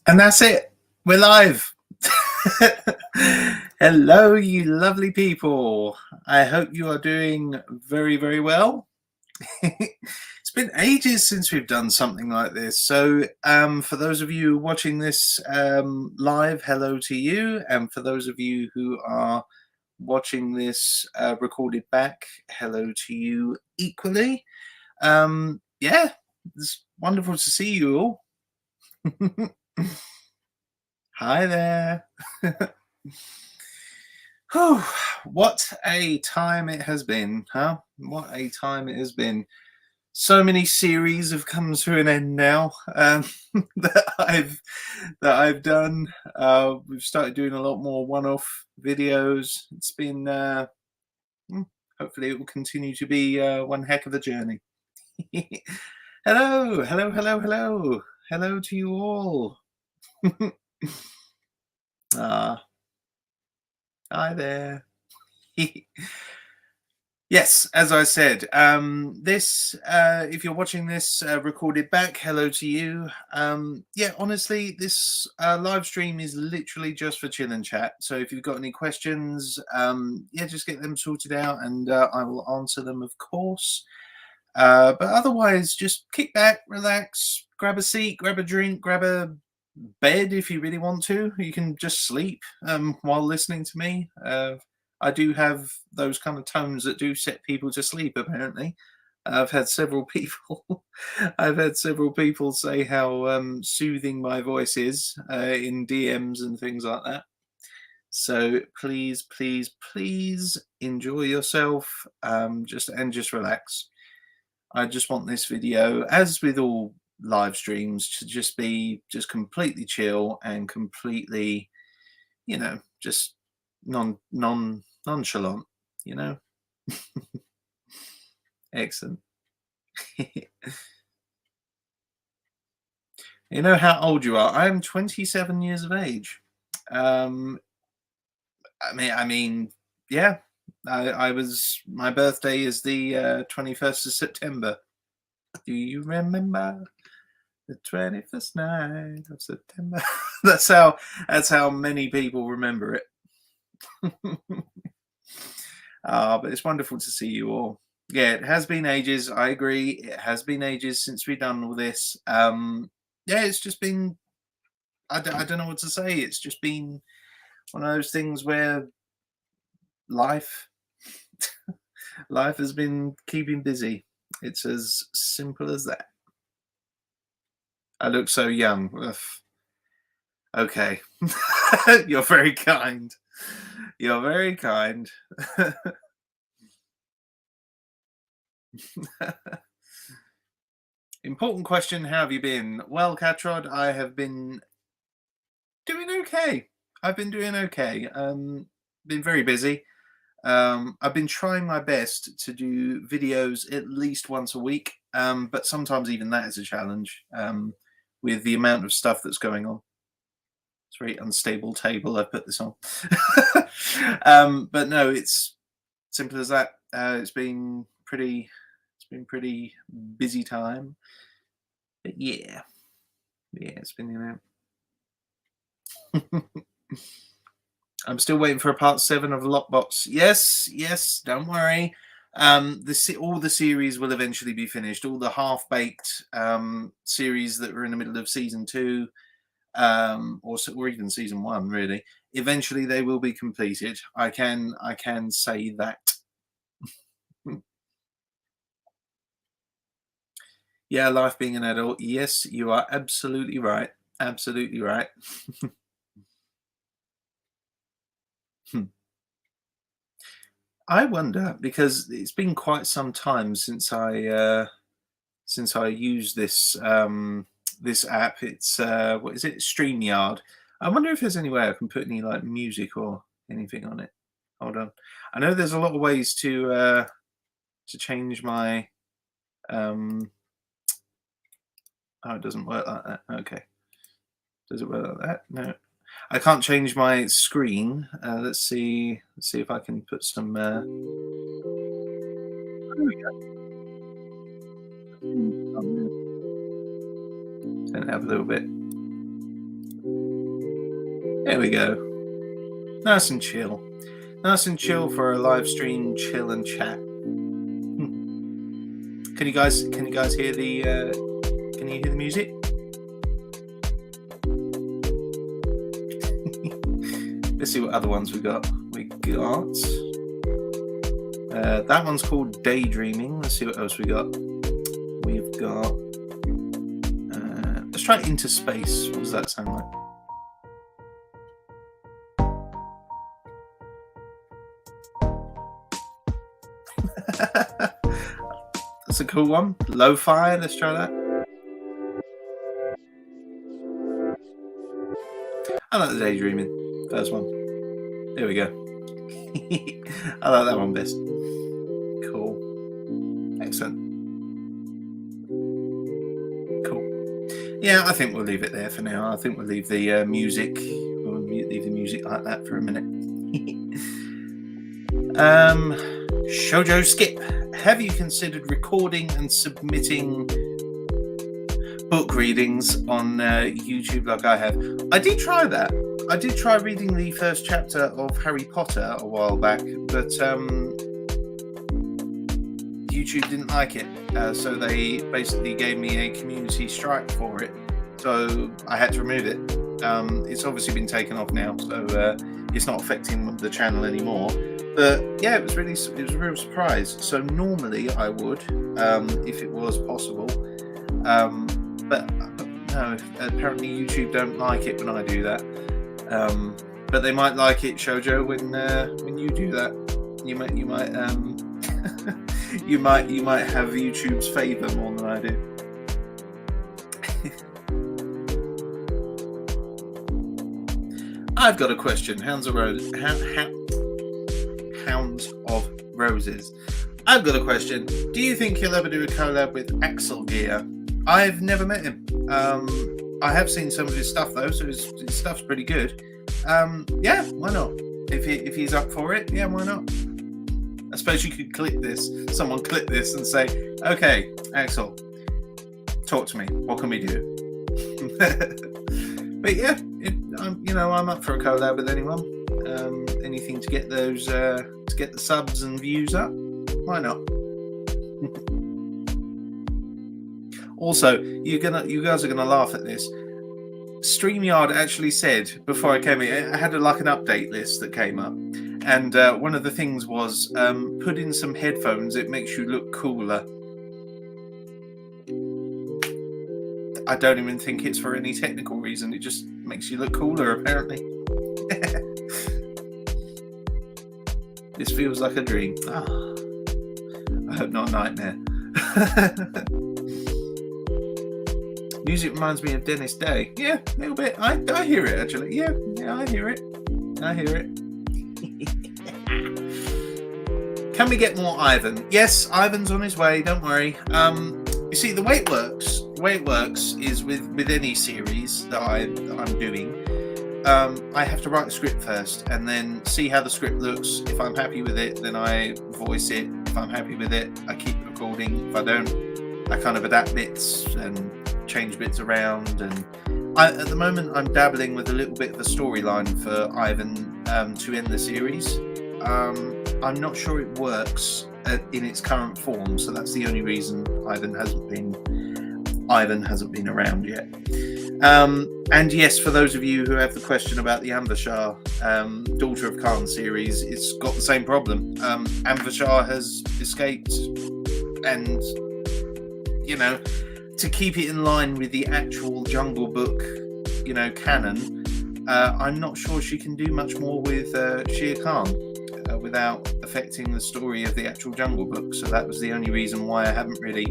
And that's it. We're live. Hello, you lovely people. I hope you are doing very, very well. It's been ages since we've done something like this. So for those of you watching this live, hello to you. And for those of you who are watching this recorded back, hello to you equally. Yeah, it's wonderful to see you all. Hi there. Whew, what a time it has been, huh? What a time it has been. So many series have come to an end now that I've done. We've started doing a lot more one-off videos. It's been hopefully it will continue to be one heck of a journey. Hello, hello, hello, hello, hello to you all. Hi there. Yes, as I said, if you're watching this recorded back, hello to you. Yeah, honestly, this live stream is literally just for chill and chat. So if you've got any questions, yeah, just get them sorted out and I will answer them, of course. But otherwise, just kick back, relax, grab a seat, grab a drink, grab a bed if you really want to. You can just sleep while listening to me. I do have those kind of tones that do set people to sleep, apparently. I've had several people I've had several people say how soothing my voice is in DMs and things like that. So please, please, please enjoy yourself. Just relax. I just want this video, as with all live streams, to just be just completely chill and completely, just nonchalant, you know. Excellent. You know how old you are? I am 27 years of age. I mean, yeah. I was. My birthday is the 21st of September. Do you remember the 21st night of September? that's how many people remember it. But it's wonderful to see you all. Yeah, it has been ages. I agree. It has been ages since we've done all this. Yeah, it's just been. I don't know what to say. It's just been one of those things where life life has been keeping busy. It's as simple as that. I look so young. Ugh. Okay. You're very kind. You're very kind. Important question. How have you been? Well, Catrod, I have been doing okay. I've been doing okay. Been very busy. I've been trying my best to do videos at least once a week, but sometimes even that is a challenge with the amount of stuff that's going on. It's a very unstable table I've put this on. But no, it's simple as that. It's been pretty busy time. But yeah, it's been I'm still waiting for a part 7 of Lockbox. Yes, don't worry. All the series will eventually be finished. All the half-baked series that were in the middle of season 2, or even season 1, really. Eventually, they will be completed. I can say that. Yeah, life being an adult. Yes, you are absolutely right. Absolutely right. I wonder, because it's been quite some time since I used this this app. It's what is it? StreamYard. I wonder if there's any way I can put any like music or anything on it. Hold on. I know there's a lot of ways to change my oh, it doesn't work like that. Okay. Does it work like that? No. I can't change my screen. Let's see if I can put some there we go. Turn it up a little bit. There we go. Nice and chill. Nice and chill for a live stream chill and chat. Can you guys hear the can you hear the music? Let's see what other ones we got. That one's called Daydreaming. Let's see what else we got. We've got let's try Into Space. What does that sound like? That's a cool one. Lo-fi, let's try that. I like the Daydreaming first one. There we go. I like that one best. Cool. Excellent. Cool. Yeah, I think we'll leave it there for now. I think we'll leave the music. We'll leave the music like that for a minute. Shoujo Skip. Have you considered recording and submitting book readings on YouTube like I have? I did try that. I did try reading the first chapter of Harry Potter a while back, but YouTube didn't like it. So they basically gave me a community strike for it. So I had to remove it. It's obviously been taken off now, so it's not affecting the channel anymore. But yeah, it was a real surprise. So normally I would, if it was possible, but no. Apparently YouTube don't like it when I do that. But they might like it, Shoujo, when you do that. You might you might have YouTube's favour more than I do. I've got a question. Hounds of Roses. I've got a question. Do you think he'll ever do a collab with Axel Gear? I've never met him. I have seen some of his stuff though, so his stuff's pretty good. Yeah, why not? If he's up for it, yeah, why not? I suppose you could someone click this and say, okay, Axel, talk to me. What can we do? But yeah, I'm up for a collab with anyone. Anything to get those, to get the subs and views up. Why not? Also, you guys are gonna laugh at this. StreamYard actually said before I came in, I had an update list that came up, and one of the things was put in some headphones. It makes you look cooler. I don't even think it's for any technical reason. It just makes you look cooler, apparently. This feels like a dream. Oh, I hope not a nightmare. Music reminds me of Dennis Day. Yeah, a little bit. I hear it, actually. Yeah, I hear it. Can we get more Ivan? Yes, Ivan's on his way. Don't worry. You see, the way it works is with any series that I'm doing. I have to write the script first and then see how the script looks. If I'm happy with it, then I voice it. If I'm happy with it, I keep recording. If I don't, I kind of adapt bits and change bits around. And at the moment, I'm dabbling with a little bit of a storyline for Ivan to end the series. I'm not sure it works in its current form, so that's the only reason Ivan hasn't been around yet. And yes, for those of you who have the question about the Anvashar, Daughter of Khan series, it's got the same problem. Anvashar has escaped, and to keep it in line with the actual Jungle Book, canon, I'm not sure she can do much more with Shere Khan without affecting the story of the actual Jungle Book. So that was the only reason why I haven't really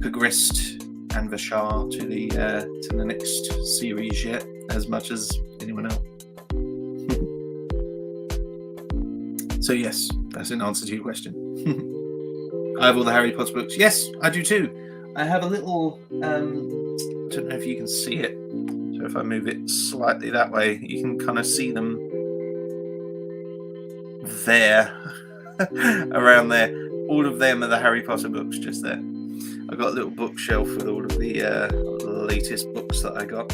progressed Anvashar to the next series yet, as much as anyone else. So yes, that's an answer to your question. I have all the Harry Potter books. Yes, I do too. I have a little, I don't know if you can see it. So if I move it slightly that way, you can kind of see them there, around there. All of them are the Harry Potter books just there. I've got a little bookshelf with all of the latest books that I got.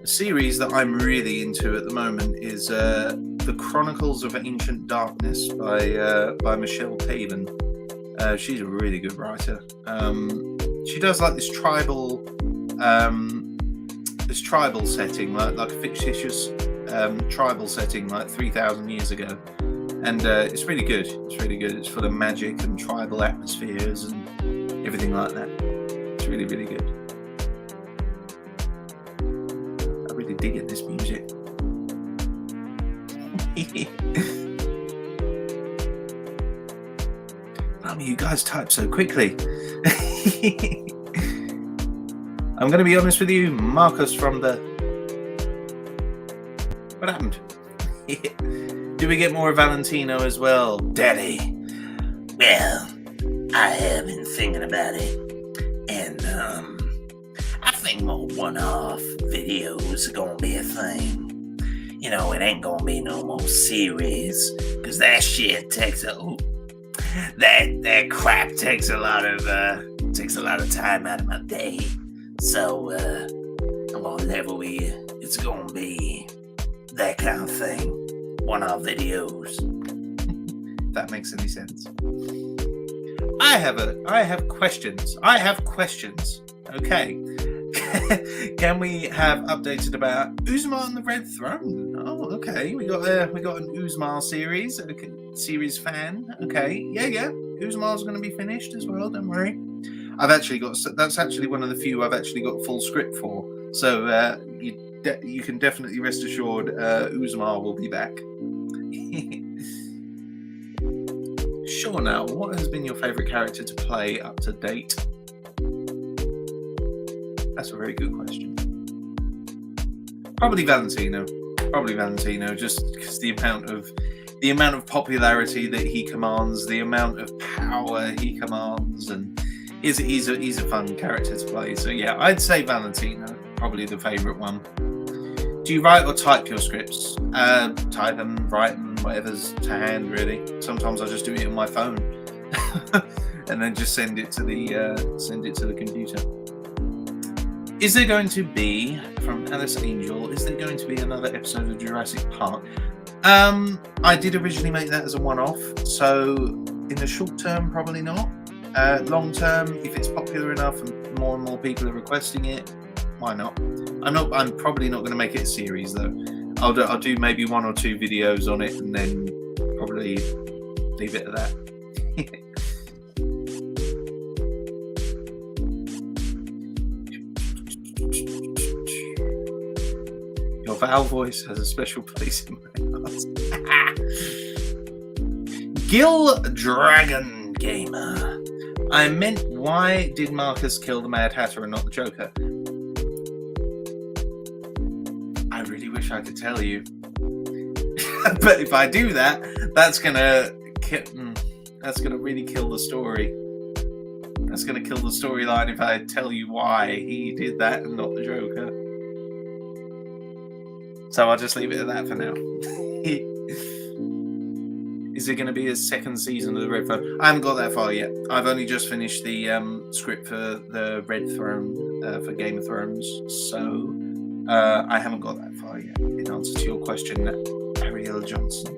A series that I'm really into at the moment is The Chronicles of Ancient Darkness by Michelle Paven. She's a really good writer. She does like this tribal setting, like a fictitious tribal setting, like 3,000 years ago, and it's really good. It's really good. It's full of magic and tribal atmospheres and everything like that. It's really, really good. I really dig it, this music. I mean, you guys type so quickly. I'm going to be honest with you, Marcus from the... What happened? Do we get more Valentino as well? Daddy. Well, I have been thinking about it, and I think more one-off videos are gonna be a thing. You know, it ain't gonna be no more series, because that shit takes that crap takes a lot of time out of my day. So I'm gonna level with you. It's gonna be that kind of thing. One-off videos. If that makes any sense. I have questions. Okay. Can we have updated about Uzma and the Red Throne? Oh, okay. We got an Uzma series. Okay. Series fan. Okay. Yeah. Uzma's going to be finished as well. Don't worry. That's actually one of the few I've actually got full script for. So you can definitely rest assured Uzma will be back. Sure. Now, what has been your favourite character to play up to date? That's a very good question. Probably Valentino, just because the amount of popularity that he commands, the amount of power he commands, and he's a fun character to play. So yeah, I'd say Valentino, probably the favourite one. Do you write or type your scripts? Type them, write them, whatever's to hand, really. Sometimes I just do it on my phone, and then just send it to the computer. Is there going to be, from Alice Angel, is there going to be another episode of Jurassic Park? I did originally make that as a one-off, so in the short term, probably not. Long term, if it's popular enough and more people are requesting it, why not? I'm probably not going to make it a series though. I'll do maybe 1 or 2 videos on it and then probably leave it at that. Your Val voice has a special place in my heart. Gil Dragon Gamer. I meant, why did Marcus kill the Mad Hatter and not the Joker? I really wish I could tell you. But if I do that, that's gonna really kill the story. That's gonna kill the storyline if I tell you why he did that and not the Joker. So I'll just leave it at that for now. Is there going to be a second season of the Red Throne? I haven't got that far yet. I've only just finished the script for the Red Throne for Game of Thrones, so I haven't got that far yet. In answer to your question, Ariel Johnson.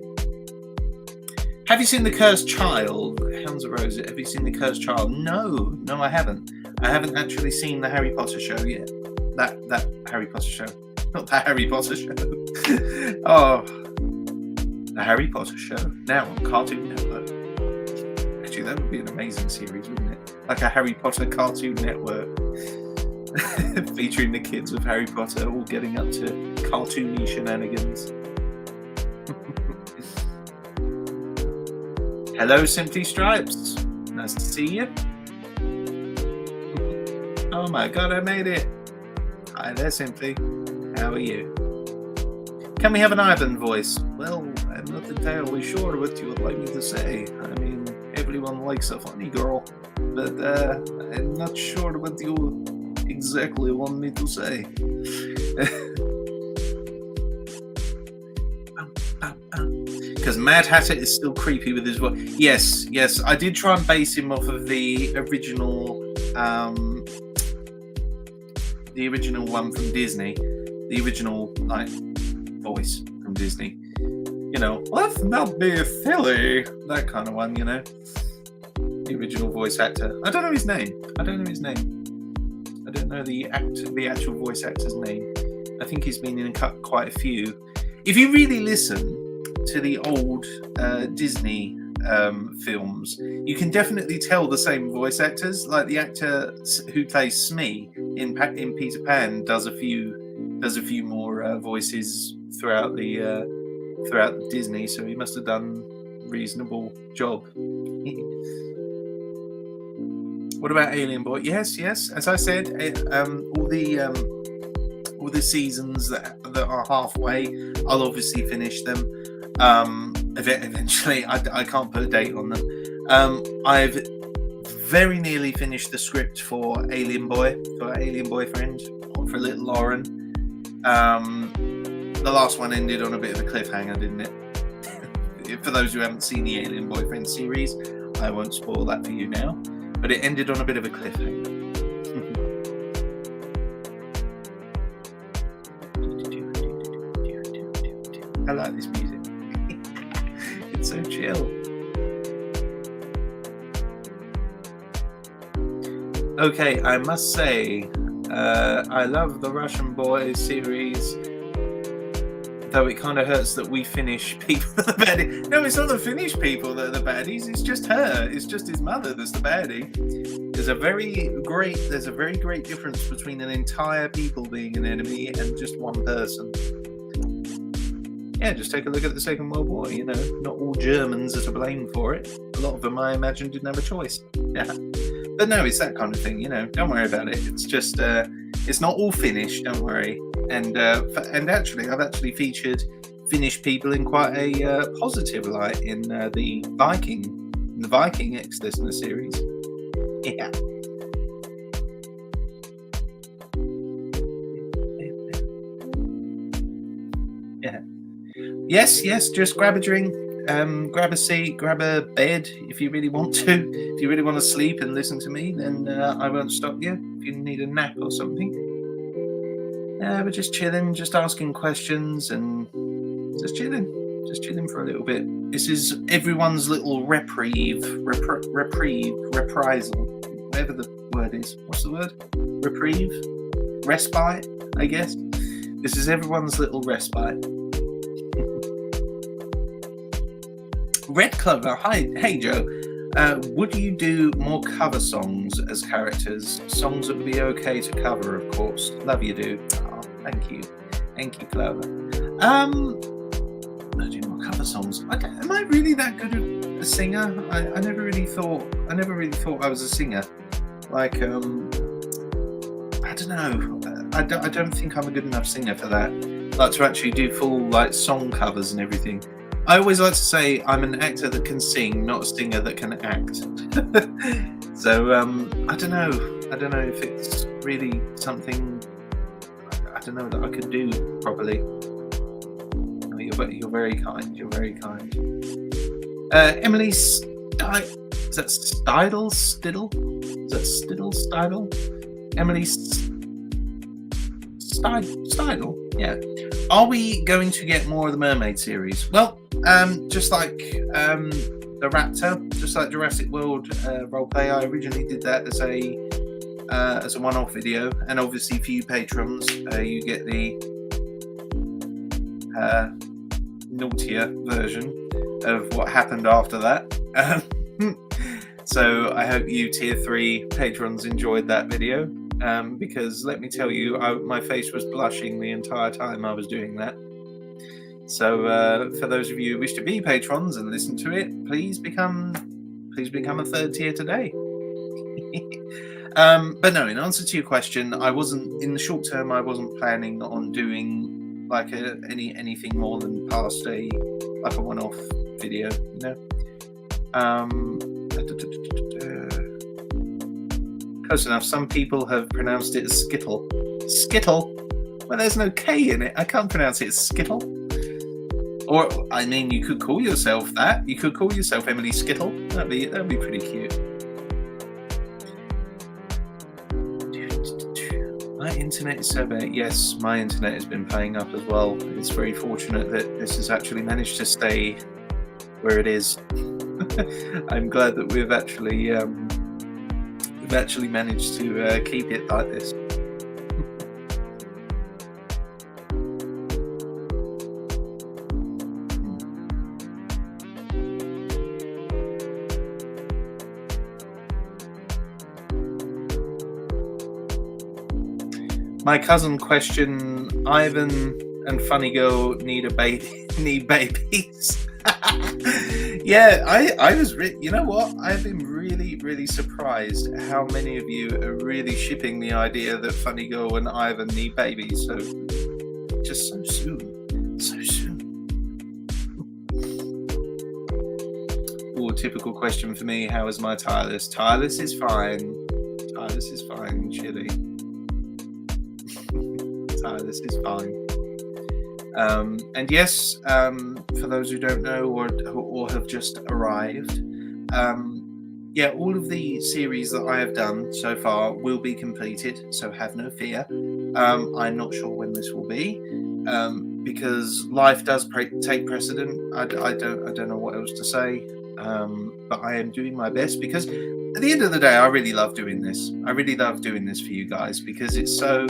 Have you seen The Cursed Child? Hounds of Rose. Have you seen The Cursed Child? No, I haven't. I haven't actually seen the Harry Potter show yet. That Harry Potter show. Not the Harry Potter show. Oh, the Harry Potter show. Now on Cartoon Network. Actually, that would be an amazing series, wouldn't it? Like a Harry Potter Cartoon Network. Featuring the kids of Harry Potter all getting up to cartoony shenanigans. Hello, Simply Stripes. Nice to see you. Oh my god, I made it. Hi there, Simply. How are you? Can we have an Ivan voice? Well, I'm not entirely sure what you would like me to say. I mean, everyone likes a funny girl, but I'm not sure what you exactly want me to say. Because Mad Hatter is still creepy with his voice. Yes, I did try and base him off of the original one from Disney. the original like voice from Disney. You know, let's not be silly, that kind of one. You know, the original voice actor. I don't know his name. I don't know the actual voice actor's name. I think he's been in quite a few. If you really listen to the old Disney films, you can definitely tell the same voice actors. Like the actor who plays Smee in Peter Pan does a few more voices throughout Disney, so he must have done a reasonable job. What about Alien Boy? Yes. As I said, all the seasons that are halfway, I'll obviously finish them. Eventually, I can't put a date on them. I've very nearly finished the script for Alien Boy, for Alien Boyfriend, or for Little Lauren. The last one ended on a bit of a cliffhanger, didn't it? For those who haven't seen the Alien Boyfriend series, I won't spoil that for you now. But it ended on a bit of a cliffhanger. I like this music. It's so chill. Okay, I must say, I love the Russian Boy series. Though it kind of hurts that we Finnish people are the baddie. No, it's not the Finnish people that are the baddies. It's just her. It's just his mother that's the baddie. There's a very great difference between an entire people being an enemy and just one person. Yeah, just take a look at the Second World War. You know, not all Germans are to blame for it. A lot of them, I imagine, didn't have a choice. Yeah, but no, it's that kind of thing. You know, don't worry about it. It's just, it's not all Finnish. Don't worry. And actually, I've actually featured Finnish people in quite a positive light in the Viking ex-listener series. Yeah. Yeah. Yes. Just grab a drink, grab a seat, grab a bed if you really want to. If you really want to sleep and listen to me, then I won't stop you. If you need a nap or something. We're just chilling, just asking questions and just chilling for a little bit. This is everyone's little reprisal, whatever the word is. What's the word? Reprieve? Respite, I guess. This is everyone's little respite. Red Clover, hi, hey Joe. Would you do more cover songs as characters? Songs that would be okay to cover, of course. Love you, dude. Oh, thank you, Clover. I do more cover songs. Am I really that good at a singer? I never really thought I was a singer. Like, I don't know. I don't think I'm a good enough singer for that. Like to actually do full like song covers and everything. I always like to say I'm an actor that can sing, not a singer that can act. So I don't know if it's really something I don't know that I could do properly. Oh, you're very kind. You're very kind. Emily is that Stidle? Is that Stidle? Emily Stidle? Yeah. Are we going to get more of the Mermaid series? Well, just like the Raptor, just like Jurassic World roleplay, I originally did that as a one-off video, and obviously for you patrons, you get the naughtier version of what happened after that. So I hope you tier 3 patrons enjoyed that video. Because let me tell you, my face was blushing the entire time I was doing that. So for those of you who wish to be patrons and listen to it, please become a 3rd tier today. But no, in answer to your question, in the short term, I wasn't planning on doing like anything more than past a one-off video, you know. Close enough. Some people have pronounced it as Skittle. Skittle? Well, there's no K in it. I can't pronounce it as Skittle. Or, I mean, you could call yourself that. You could call yourself Emily Skittle. That'd be pretty cute. internet is so bad. Yes, my internet has been playing up as well. It's very fortunate that this has actually managed to stay where it is. I'm glad that we've actually managed to keep it like this. My cousin question: Ivan and Funny Girl need babies. Yeah, I was. You know what? I've been really surprised how many of you are really shipping the idea that Funny Girl and Ivan need babies. So just so soon, so soon. Typical question for me: how is my tireless? Tireless is fine. Tireless is fine. Chilly. This is fine. And yes, for those who don't know or have just arrived, yeah, all of the series that I have done so far will be completed, so have no fear. I'm not sure when this will be, because life does take precedent. I don't know what else to say, but I am doing my best, because at the end of the day, I really love doing this. I really love doing this for you guys, because it's so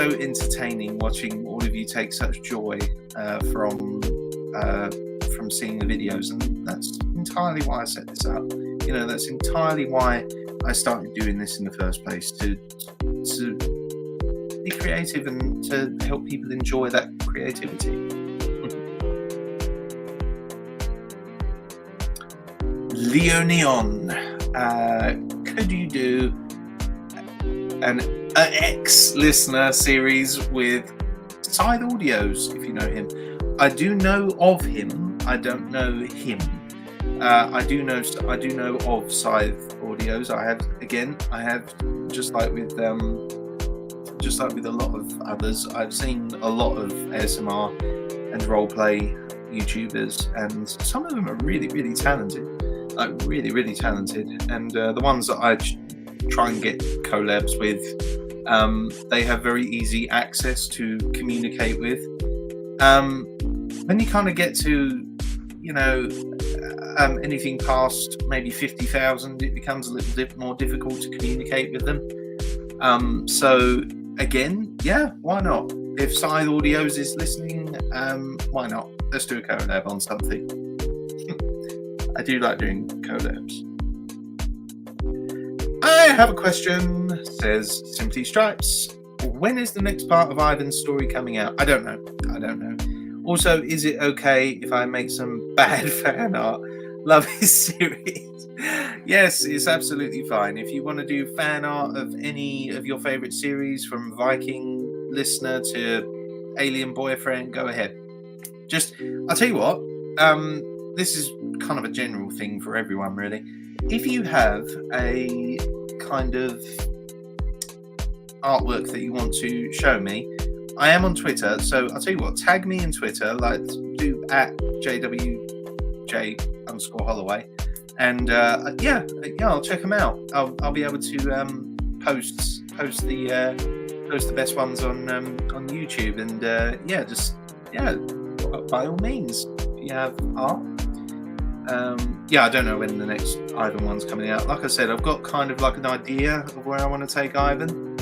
entertaining watching all of you take such joy from seeing the videos, and that's entirely why I set this up. You know, that's entirely why I started doing this in the first place, to be creative and to help people enjoy that creativity. Leoneon, could you do an ex-listener series with Side Audios, if you know him? I do know of him. I don't know him. I do know of Side Audios. I have just like with a lot of others. I've seen a lot of ASMR and roleplay YouTubers, and some of them are really talented. Like really talented. And the ones that I try and get collabs with, they have very easy access to communicate with. When you kind of get to, you know, anything past maybe 50,000, it becomes a little bit more difficult to communicate with them. So again, yeah, why not? If Side Audios is listening, why not? Let's do a collab on something. I do like doing collabs. I have a question, says Simply Stripes. When is the next part of Ivan's story coming out? I don't know. Also, is it okay if I make some bad fan art? Love his series. Yes, it's absolutely fine. If you want to do fan art of any of your favorite series, from Viking Listener to Alien Boyfriend, go ahead. I'll tell you what, this is kind of a general thing for everyone, really. If you have a kind of artwork that you want to show me, I am on Twitter, so I'll tell you what, tag me in Twitter, like do @JWJ_Holloway, and yeah, I'll check them out. I'll be able to post the best ones on YouTube, and by all means, if you have art. I don't know when the next Ivan one's coming out. Like I said, I've got kind of like an idea of where I want to take Ivan,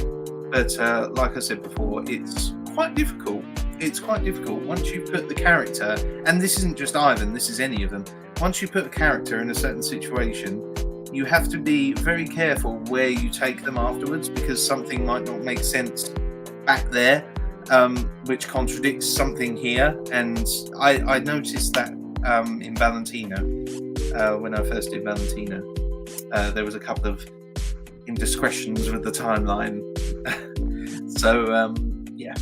but like I said before, it's quite difficult. It's quite difficult once you put the character, and this isn't just Ivan, this is any of them. Once you put the character in a certain situation, you have to be very careful where you take them afterwards, because something might not make sense back there, which contradicts something here. And I noticed that in Valentino, when I first did Valentino, there was a couple of indiscretions with the timeline. So yeah.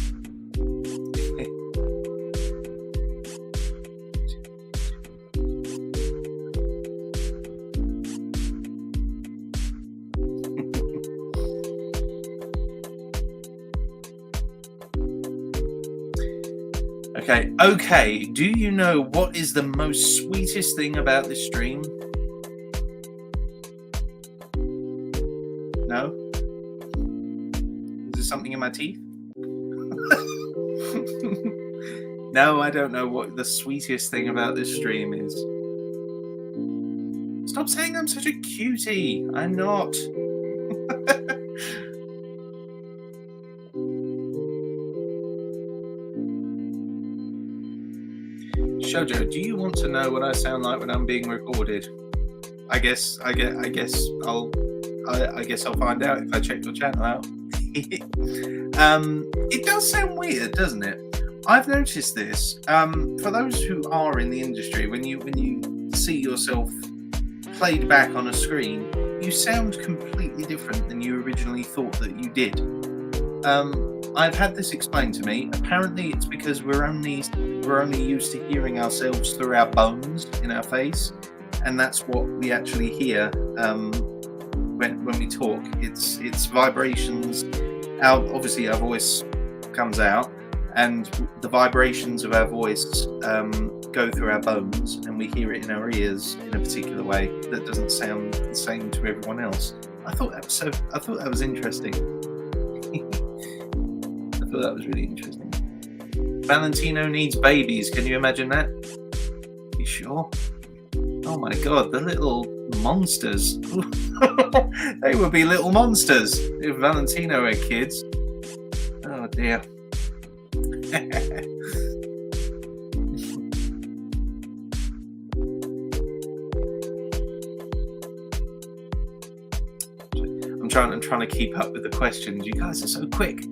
Okay, do you know what is the most sweetest thing about this stream? No? Is there something my teeth? No, I don't know what the sweetest thing about this stream is. Stop saying I'm such a cutie. I'm not. Shoujo, do you want to know what I sound like when I'm being recorded? I guess I'll find out if I check your channel out. It does sound weird, doesn't it? I've noticed this. For those who are in the industry, when you see yourself played back on a screen, you sound completely different than you originally thought that you did. I've had this explained to me. Apparently, it's because we're only used to hearing ourselves through our bones in our face, and that's what we actually hear when we talk. It's vibrations. Obviously, our voice comes out, and the vibrations of our voice go through our bones, and we hear it in our ears in a particular way that doesn't sound the same to everyone else. I thought that was interesting. I thought that was really interesting. Valentino needs babies. Can you imagine that? You sure? Oh my god, the little monsters. They would be little monsters if Valentino had kids. Oh dear. I'm trying to keep up with the questions. You guys are so quick.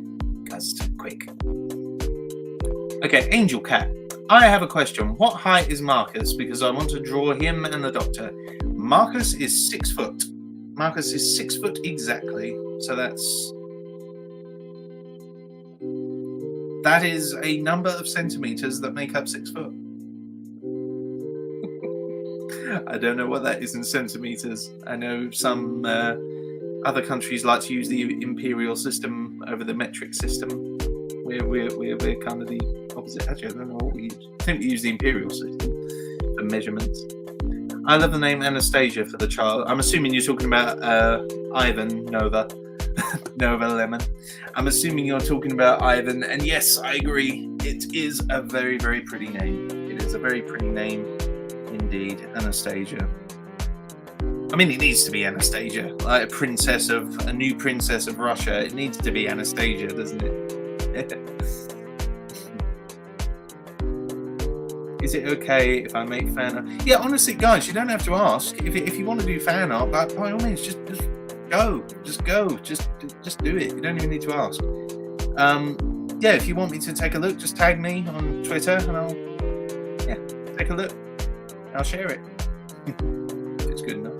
Okay, Angel Cat. I have a question. What height is Marcus? Because I want to draw him and the Doctor. Marcus is 6 foot. Marcus is 6 foot exactly. So that is a number of centimeters that make up 6 foot. I don't know what that is in centimeters. I know some other countries like to use the imperial system over the metric system. We're kind of the opposite. Actually, I don't know what we use. I think we use the imperial system for measurements. I love the name Anastasia for the child. I'm assuming you're talking about Ivan Nova. Nova Lemon. I'm assuming you're talking about Ivan, and yes, I agree. It is a very, very pretty name. It is a very pretty name indeed, Anastasia. I mean, it needs to be Anastasia, like a new princess of Russia. It needs to be Anastasia, doesn't it? Is it okay if I make fan art? Yeah, honestly, guys, you don't have to ask. If you want to do fan art, but by all means, just go. Just do it. You don't even need to ask. Yeah, if you want me to take a look, just tag me on Twitter, and I'll take a look. I'll share it. It's good enough.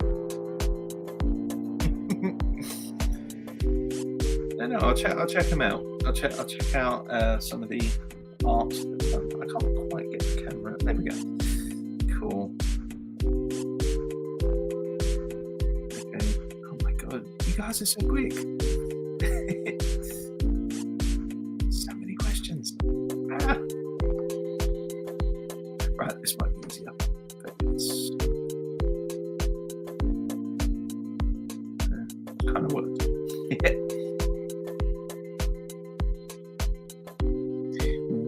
No, I'll check them out. I'll check out some of the art. I can't quite get the camera. There we go. Cool. Okay. Oh my god, you guys are so quick. So many questions. Right, this might be easier. But it's kind of worked.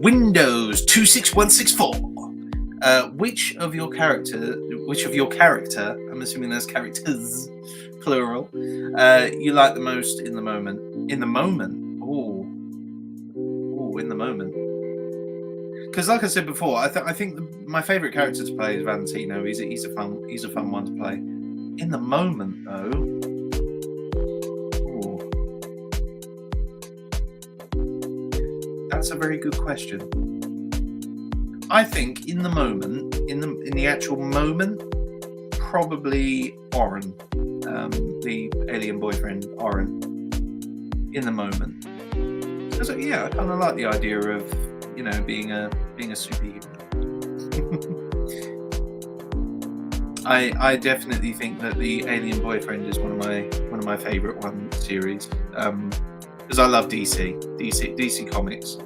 Windows 26164. Which of your character, I'm assuming there's characters, plural, you like the most in the moment? In the moment? Oh, in the moment. Because, like I said before, I think my favourite character to play is Valentino. He's a fun one to play. In the moment, though. That's a very good question. I think in the moment, in the actual moment, probably Oren, the alien boyfriend, Oren. In the moment, because I kind of like the idea of being a superhero. I definitely think that the alien boyfriend is one of my favorite series. Because I love DC Comics.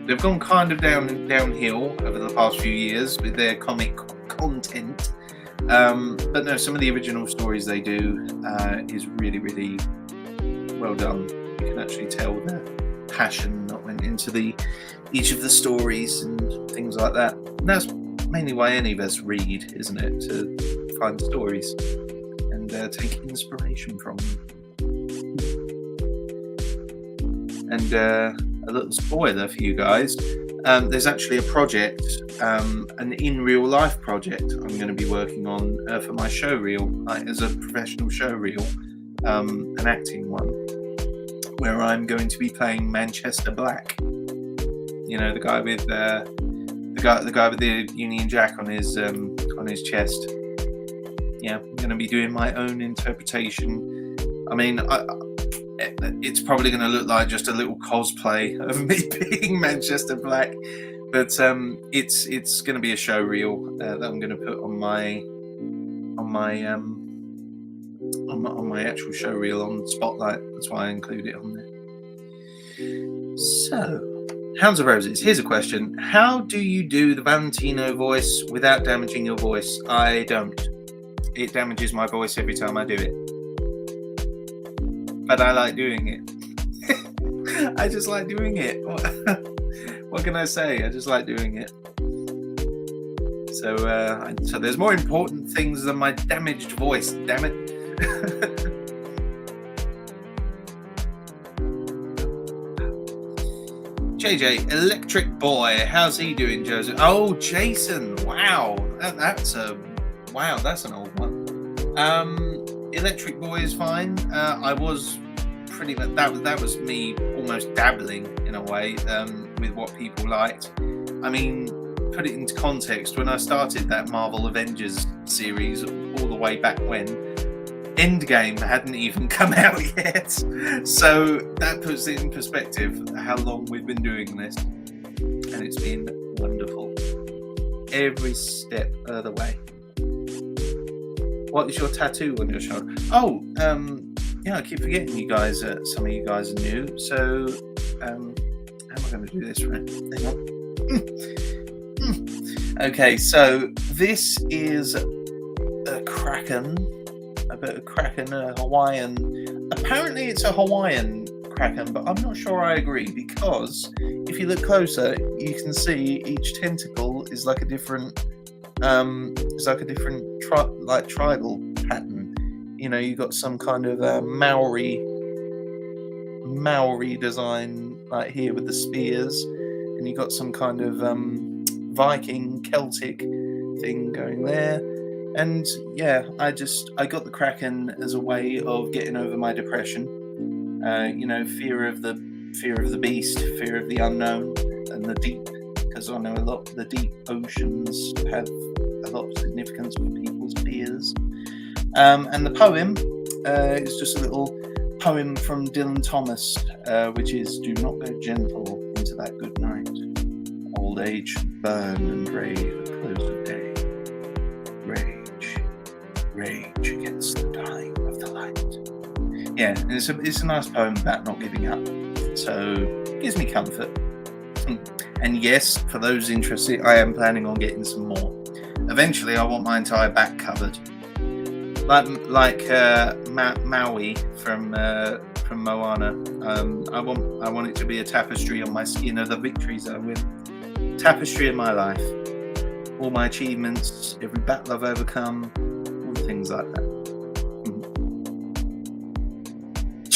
They've gone kind of downhill over the past few years with their comic content. But no, some of the original stories they do is really, really well done. You can actually tell the passion that went into each of the stories and things like that. And that's mainly why any of us read, isn't it? To find stories and take inspiration from them. And a little spoiler for you guys, there's actually a project, an in real life project I'm going to be working on for my show reel, as a professional show reel, an acting one, where I'm going to be playing Manchester Black. You know, the guy with the guy with the Union Jack on his chest. Yeah, I'm going to be doing my own interpretation. I mean, it's probably going to look like just a little cosplay of me being Manchester Black, but it's going to be a show reel that I'm going to put on my actual show reel on Spotlight. That's why I include it on there. So, Hounds of Roses, here's a question. How do you do the Valentino voice without damaging your voice? I don't. It damages my voice every time I do it. But I like doing it. I just like doing it. What can I say? I just like doing it. So there's more important things than my damaged voice, damn it. JJ, Electric Boy, how's he doing, Joseph? Oh, Jason, wow, that's an old one. Electric Boy is fine. I was pretty much that was me almost dabbling in a way with what people liked. I mean, put it into context. When I started that Marvel Avengers series all the way back when, Endgame hadn't even come out yet. So that puts it in perspective how long we've been doing this, and it's been wonderful every step of the way. What is your tattoo on your shoulder? Oh, yeah, I keep forgetting you guys. Some of you guys are new. So, how am I going to do this right? Hang on. Okay, so this is a Kraken. A bit of Kraken, a Hawaiian. Apparently, it's a Hawaiian Kraken, but I'm not sure I agree, because if you look closer, you can see each tentacle is like a different. It's like a different tribal pattern. You know, you got some kind of Maori design like here with the spears, and you got some kind of Viking Celtic thing going there. And yeah, I got the Kraken as a way of getting over my depression. You know, fear of the beast, fear of the unknown, and the deep. Because I know a lot of the deep oceans have a lot of significance for people's fears. And the poem is just a little poem from Dylan Thomas, which is, "Do not go gentle into that good night. Old age should burn and rave at close of day. Rage against the dying of the light." Yeah, and it's a nice poem about not giving up. So it gives me comfort. And yes, for those interested, I am planning on getting some more. Eventually, I want my entire back covered, like Maui from Moana. I want it to be a tapestry on my skin of the victories I win. Tapestry of my life, all my achievements, every battle I've overcome, all things like that.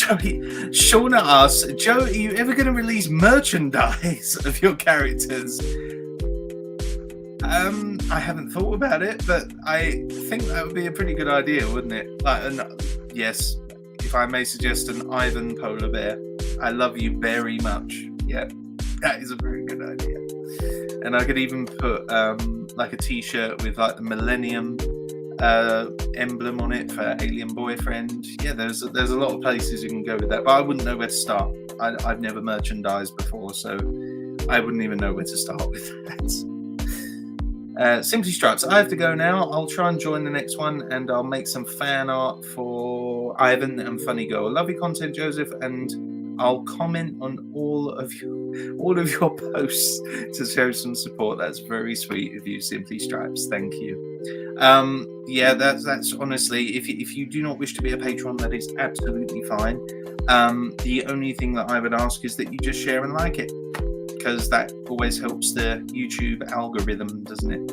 Shauna asks, Joe, are you ever going to release merchandise of your characters? I haven't thought about it, but I think that would be a pretty good idea, wouldn't it? Yes, if I may suggest, an Ivan polar bear. I love you very much. Yeah, that is a very good idea. And I could even put like a t-shirt with like the Millennium emblem on it for Alien Boyfriend. Yeah, there's a lot of places you can go with that, but I wouldn't know where to start. I've never merchandised before, so I wouldn't even know where to start with that. Simply Struts, I have to go now. I'll try and join the next one, and I'll make some fan art for Ivan and Funny Girl. Love your content, Joseph, and I'll comment on all of your posts to show some support. That's very sweet of you, Simply Stripes. Thank you. Yeah, that's honestly, if you do not wish to be a patron, that is absolutely fine. The only thing that I would ask is that you just share and like it, because that always helps the YouTube algorithm, doesn't it?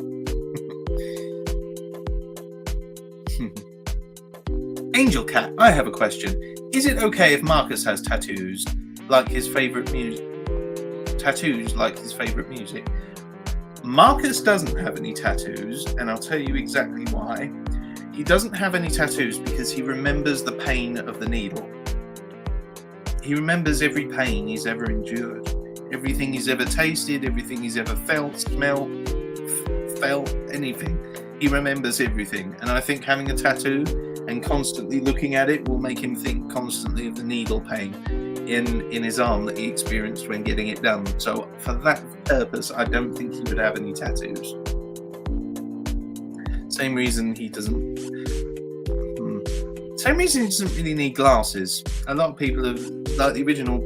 Angel Cat, I have a question. Is it okay if Marcus has tattoos like his favorite music? Marcus doesn't have any tattoos, and I'll tell you exactly why. He doesn't have any tattoos because he remembers the pain of the needle. He remembers every pain he's ever endured, everything he's ever tasted, everything he's ever felt, felt, anything. He remembers everything, and I think having a tattoo and constantly looking at it will make him think constantly of the needle pain in his arm that he experienced when getting it done. So for that purpose, I don't think he would have any tattoos. Same reason he doesn't really need glasses. A lot of people have, like the original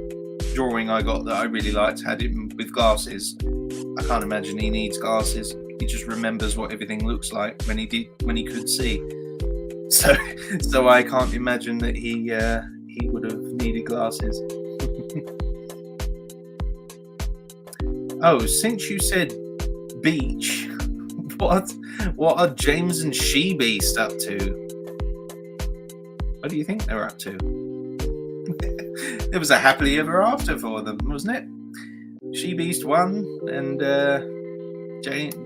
drawing I got that I really liked had him with glasses. I can't imagine he needs glasses. He just remembers what everything looks like when he could see. So I can't imagine that he would have needed glasses. Oh, since you said beach, what are James and She Beast up to? What do you think they're up to? It was a happily ever after for them, wasn't it? She Beast won, and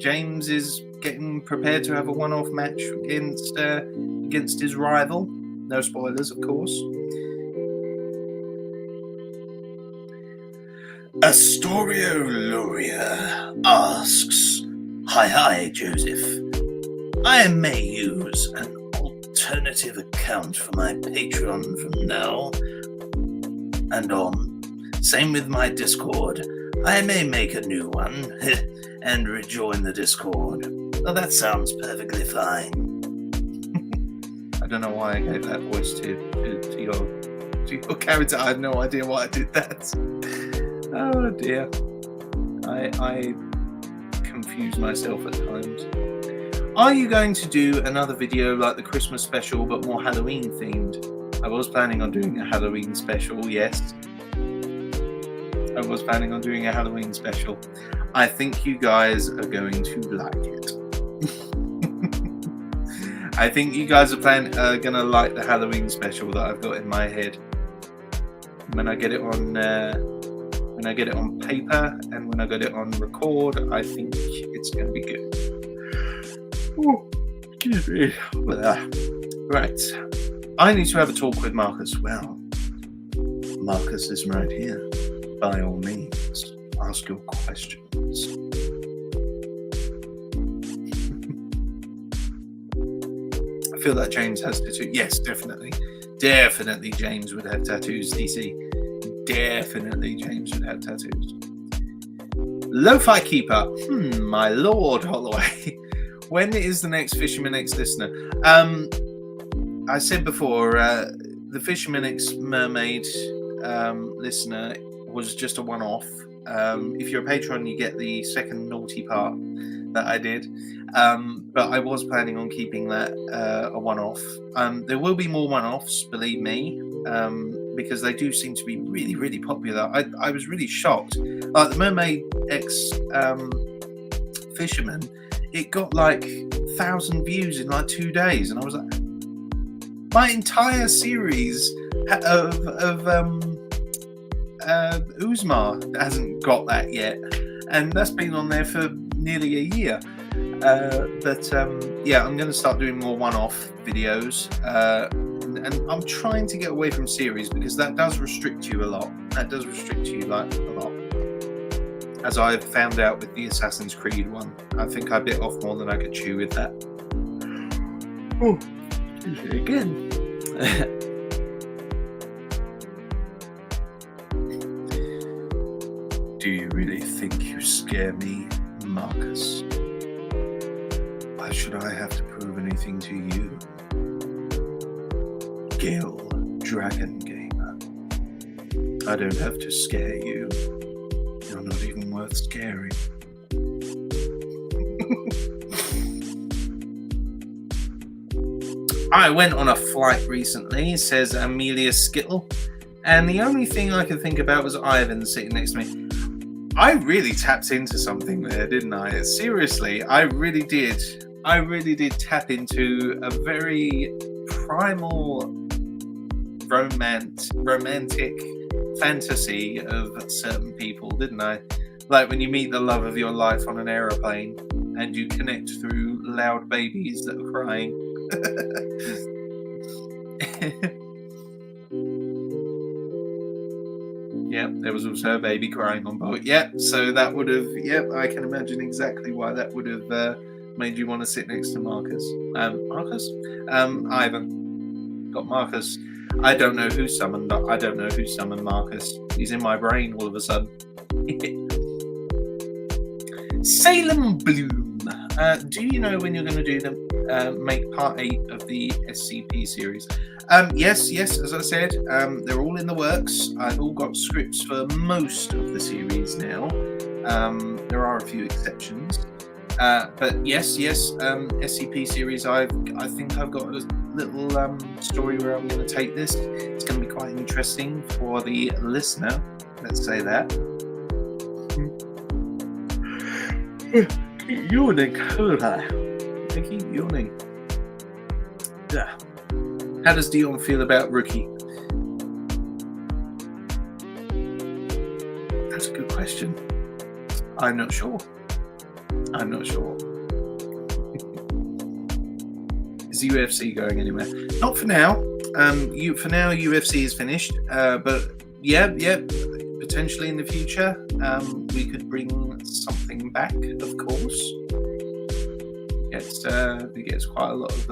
James is getting prepared to have a one-off match against his rival. No spoilers, of course. Astorio Luria asks, Hi Joseph. I may use an alternative account for my Patreon from now and on. Same with my Discord. I may make a new one and rejoin the Discord. Well, that sounds perfectly fine. I don't know why I gave that voice to your character. I have no idea why I did that. Oh dear. I confuse myself at times. Are you going to do another video like the Christmas special but more Halloween themed? I was planning on doing a Halloween special, yes. I was planning on doing a Halloween special. I think you guys are going to like it. I think you guys are gonna like the Halloween special that I've got in my head. When I get it on paper and when I get it on record, I think it's going to be good. Ooh, excuse me. Right. I need to have a talk with Marcus. Well, Marcus is right here. By all means, ask your questions. I feel that James has tattoos. Yes, definitely. Definitely James would have tattoos, DC. Definitely James would have tattoos. Lo-Fi Keeper. My lord, Holloway. When is the next Fisherman X listener? I said before, the Fisherman X Mermaid listener was just a one-off. If you're a patron, you get the second naughty part that I did. But I was planning on keeping that a one-off. There will be more one-offs, believe me, because they do seem to be really, really popular. I was really shocked. Like the Mermaid X Fisherman, it got like 1,000 views in like 2 days, and I was like, my entire series of Uzma hasn't got that yet, and that's been on there for nearly a year. Yeah, I'm going to start doing more one-off videos, and I'm trying to get away from series because that does restrict you a lot. That does restrict you like a lot. As I've found out with the Assassin's Creed one, I think I bit off more than I could chew with that. Oh, again. Do you really think you scare me, Marcus? Why should I have to prove anything to you? Gil, Dragon Gamer. I don't have to scare you. You're not even worth scaring. I went on a flight recently, says Amelia Skittle, and the only thing I could think about was Ivan sitting next to me. I really tapped into something there, didn't I? Seriously, I really did. I really did tap into a very primal romantic fantasy of certain people, didn't I? Like when you meet the love of your life on an aeroplane and you connect through loud babies that are crying. Yep, there was also a baby crying on board. Yep, so that would have, I can imagine exactly why that would have made you want to sit next to Marcus. Ivan. Got Marcus. I don't know who summoned Marcus. He's in my brain all of a sudden. Salem Bloom. Do you know when you're going to do them? Make part 8 of the SCP series? Yes, as I said, they're all in the works. I've all got scripts for most of the series now. There are a few exceptions. But yes, SCP series, I think I've got a little story where I'm going to take this. It's going to be quite interesting for the listener, let's say that. Keep yawning. I keep yawning. Yeah. How does Dion feel about Rookie? That's a good question. I'm not sure. Is UFC going anywhere? Not for now. For now, UFC is finished. But yeah, potentially in the future, we could bring something back. Of course, it gets quite a lot of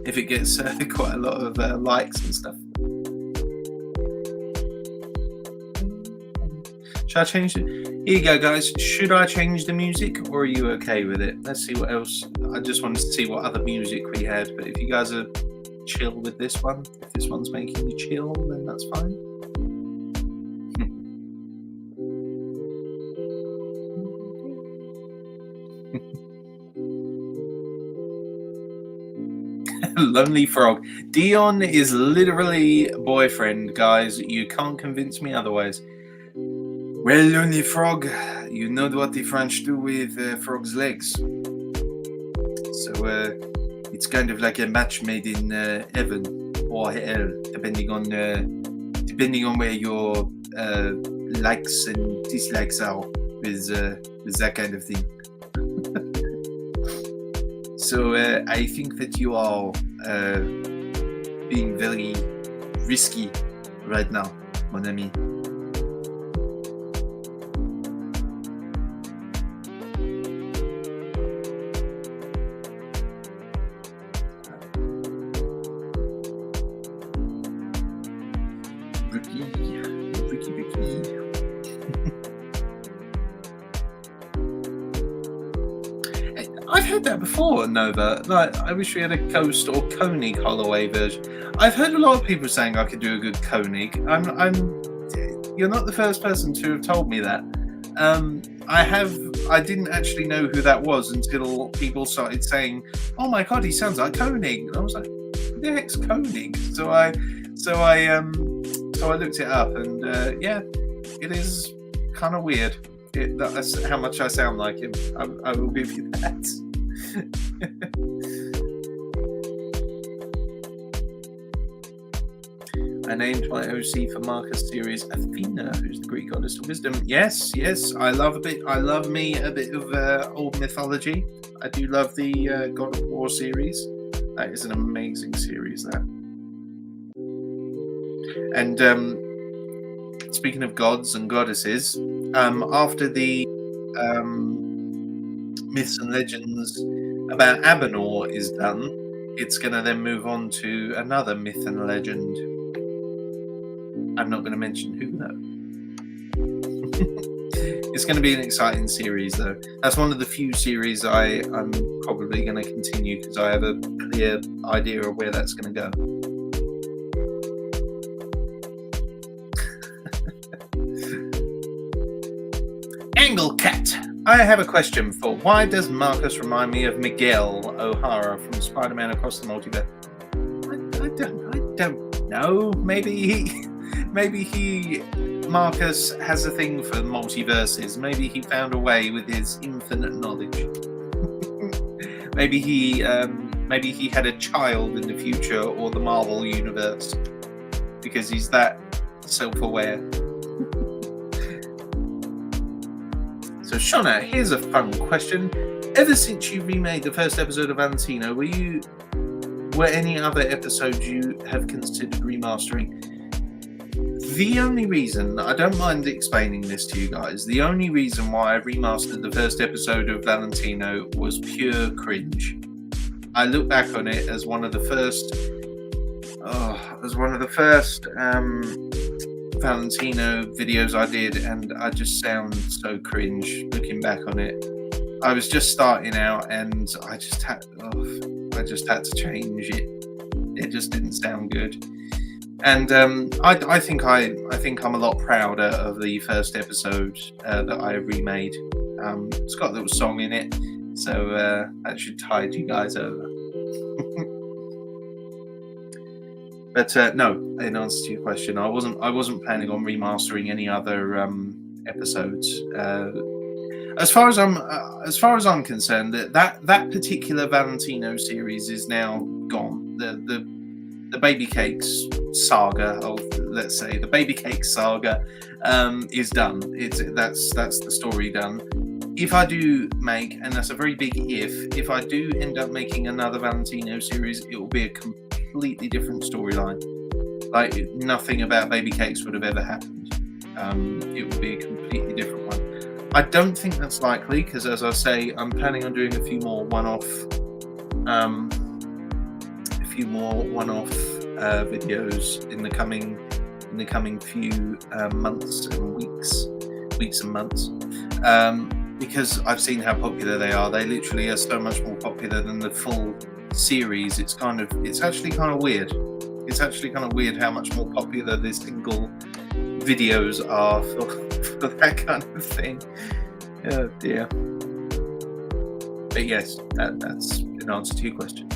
if it gets quite a lot of likes and stuff. Should I change it? Here you go, guys. Should I change the music, or are you okay with it? Let's see what else. I just wanted to see what other music we had, but if you guys are chill with this one, if this one's making you chill, then that's fine. Lonely Frog. Dion is literally boyfriend, guys. You can't convince me otherwise. Well, Lonely Frog, you know what the French do with frog's legs. So it's kind of like a match made in heaven or hell, depending on where your likes and dislikes are with that kind of thing. So I think that you are being very risky right now, mon ami. I've heard that before, Nova. Like, I wish we had a Coast or Koenig Holloway version. I've heard a lot of people saying I could do a good Koenig. You're not the first person to have told me that. I didn't actually know who that was until people started saying, "Oh my god, he sounds like Koenig." And I was like, "Who the heck's Koenig?" So I looked it up, and it is kind of weird. That's how much I sound like him. I will give you that. I named my OC for Marcus series Athena, who's the Greek goddess of wisdom. Yes, I love me a bit of old mythology. I do love the God of War series. That is an amazing series, that. And speaking of gods and goddesses, after the myths and legends about Abenor is done, it's going to then move on to another myth and legend. I'm not going to mention who, though. It's going to be an exciting series, though. That's one of the few series I'm probably going to continue because I have a clear idea of where that's going to go. Single Cat. I have a question for why does Marcus remind me of Miguel O'Hara from Spider-Man Across the Multiverse? I don't know. Maybe Marcus has a thing for multiverses. Maybe he found a way with his infinite knowledge. maybe he had a child in the future or the Marvel universe because he's that self-aware. So Shona, here's a fun question. Ever since you remade the first episode of Valentino, were any other episodes you have considered remastering? The only reason, I don't mind explaining this to you guys, the only reason why I remastered the first episode of Valentino was pure cringe. I look back on it as one of the first Valentino videos I did, and I just sound so cringe looking back on it. I was just starting out, and I just had to change it. It just didn't sound good, and I think I'm a lot prouder of the first episode that I remade. It's got a little song in it, so that should tide you guys over. But no, in answer to your question, I wasn't planning on remastering any other episodes. As far as I'm concerned, that particular Valentino series is now gone. The Baby Cakes saga, let's say the Baby Cakes saga, is done. That's the story done. If I do make, and that's a very big if I do end up making another Valentino series, it will be a completely different storyline. Like nothing about Baby Cakes would have ever happened. It would be a completely different one. I don't think that's likely because, as I say, I'm planning on doing a few more one-off videos in the coming few months and weeks and months. Because I've seen how popular they are. They literally are so much more popular than the full series. It's actually kind of weird. It's actually kind of weird how much more popular the single videos are for that kind of thing. Oh dear. But yes, that's an answer to your question.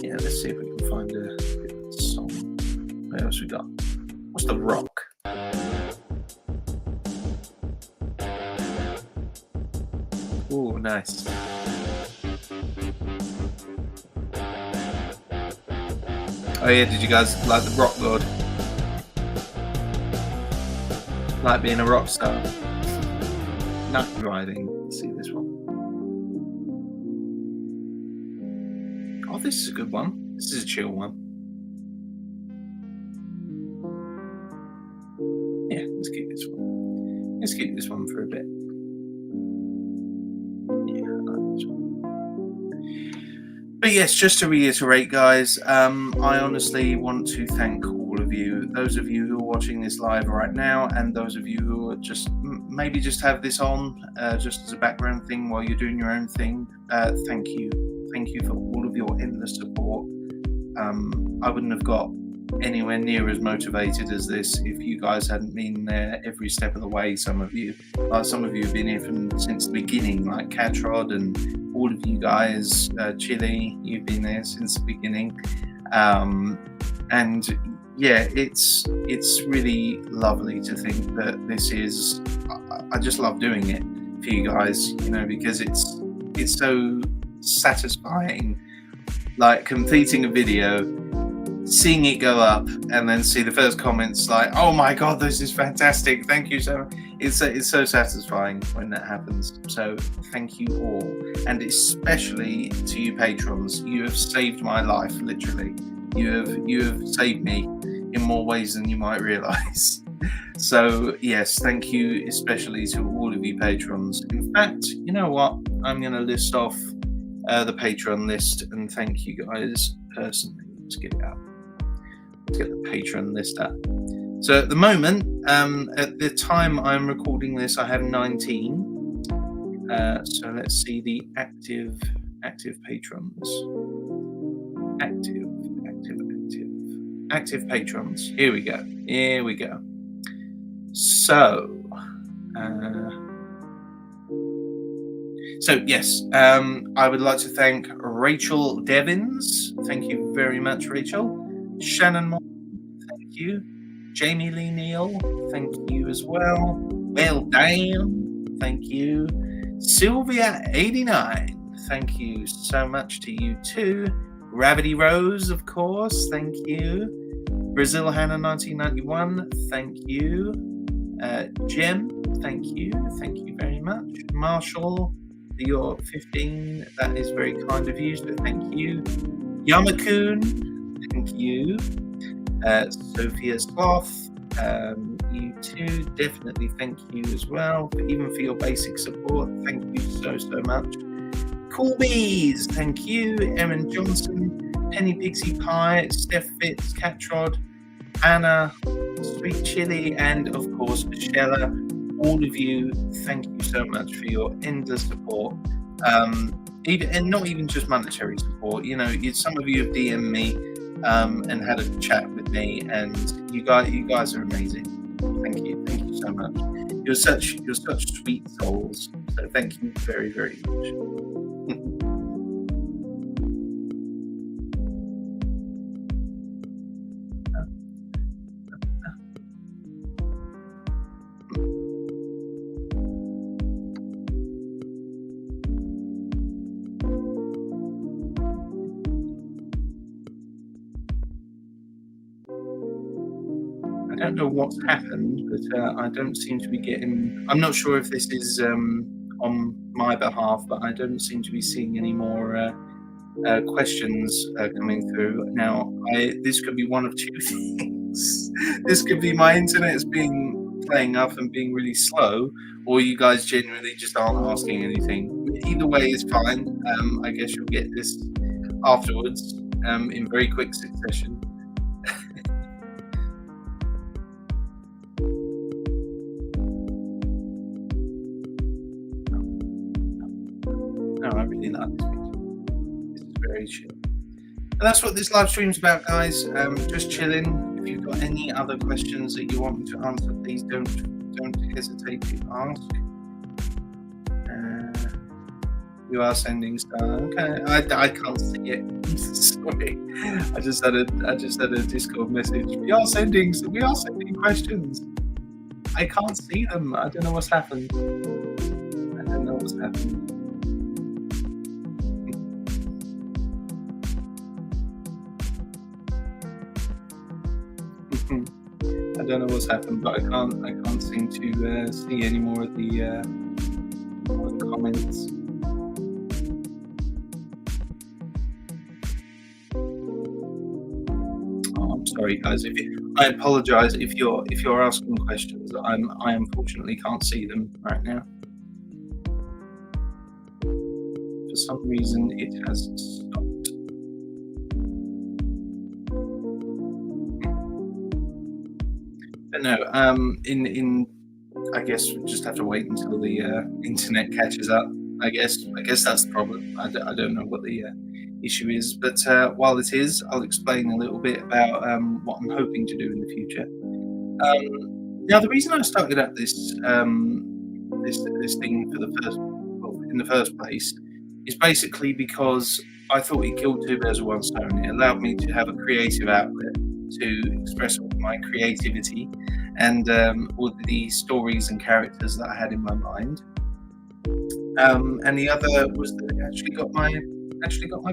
Yeah, let's see if we can find a good song. What else we got? What's the rock? Oh, nice. Oh yeah, did you guys like the Rock God? Like being a rock star? Nut riding. Let's see this one. Oh, this is a good one. This is a chill one. Yeah, let's keep this one. Let's keep this one for a bit. Yeah, I like this one. But yes, just to reiterate, guys, I honestly want to thank all of you, those of you who are watching this live right now, and those of you who are maybe just have this on just as a background thing while you're doing your own thing. Thank you for all of your endless support. I wouldn't have got anywhere near as motivated as this if you guys hadn't been there every step of the way. Some of you have been here since the beginning, like Catrod and all of you guys. Chile, you've been there since the beginning, and yeah, it's really lovely to think that this is. I just love doing it for you guys, because it's so satisfying, like completing a video, seeing it go up, and then see the first comments like, "Oh my god, this is fantastic! Thank you so much." It's so satisfying when that happens. So thank you all, and especially to you patrons. You have saved my life, literally. You have saved me in more ways than you might realize. So yes, thank you especially to all of you patrons. In fact, you know what? I'm going to list off the Patreon list and thank you guys personally. Let's get it up. Let's get the Patreon list up. So at the moment, at the time I'm recording this, I have 19. So let's see the active patrons. Active patrons. Here we go. Here we go. So, yes, I would like to thank Rachel Devins. Thank you very much, Rachel. Shannon Moore, thank you. Jamie Lee Neal, thank you as well. Well, damn, thank you. Sylvia89, thank you so much to you too. Gravity Rose, of course, thank you. Brazil Hannah 1991, thank you. Jem, thank you very much. Marshall, you're 15, that is very kind of you, so thank you. Yamakun, thank you. Sophia Sloth, you too, definitely thank you as well, even for your basic support. Thank you so much. Cool Bees, thank you. Erin Johnson, Penny Pixie Pie, Steph Fitz, Catrod, Anna, Sweet Chili, and of course Michelle. All of you, thank you so much for your endless support. And not even just monetary support. You know, some of you have DM'd me and had a chat with me, and you guys are amazing. Thank you so much. You're such sweet souls. So thank you very, very much. I don't know what's happened, but I don't seem to be getting. I'm not sure if this is on my behalf, but I don't seem to be seeing any more questions coming through. Now, this could be one of two things. This could be my internet's playing up and being really slow, or you guys genuinely just aren't asking anything. Either way is fine. I guess you'll get this afterwards in very quick succession. No, I really like this picture. This is very chill. And that's what this live stream's about, guys. Just chilling. If you've got any other questions that you want me to answer, please don't hesitate to ask. You are sending stuff. Okay, I can't see it. Sorry, I just had a Discord message. We are sending questions. I can't see them. I don't know what's happened. I don't know what's happened, but I can't seem to see any more of the comments. Oh, I'm sorry, guys. I apologise if you're asking questions. I unfortunately can't see them right now. For some reason, it has stopped. But no, I guess we just have to wait until the internet catches up. I guess that's the problem. I don't know what the issue is, but while it is, I'll explain a little bit about what I'm hoping to do in the future. Now, the reason I started up this thing in the first place is basically because I thought it killed two birds with one stone. It allowed me to have a creative outlet to express all my creativity and all the stories and characters that I had in my mind. And the other was that it actually got my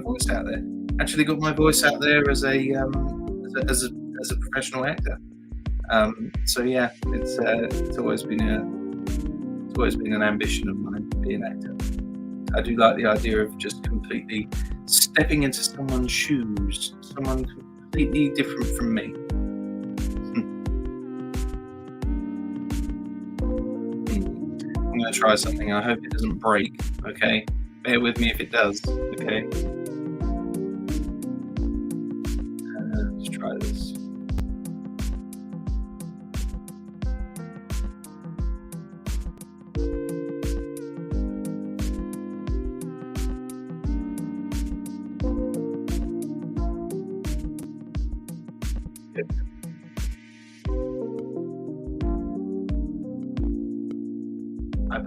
voice out there. Actually got my voice out there as a professional actor. So yeah, it's always been an ambition of mine to be an actor. I do like the idea of just completely stepping into someone's shoes, someone completely different from me. I'm going to try something. I hope it doesn't break. Okay, bear with me if it does. Okay, let's try this.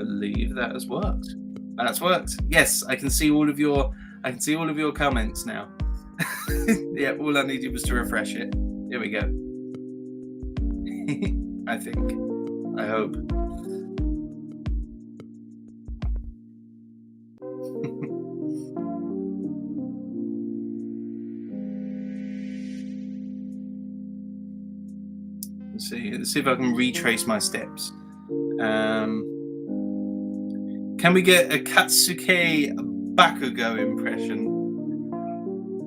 believe that has worked. That's worked. Yes, I can see all of your comments now. Yeah, all I needed was to refresh it. Here we go. I think. I hope. Let's see if I can retrace my steps. Can we get a Katsuke Bakugo impression?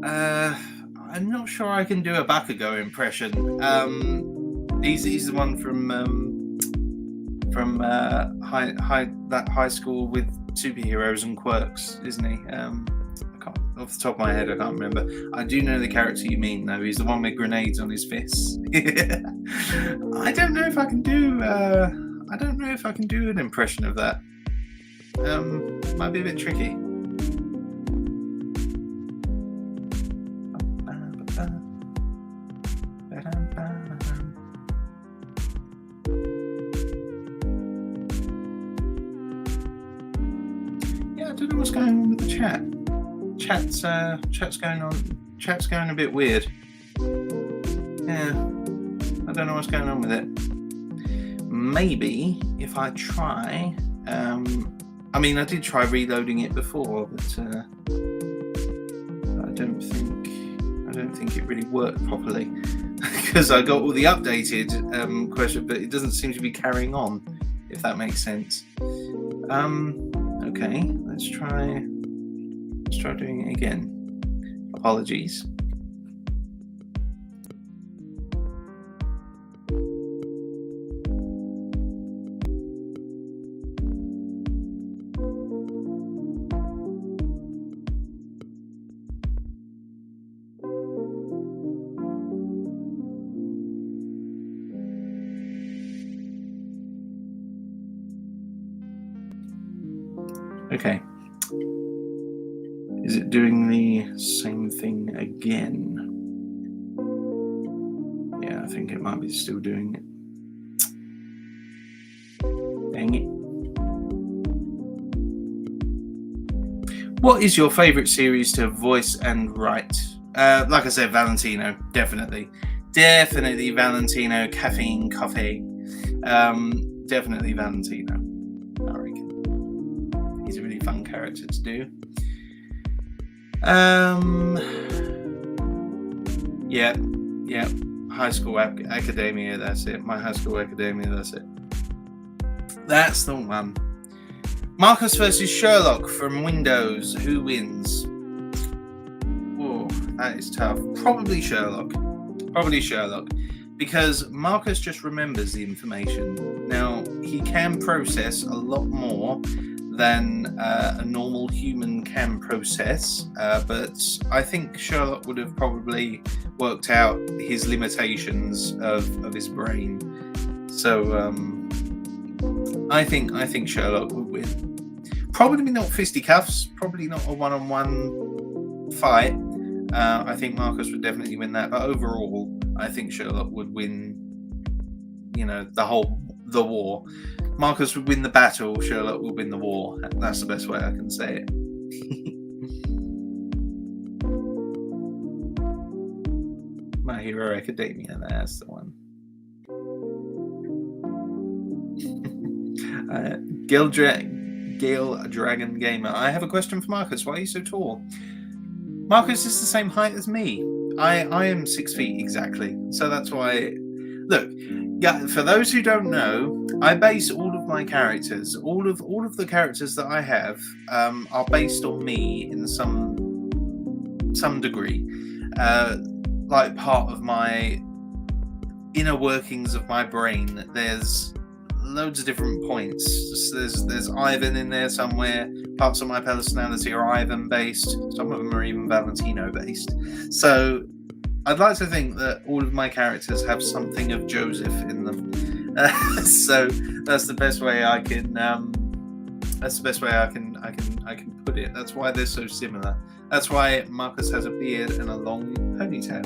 I'm not sure I can do a Bakugo impression. He's the one from high school with superheroes and quirks, isn't he? I can't, off the top of my head, I can't remember. I do know the character you mean, though. He's the one with grenades on his fists. I don't know if I can do. I don't know if I can do an impression of that. Might be a bit tricky. Yeah, I don't know what's going on with the chat. Chat's going a bit weird. Yeah, I don't know what's going on with it. Maybe if I try, I mean, I did try reloading it before, but I don't think it really worked properly because I got all the updated question, but it doesn't seem to be carrying on, if that makes sense. Okay, let's try doing it again. Apologies. Okay. Is it doing the same thing again? Yeah, I think it might be still doing it. Dang it. What is your favourite series to voice and write? Like I said, Valentino, definitely. Definitely Valentino, Caffeine Coffee. Definitely Valentino, I reckon. He's a really fun character to do. Yeah. High School Academia, that's it. My High School Academia, that's it. That's the one. Marcus versus Sherlock from Windows. Who wins? Oh, that is tough. Probably Sherlock. Because Marcus just remembers the information. Now, he can process a lot more than a normal human can process, but I think Sherlock would have probably worked out his limitations of his brain. So I think Sherlock would win. Probably not fisticuffs, probably not a one-on-one fight. I think Marcus would definitely win that, but overall, I think Sherlock would win. The war. Marcus would win the battle, Sherlock would win the war. That's the best way I can say it. My Hero Academia, that's the one. Gale Dragon Gamer. I have a question for Marcus. Why are you so tall? Marcus is the same height as me. I am 6 feet exactly. So that's why. Look, for those who don't know, I base all of my characters, all of the characters that I have, are based on me in some degree, like part of my inner workings of my brain. There's loads of different points. There's Ivan in there somewhere. Parts of my personality are Ivan based. Some of them are even Valentino based. So I'd like to think that all of my characters have something of Joseph in them. So that's the best way I can. That's the best way I can put it. That's why they're so similar. That's why Marcus has a beard and a long ponytail.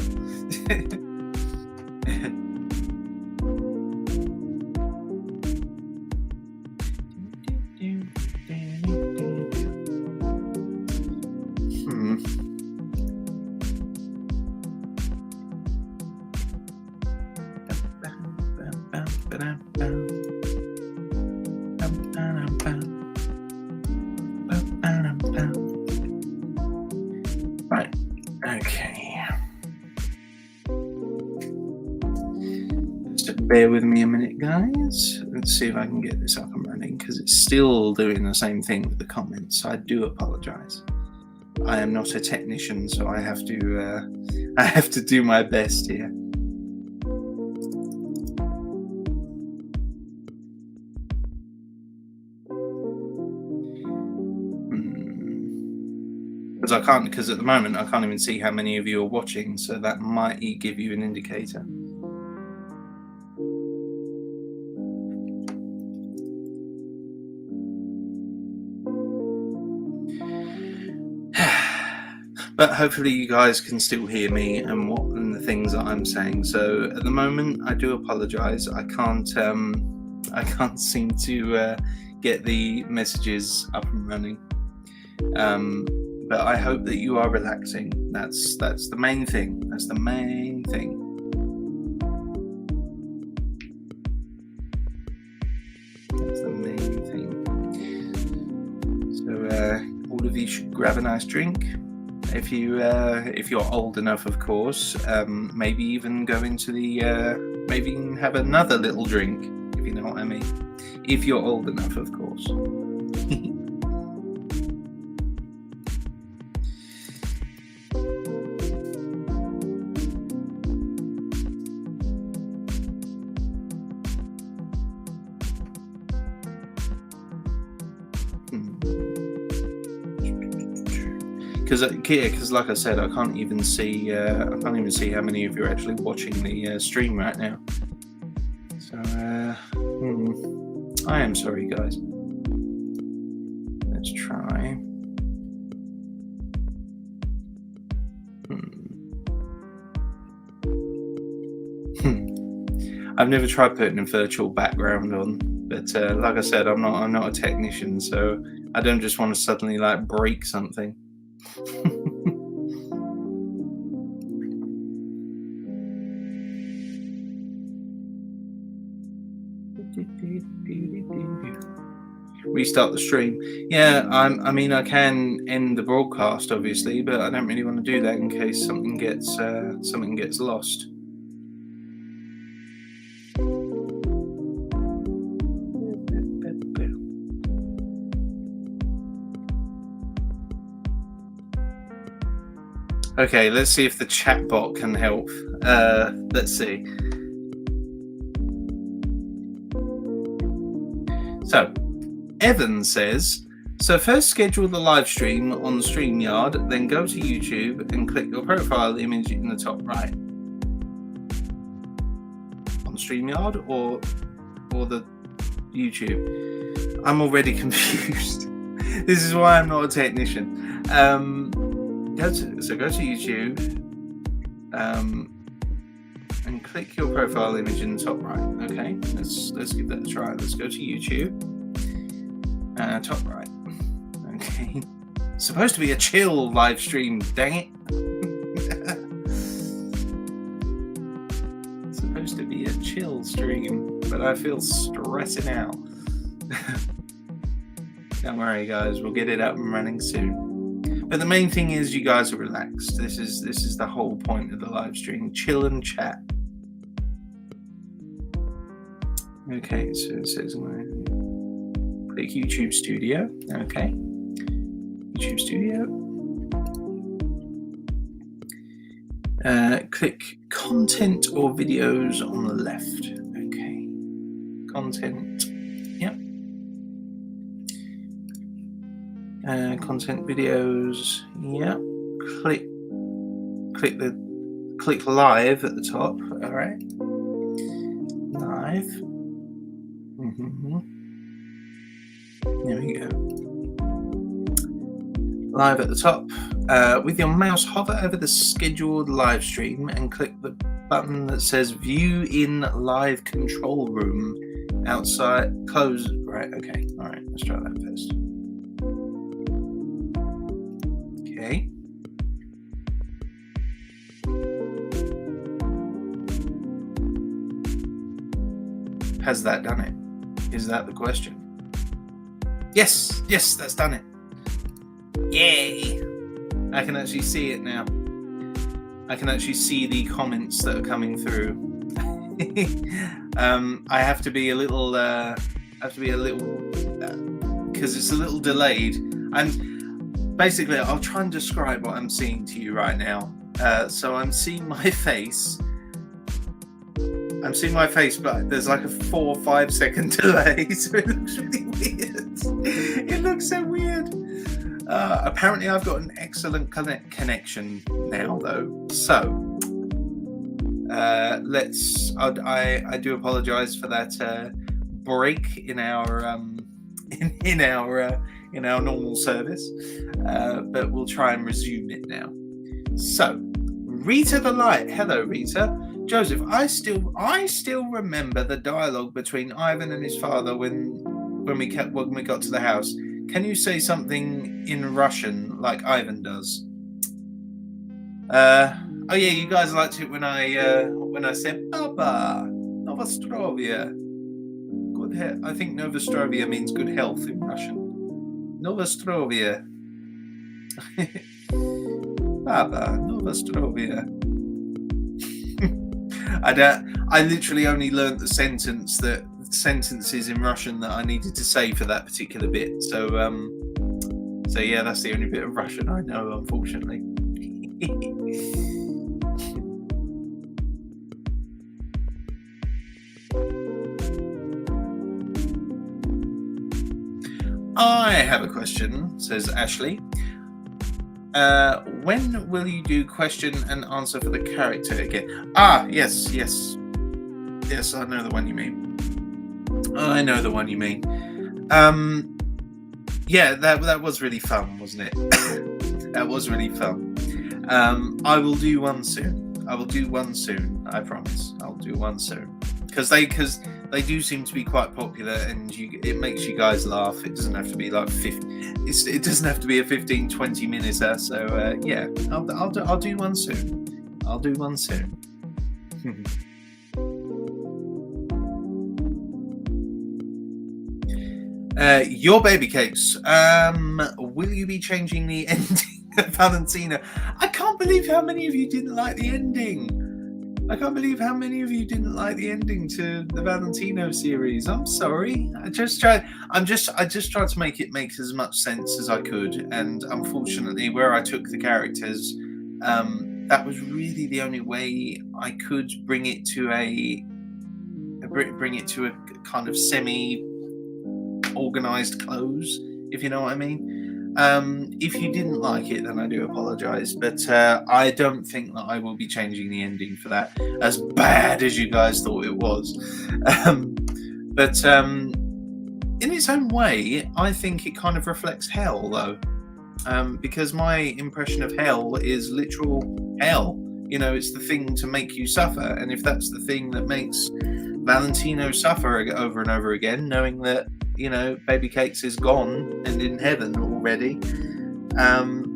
Right, okay. Just bear with me a minute, guys. Let's see if I can get this up and running, because it's still doing the same thing with the comments. I do apologize. I am not a technician, so I have to do my best here. Because at the moment I can't even see how many of you are watching, so that might give you an indicator. But hopefully you guys can still hear me and the things that I'm saying. So at the moment, I do apologise. I can't seem to get the messages up and running. But I hope that you are relaxing. That's the main thing. That's the main thing. That's the main thing. So all of you should grab a nice drink. If you're old enough, of course, maybe even go into the maybe even have another little drink, if you know what I mean. If you're old enough, of course. Because like I said, I can't even see how many of you are actually watching the stream right now. So I am sorry, guys. Let's try. I've never tried putting a virtual background on, but like I said, I'm not a technician, so I don't just want to suddenly like break something. Restart the stream. Yeah, I mean, I can end the broadcast, obviously, but I don't really want to do that in case something gets lost. Okay, let's see if the chat bot can help. Let's see. So, Evan says, so first schedule the live stream on StreamYard, then go to YouTube and click your profile image in the top right. On StreamYard or the YouTube? I'm already confused. This is why I'm not a technician. Go to YouTube and click your profile image in the top right. Okay, let's give that a try. Let's go to YouTube. Top right. Okay. It's supposed to be a chill live stream, dang it. It's supposed to be a chill stream, but I feel stressing out. Don't worry, guys, we'll get it up and running soon. But the main thing is you guys are relaxed. This is the whole point of the live stream. Chill and chat. Okay, so it says click YouTube Studio. Okay. YouTube Studio. Click content or videos on the left. Okay. Content. Yep. Content videos. Yep. Click live at the top. All right. Live. There we go. Live at the top. With your mouse, hover over the scheduled live stream and click the button that says View in Live Control Room outside. Close. Right. Okay. All right. Let's try that first. Okay. Has that done it? Is that the question? Yes, that's done it. Yay! I can actually see it now. I can actually see the comments that are coming through. I have to be a little, because it's a little delayed. And basically, I'll try and describe what I'm seeing to you right now. So I'm seeing my face. But there's like a 4 or 5 second delay, so it looks really weird. It looks so weird. Apparently, I've got an excellent connection now, though. So I do apologise for that break in our in our normal service, but we'll try and resume it now. So, Rita the Light. Hello, Rita. Joseph, I still remember the dialogue between Ivan and his father when we got to the house. Can you say something in Russian like Ivan does? Oh yeah, you guys liked it when I said Papa, Novostrovia. Good health. I think Novostrovia means good health in Russian. Novostrovia. Papa, Novostrovia. I literally only learnt the sentences in Russian that I needed to say for that particular bit. So yeah, that's the only bit of Russian I know, unfortunately. I have a question, says Ashley. When will you do question and answer for the character again? Ah, yes, I know the one you mean. Yeah, that was really fun, wasn't it? That was really fun. I will do one soon. I promise. I'll do one soon. Because they do seem to be quite popular, and it makes you guys laugh. It doesn't have to be like 50. It doesn't have to be a 15-20 minutes. So yeah, I'll do one soon. I'll do one soon. Your baby cakes. Will you be changing the ending of Valentina? I can't believe how many of you didn't like the ending. I can't believe how many of you didn't like the ending to the Valentino series. I'm sorry. I just tried to make it make as much sense as I could, and unfortunately, where I took the characters, that was really the only way I could bring it to a kind of semi-organized close, if you know what I mean. If you didn't like it, then I do apologize, but I don't think that I will be changing the ending for that, as bad as you guys thought it was. But in its own way, I think it kind of reflects hell, though, because my impression of hell is literal hell. You know, it's the thing to make you suffer, and if that's the thing that makes Valentino suffer over and over again, knowing that, you know, Baby Cakes is gone and in heaven already,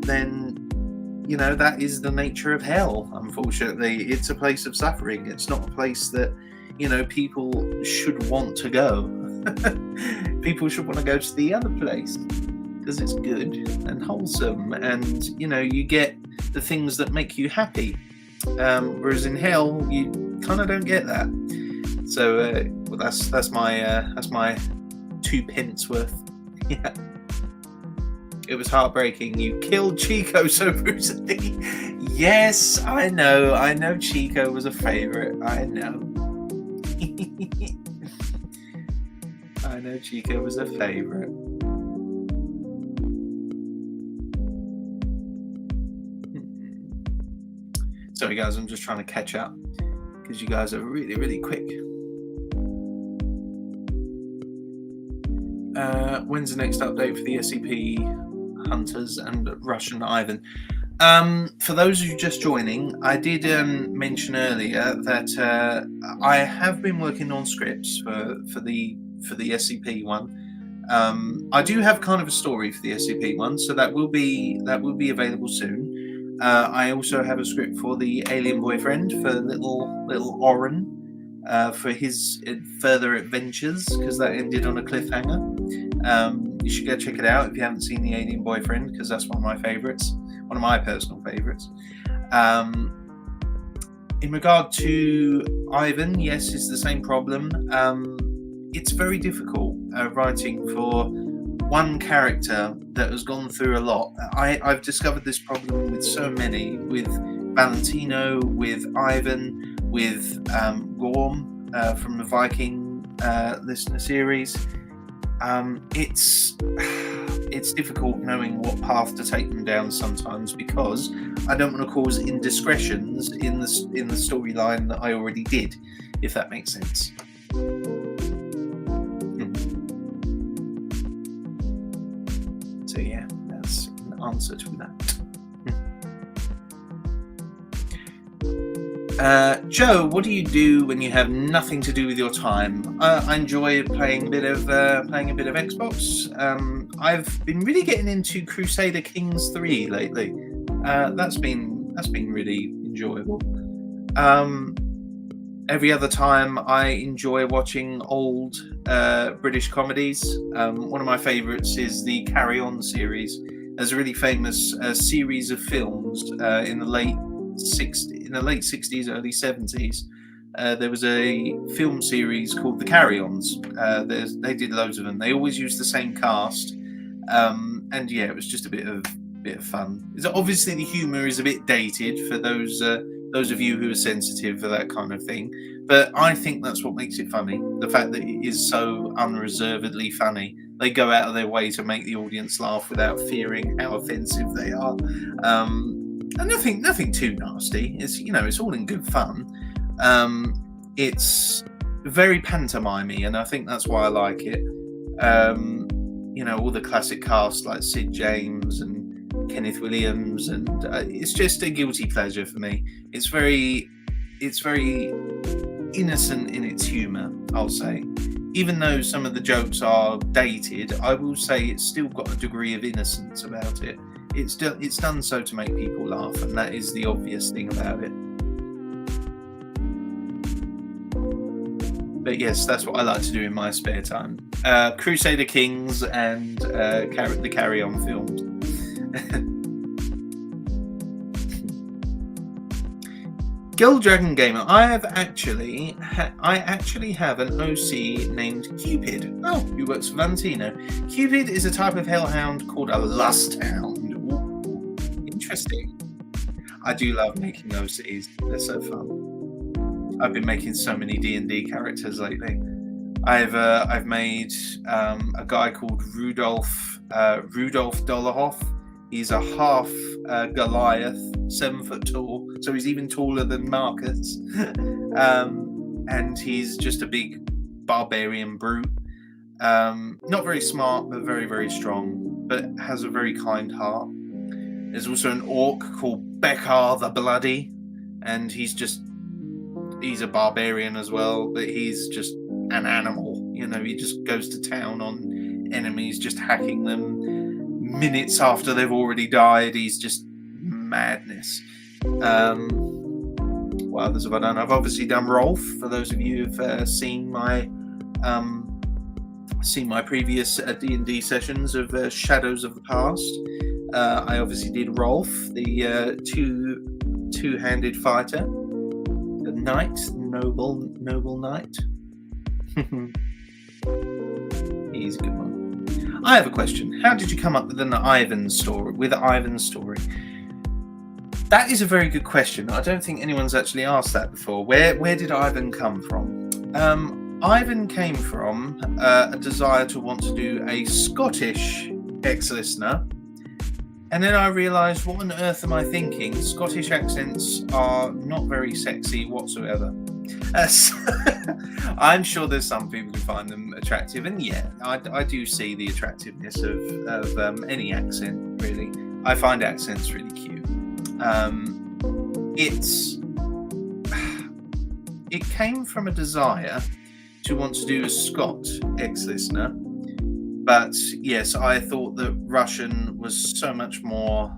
then, you know, that is the nature of hell, unfortunately. It's a place of suffering. It's not a place that, you know, people should want to go. People should want to go to the other place because it's good and wholesome, and, you know, you get the things that make you happy. Whereas in hell, you kind of don't get that. So well, that's my 2 pence worth. Yeah, it was heartbreaking. You killed Chico so brutally. Yes, I know Chico was a favorite. I know. I know Chico was a favorite. Sorry guys, I'm just trying to catch up because you guys are really, really quick. When's the next update for the SCP Hunters and Russian Ivan? For those of you just joining, I did mention earlier that I have been working on scripts for the SCP one. I do have kind of a story for the SCP one, so that will be available soon. I also have a script for the alien boyfriend, for little Oren. for his further adventures, because that ended on a cliffhanger. You should go check it out if you haven't seen The Alien Boyfriend, because that's one of my favourites, one of my personal favourites. In regard to Ivan, yes, it's the same problem. It's very difficult writing for one character that has gone through a lot. I've discovered this problem with so many, with Valentino, with Ivan, with Gorm from the Viking listener series. It's difficult knowing what path to take them down sometimes, because I don't want to cause indiscretions in the storyline that I already did, if that makes sense. So yeah, that's an answer to that. Joe, what do you do when you have nothing to do with your time? I enjoy playing a bit of Xbox. I've been really getting into Crusader Kings 3 lately. That's been really enjoyable. Every other time, I enjoy watching old British comedies. One of my favourites is the Carry On series. There's a really famous series of films in the late 60s, early 70s. There was a film series called The Carry-Ons. They did loads of them. They always used the same cast, and yeah, it was just a bit of fun. Obviously, the humour is a bit dated for those of you who are sensitive for that kind of thing, but I think that's what makes it funny. The fact that it is so unreservedly funny. They go out of their way to make the audience laugh without fearing how offensive they are. And nothing too nasty. It's all in good fun. It's very pantomimey, and I think that's why I like it. All the classic cast like Sid James and Kenneth Williams, and it's just a guilty pleasure for me. It's very innocent in its humour, I'll say. Even though some of the jokes are dated, I will say it's still got a degree of innocence about it. It's done so to make people laugh, and that is the obvious thing about it. But yes, that's what I like to do in my spare time. Crusader Kings and the Carry On films. Girl Dragon Gamer, I actually have an OC named Cupid. Oh, who works for Valentino. Cupid is a type of hellhound called a lust hound. Ooh, interesting. I do love making OCs. They're so fun. I've been making so many D&D characters lately. I've made a guy called Rudolph Dolarhoff. He's a half Goliath, 7 foot tall, so he's even taller than Marcus. And he's just a big barbarian brute. Not very smart, but very, very strong, but has a very kind heart. There's also an orc called Beckar the Bloody, and he's a barbarian as well, but he's just an animal. He just goes to town on enemies, just hacking them. Minutes after they've already died, he's just madness. What others have I done? I've obviously done Rolf. For those of you who've seen my previous D&D sessions of Shadows of the Past, I obviously did Rolf, the two-handed fighter, the knight, noble knight. He's a good one. I have a question. How did you come up with Ivan's story? That is a very good question. I don't think anyone's actually asked that before. Where did Ivan come from? Ivan came from a desire to want to do a Scottish ex-listener, and then I realised, what on earth am I thinking? Scottish accents are not very sexy whatsoever. I'm sure there's some people who find them attractive, and yeah, I do see the attractiveness of any accent, really. I find accents really cute. It came from a desire to want to do a Scot ex-listener, but yes, I thought that Russian was so much more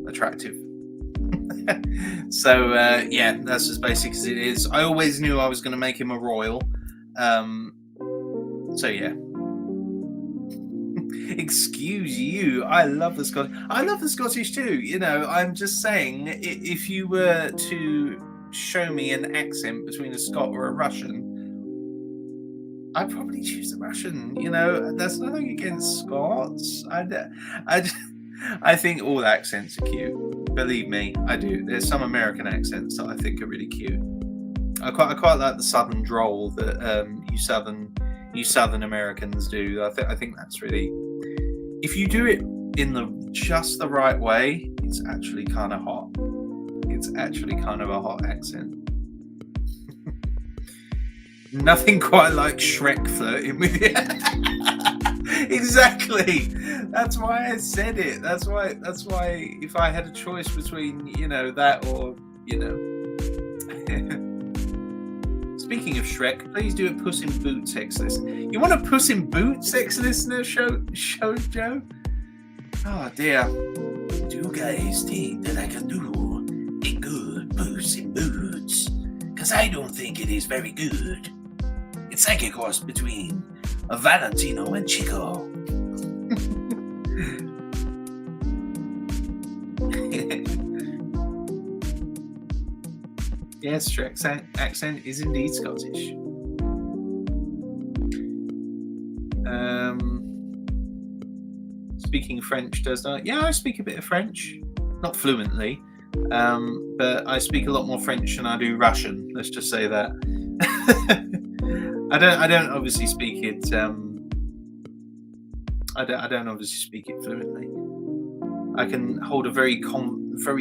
attractive. So yeah, that's as basic as it is. I always knew I was going to make him a royal. So yeah. Excuse you. I love the Scottish. I love the Scottish too. You know, I'm just saying, if you were to show me an accent between a Scot or a Russian, I'd probably choose the Russian. You know, there's nothing against Scots. I think all accents are cute. Believe me, I do. There's some American accents that I think are really cute. I quite like the Southern drawl that you Southern Americans do. I think that's really. If you do it in just the right way, it's actually kind of hot. It's actually kind of a hot accent. Nothing quite like Shrek flirting with you. Exactly. That's why I said it. That's why if I had a choice between, you know, that or, you know. Speaking of Shrek, please do a Puss in Boots sex list. You want a Puss in Boots sex listener show, Joe? Oh dear. Do you guys think that I can do a good Puss in Boots? Because I don't think it is very good. It's like a cross between a Valentino and Chico. Yes, Shrek's accent is indeed Scottish. Speaking French does not. Yeah, I speak a bit of French, not fluently, but I speak a lot more French than I do Russian. Let's just say that. I don't obviously speak it. I don't obviously speak it fluently. I can hold a very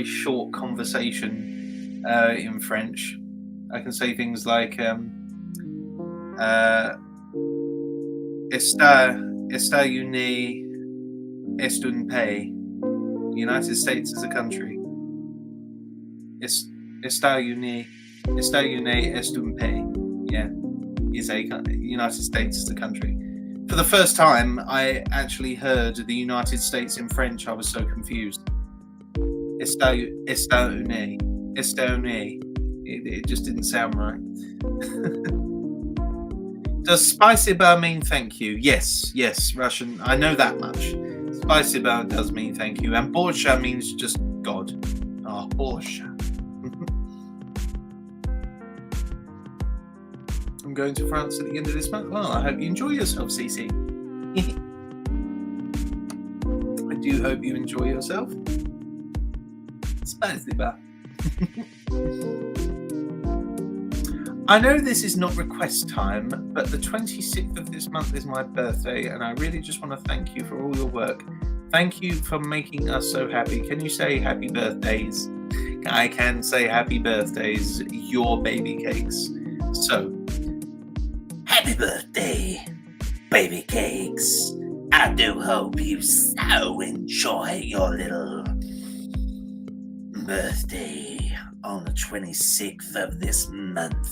short conversation in French. I can say things like États-Unis est un pays. The United States is a country. États-Unis est un pays. Yeah, is a United States is a country. For the first time, I actually heard the United States in French. I was so confused. États-Unis. It just didn't sound right. Does spasiba mean thank you? Yes, Russian. I know that much. Spasiba does mean thank you. And borsha means just God. Oh, borsha. I'm going to France at the end of this month. Well, I hope you enjoy yourself, Cece. I do hope you enjoy yourself. Spasiba. I know this is not request time, but the 26th of this month is my birthday, and I really just want to thank you for all your work. Thank you for making us so happy. Can you say happy birthdays? I can say happy birthdays, your baby cakes. So, happy birthday, baby cakes. I do hope you so enjoy your little birthday on the 26th of this month.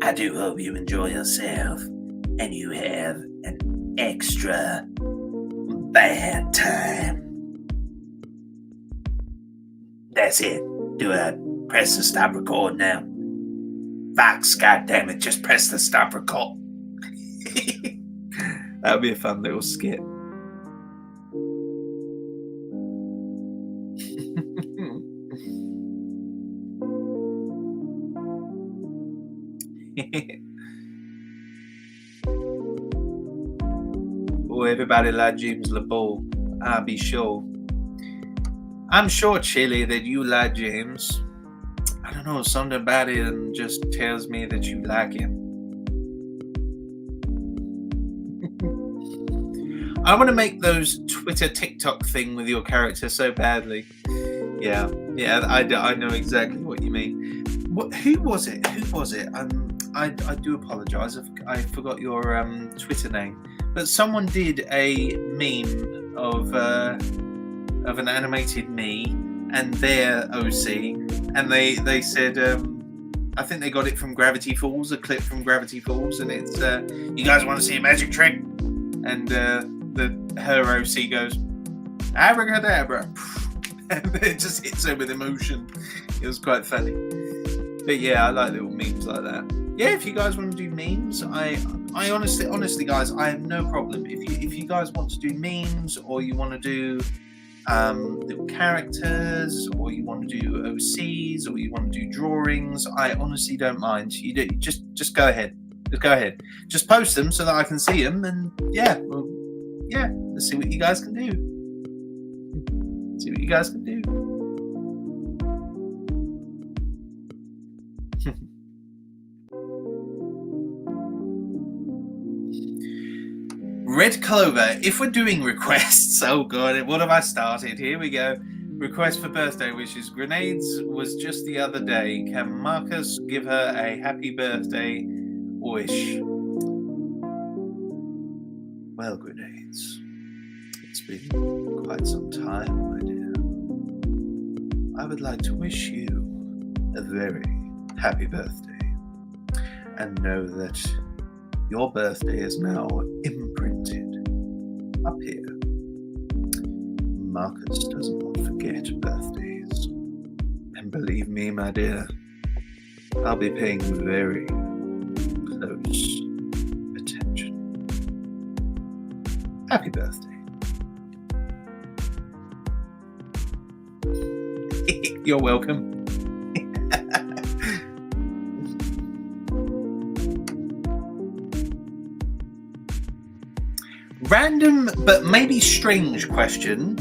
I do hope you enjoy yourself and you have an extra bad time. That's it. Do I press the stop record now? Fox, goddammit, just press the stop record. That would be a fun little skit. Oh, everybody like James LeBeau. I'll be sure. I'm sure, Chili, that you like James. I don't know, something about him just tells me that you like him. I want to make those Twitter TikTok thing with your character so badly. Yeah, I know exactly what you mean. Who was it? I do apologise. I forgot your Twitter name. But someone did a meme of an animated me and their OC, and they said, I think they got it from Gravity Falls, a clip from Gravity Falls, and it's you guys want to see a magic trick? And her OC goes, abracadabra. and it just hits her with emotion. It was quite funny. But yeah, I like little memes like that. Yeah, if you guys want to do memes, I honestly, guys, I have no problem. If you guys want to do memes, or you want to do little characters, or you want to do OCs, or you want to do drawings, I honestly don't mind. You do, just go ahead. Just go ahead. Just post them so that I can see them, and yeah, let's see what you guys can do. See what you guys can do. Red Clover, if we're doing requests, oh god, what have I started? Here we go. Request for birthday wishes. Grenades was just the other day. Can Marcus give her a happy birthday wish? Well, Grenades, it's been quite some time, my dear. I would like to wish you a very happy birthday, and know that your birthday is now imprinted up here. Marcus does not forget birthdays. And believe me, my dear, I'll be paying very close attention. Happy birthday. You're welcome. Random but maybe strange question,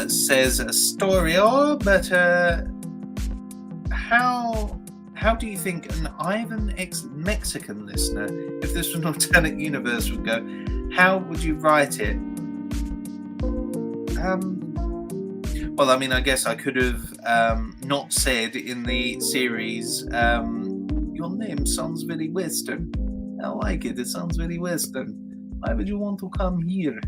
says Astorio, but how do you think an Ivan ex-Mexican listener, if this was an alternate universe, would go? How would you write it? Well, I mean, I guess I could have not said in the series, your name sounds very Western. I like it. It sounds very Western. Why would you want to come here?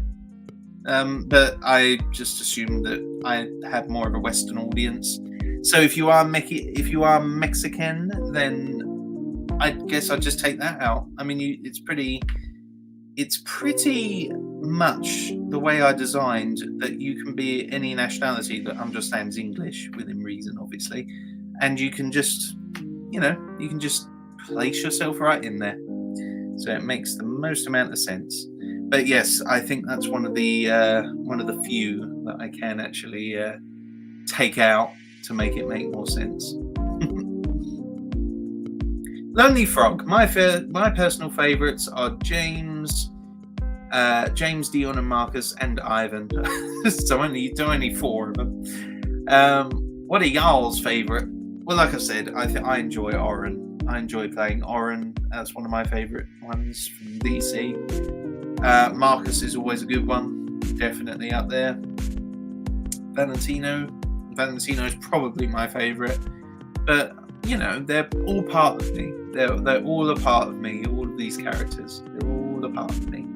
But I just assumed that I had more of a Western audience. So if you are Mexican, then I guess I'd just take that out. I mean, it's pretty much the way I designed that you can be any nationality that understands English within reason, obviously, and you can just place yourself right in there. So it makes the most amount of sense. But yes, I think that's one of the few that I can actually take out to make it make more sense. Lonely Frog. My personal favourites are James, Dion, and Marcus, and Ivan. So only four of them. What are y'all's favourite? Well, like I said, I enjoy Oren. I enjoy playing Oren. That's one of my favourite ones from DC. Marcus is always a good one. Definitely up there. Valentino is probably my favourite. But, they're all part of me. They're all a part of me. All of these characters. They're all a part of me.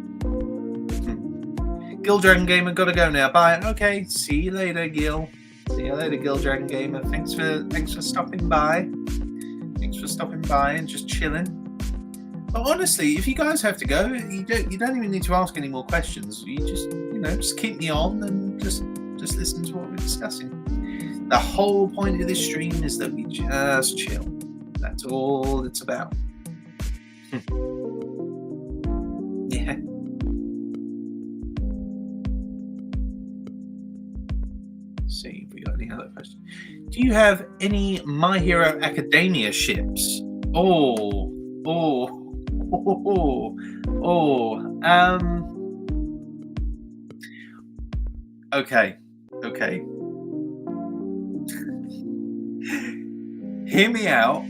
Gil Dragon Gamer, gotta go now. Bye. Okay, see you later, Gil. See you later, Gil Dragon Gamer. Thanks for stopping by. Thanks for stopping by and just chilling. But honestly, if you guys have to go, you don't even need to ask any more questions. You just keep me on and just listen to what we're discussing. The whole point of this stream is that we just chill. That's all it's about. Yeah. Let's see if we got any other questions. Do you have any My Hero Academia ships? Okay. Hear me out.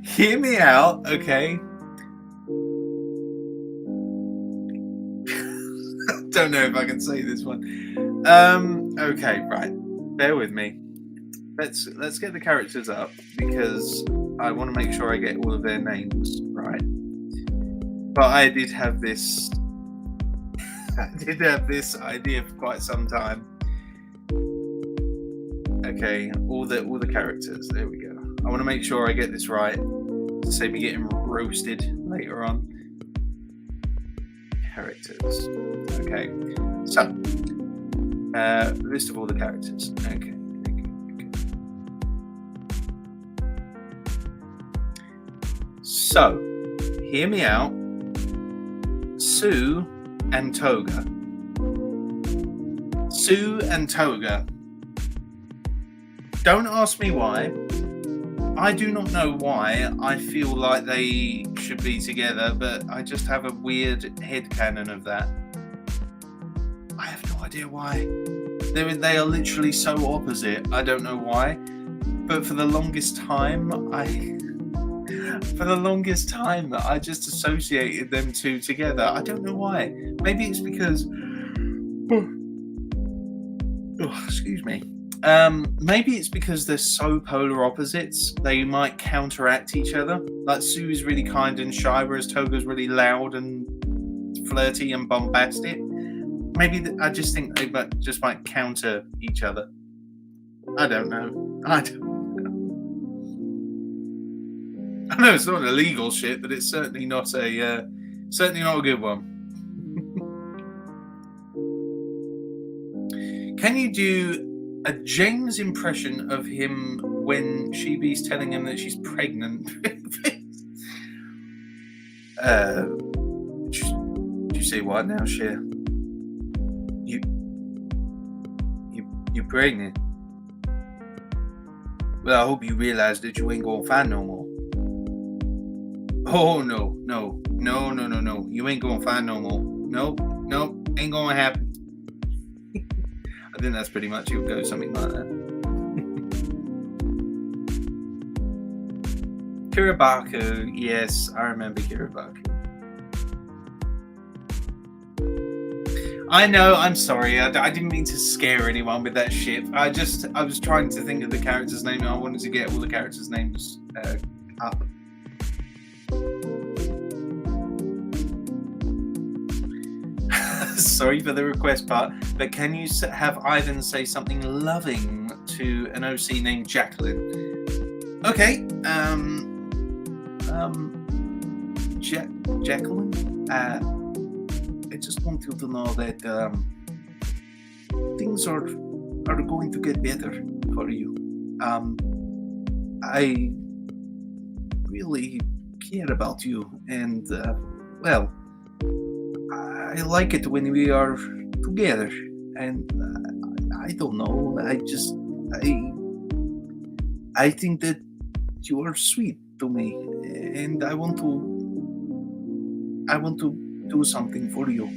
Hear me out, okay? Don't know if I can say this one. Okay, right. Bear with me. Let's get the characters up because I want to make sure I get all of their names right. But I did have this idea for quite some time. Okay, all the characters. There we go. I want to make sure I get this right to save me getting roasted later on. Characters. Okay. So List of all the characters. Okay. So, hear me out. Sue and Toga. Sue and Toga. Don't ask me why. I do not know why I feel like they should be together, but I just have a weird headcanon of that. I have no idea why. They are literally so opposite. I don't know why. But for the longest time, I just associated them two together. I don't know why. Maybe it's because excuse me. Maybe it's because they're so polar opposites. They might counteract each other. Like Sue is really kind and shy, whereas Toga's really loud and flirty and bombastic. Maybe I just think they might counter each other. I don't know. I know it's not illegal shit, but it's certainly not a good one. Can you do a James impression of him when Sheeby's telling him that she's pregnant? Did you say what now, Cher? You pregnant? Well, I hope you realize that you ain't gonna find no more. Oh no. You ain't gonna find no more. Nope, ain't gonna happen. I think that's pretty much it would go something like that. Kiribaku, yes, I remember Kiribaku. I know, I'm sorry, I didn't mean to scare anyone with that shit. I was trying to think of the character's name and I wanted to get all the characters' names up. Sorry for the request part, but can you have Ivan say something loving to an OC named Jacqueline? Okay, Jacqueline, I just want you to know that things are going to get better for you. I really care about you, and well, I like it when we are together, and I don't know. I think that you are sweet to me, and I want to do something for you.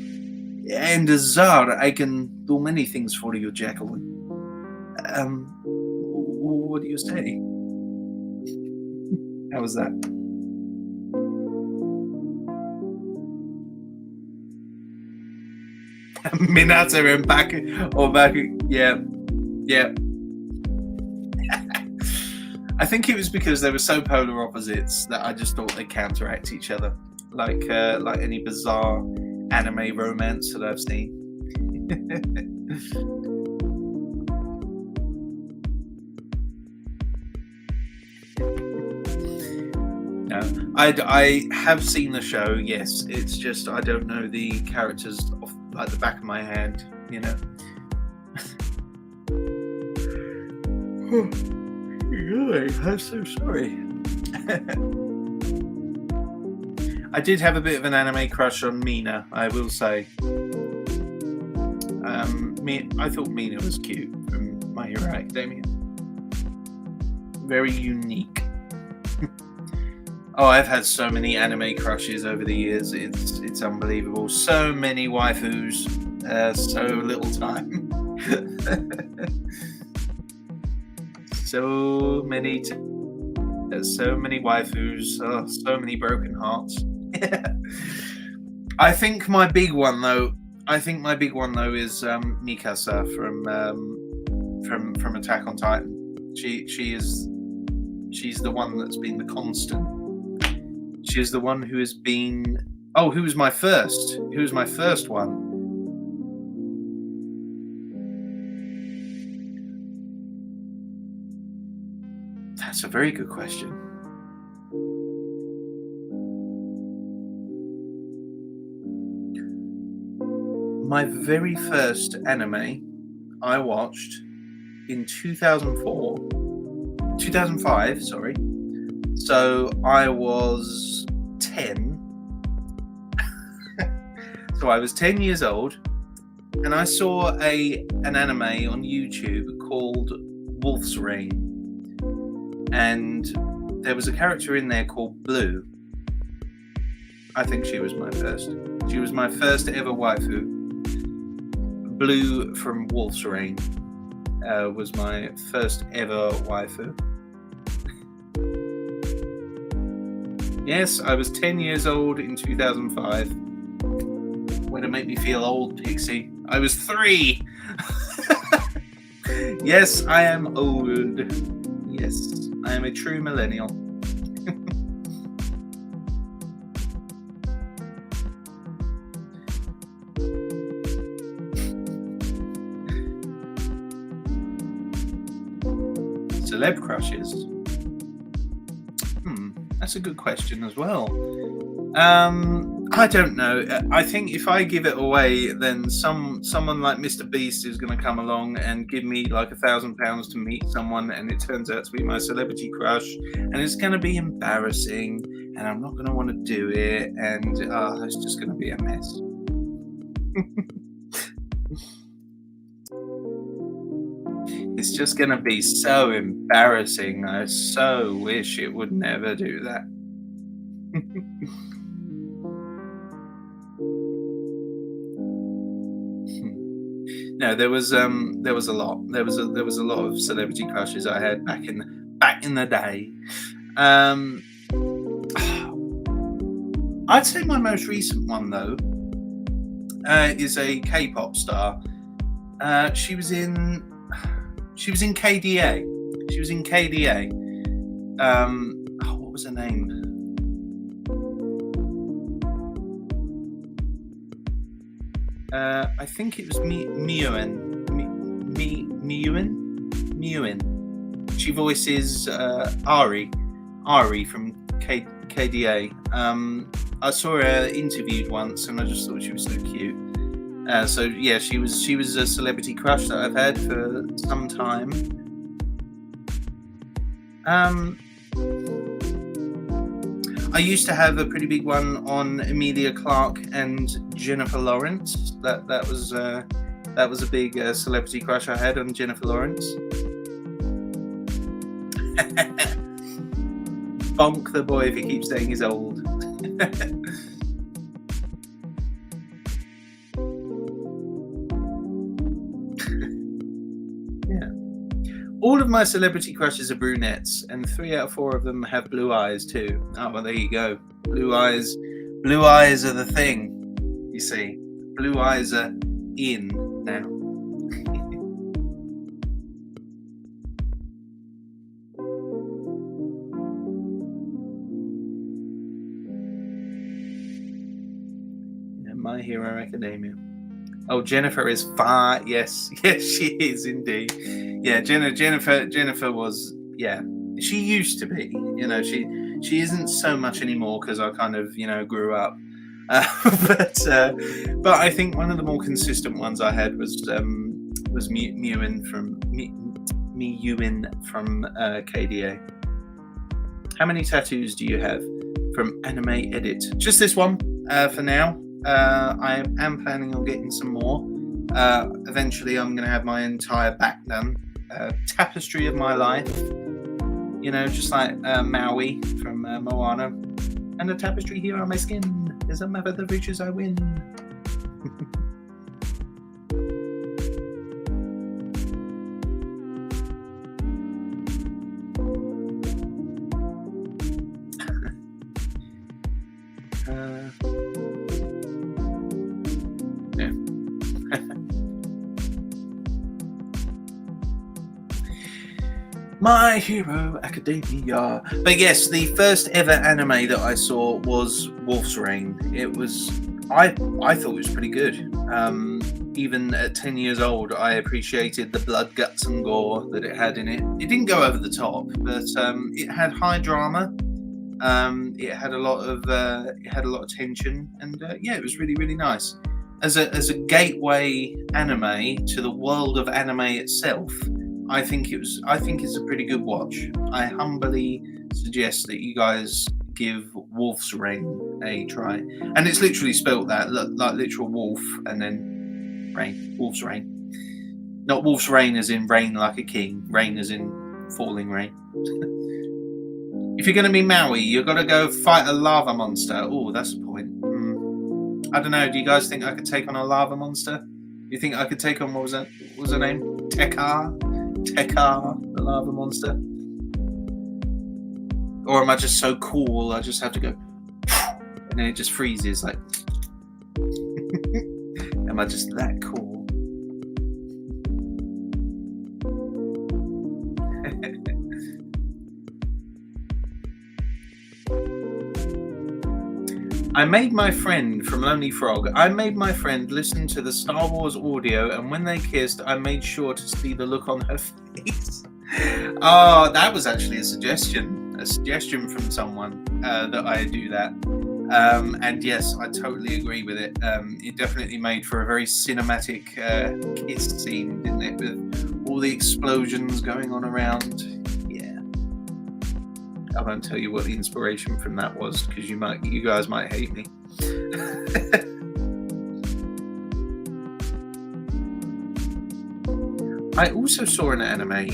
And as Czar, I can do many things for you, Jacqueline. What do you say? How was that? Minato and Baku, yeah. I think it was because they were so polar opposites that I just thought they counteract each other, like any bizarre anime romance that I've seen. No, I have seen the show. Yes, it's just I don't know the characters off like the back of my hand, you know. I'm so sorry. I did have a bit of an anime crush on Mina, I will say. I thought Mina was cute from My Hero Academia. Very unique. Oh, I've had so many anime crushes over the years. It's unbelievable. So many waifus, so little time. so many waifus. Oh, so many broken hearts. I think my big one though is Mikasa from Attack on Titan. She's the one that's been the constant. She's the one who has been. Oh, who was my first? Who was my first one? That's a very good question. My very first anime, I watched in 2005, sorry. So I was 10. So I was 10 years old, and I saw an anime on YouTube called Wolf's Rain. And there was a character in there called Blue. I think she was my first. She was my first ever waifu. Blue from Wolf's Rain was my first ever waifu. Yes, I was 10 years old in 2005. Way to make me feel old, Pixie. I was 3. Yes, I am old. Yes, I am a true millennial. Celeb crushes. That's a good question as well. I don't know. I think if I give it away, then someone like Mr. Beast is going to come along and give me like £1,000 to meet someone, and it turns out to be my celebrity crush, and it's going to be embarrassing, and I'm not going to want to do it, and it's just going to be a mess. It's just going to be so embarrassing. I so wish it would never do that. No, there was a lot. There was a lot of celebrity crushes I had back in the day. I'd say my most recent one though is a K-pop star. She was in KDA. She was in KDA. What was her name? I think it was Miyuin. She voices Ari from KDA. I saw her interviewed once, and I just thought she was so cute. So yeah, she was a celebrity crush that I've had for some time. I used to have a pretty big one on Emilia Clarke and Jennifer Lawrence. That was a big celebrity crush I had on Jennifer Lawrence. Bonk the boy if he keeps saying he's old. All of my celebrity crushes are brunettes, and 3 out of 4 of them have blue eyes too. Oh, well, there you go. Blue eyes are the thing. You see, blue eyes are in now. Yeah, My Hero Academia. Oh, Jennifer is far. Yes, she is indeed. Yeah, Jennifer was. Yeah, she used to be. She isn't so much anymore because I kind of grew up. But I think one of the more consistent ones I had was Miyuin from KDA. How many tattoos do you have from Anime Edit? Just this one for now. I am planning on getting some more. Eventually, I'm going to have my entire back done. Tapestry of my life. Just like Maui from Moana. And a tapestry here on my skin. There's a map of the riches I win. My Hero Academia. But yes, the first ever anime that I saw was Wolf's Rain. I thought it was pretty good. Even at 10 years old, I appreciated the blood, guts, and gore that it had in it. It didn't go over the top, but it had high drama. It had a lot of tension, and yeah, it was really, really nice. as a gateway anime to the world of anime itself, I think it's a pretty good watch. I humbly suggest that you guys give Wolf's Rain a try, and it's literally spelt that, like literal wolf and then rain. Wolf's Rain, not Wolf's Rain as in rain like a king, rain as in falling rain. If you're going to be Maui, you've got to go fight a lava monster. Oh, that's a point. I don't know. Do you guys think I could take on a lava monster? You think I could take on, what was her name? Tekka, the lava monster? Or am I just so cool I just have to go and then it just freezes like am I just that cool? I made my friend from Lonely Frog. I made my friend listen to the Star Wars audio, and when they kissed, I made sure to see the look on her face. Oh, that was actually a suggestion from someone that I do that. And yes, I totally agree with it. It definitely made for a very cinematic kiss scene, didn't it? With all the explosions going on around. I won't tell you what the inspiration from that was because you guys might hate me. I also saw an anime.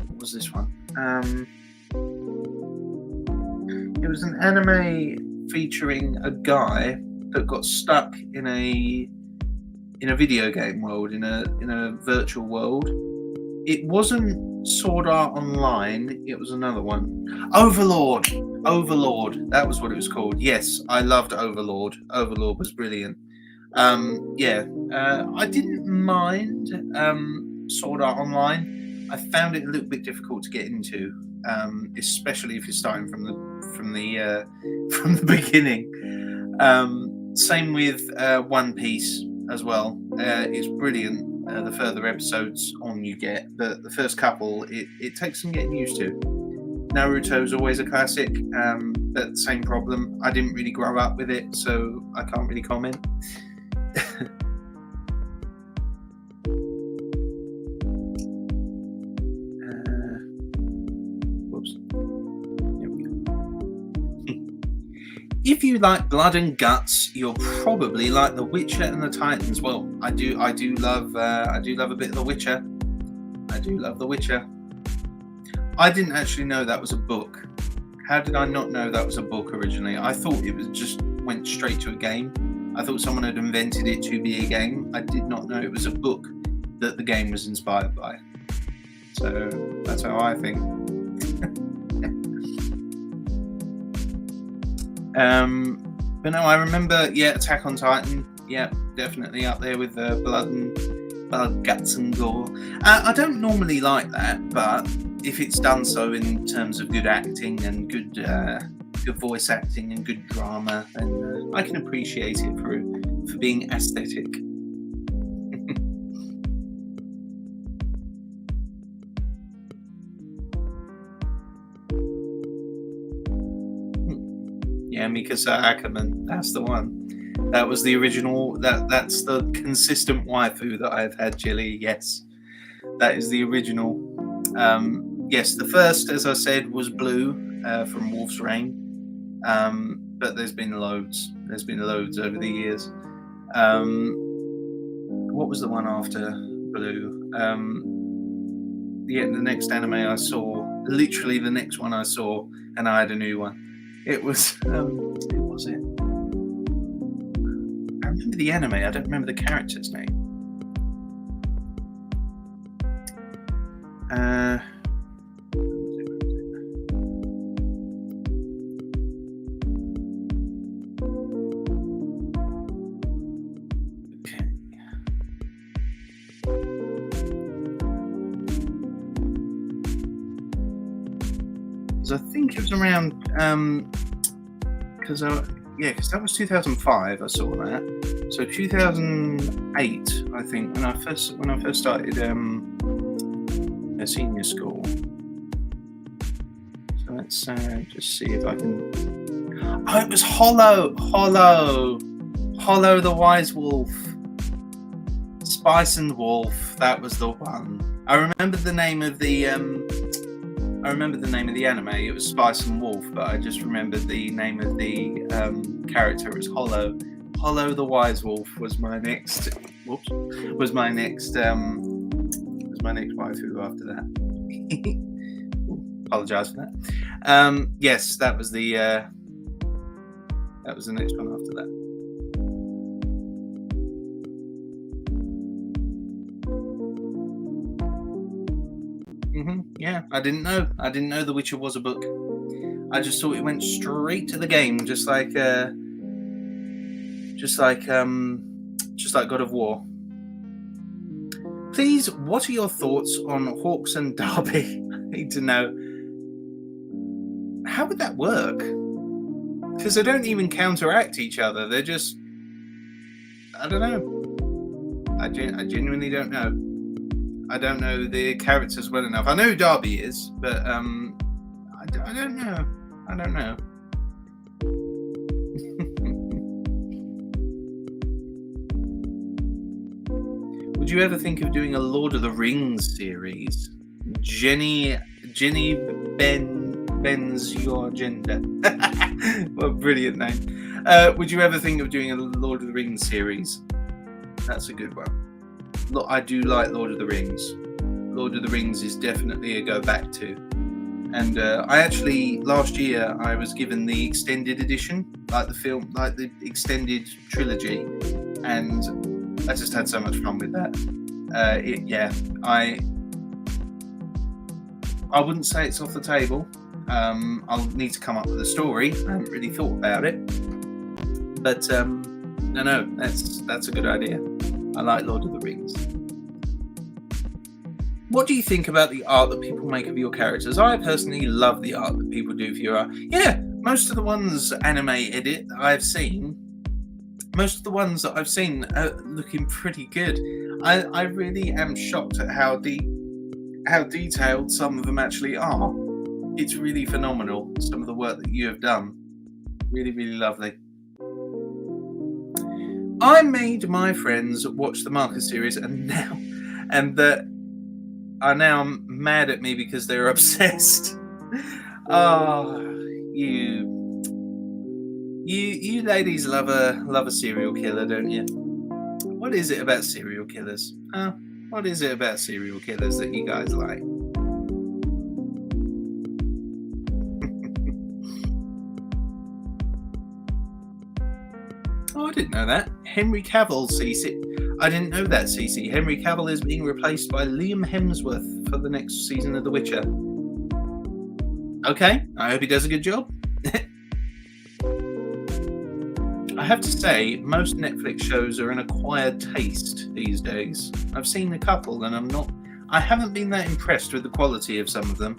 What was this one? It was an anime featuring a guy that got stuck in a video game world, in a virtual world. It wasn't Sword Art Online, it was another one. Overlord, that was what it was called. Yes, I loved Overlord. Overlord was brilliant. I didn't mind Sword Art Online. I found it a little bit difficult to get into, especially if you're starting from the beginning. Same with One Piece as well. It's brilliant. The further episodes on you get, the first couple, it takes some getting used to. Naruto's always a classic, but same problem. I didn't really grow up with it, so I can't really comment. Whoops. There we go. If you like blood and guts, you'll probably like The Witcher and the Titans. Well, I do love a bit of The Witcher. I do love The Witcher. I didn't actually know that was a book. How did I not know that was a book originally? I thought it was just went straight to a game. I thought someone had invented it to be a game. I did not know it was a book that the game was inspired by. So that's how I think. But no, I remember, Attack on Titan, definitely up there with blood, guts and gore. I don't normally like that, but if it's done so in terms of good acting and good voice acting and good drama, then I can appreciate it for being aesthetic. Yeah, Mikasa Ackerman, that's the one. That was the original. That's the consistent waifu that I've had, Chili. Yes, that is the original. Yes, the first, as I said, was Blue from Wolf's Rain. But there's been loads. There's been loads over the years. What was the one after Blue? The next anime I saw, literally the next one I saw, and I had a new one. It was, what was it? I remember the anime, I don't remember the character's name. Okay. Because I think it was around, because that was 2005. I saw that. So 2008, I think, when I first started senior school. So let's just see if I can. Oh, it was Hollow. Hollow the Wise Wolf. Spice and Wolf. That was the one. I remember the name of the anime. It was Spice and Wolf, but I just remembered the name of the character as Hollow. Hollow the Wise Wolf was my next. Whoops. Was my next waifu after that. Apologise for that. Yes, that was the next one after that. Yeah, I didn't know. I didn't know The Witcher was a book. I just thought it went straight to the game, just like God of War. Please, what are your thoughts on Hawks and Derby? I need to know. How would that work? Because they don't even counteract each other. They're just... I don't know. I genuinely don't know. I don't know the characters well enough. I know who Derby is, but I don't know. I don't know. Would you ever think of doing a Lord of the Rings series? Jenny Ben's Your Gender. What a brilliant name. Would you ever think of doing a Lord of the Rings series? That's a good one. Look, I do like Lord of the Rings. Lord of the Rings is definitely a go back to. And I actually, last year, I was given the extended edition, like the film, like the extended trilogy. And I just had so much fun with that. I wouldn't say it's off the table. I'll need to come up with a story. I haven't really thought about it. But no, that's a good idea. I like Lord of the Rings. What do you think about the art that people make of your characters? I personally love the art that people do for your art. Yeah, most of the ones anime edit that I've seen, are looking pretty good. I really am shocked at how detailed some of them actually are. It's really phenomenal, some of the work that you have done. Really, really lovely. I made my friends watch the Marcus series and that are now mad at me because they're obsessed. Oh, you ladies love a serial killer, don't you? What is it about serial killers? What is it about serial killers that you guys like? Oh, I didn't know that. Henry Cavill, CC. I didn't know that, CC. Henry Cavill is being replaced by Liam Hemsworth for the next season of The Witcher. Okay, I hope he does a good job. I have to say, most Netflix shows are an acquired taste these days. I've seen a couple and I haven't been that impressed with the quality of some of them.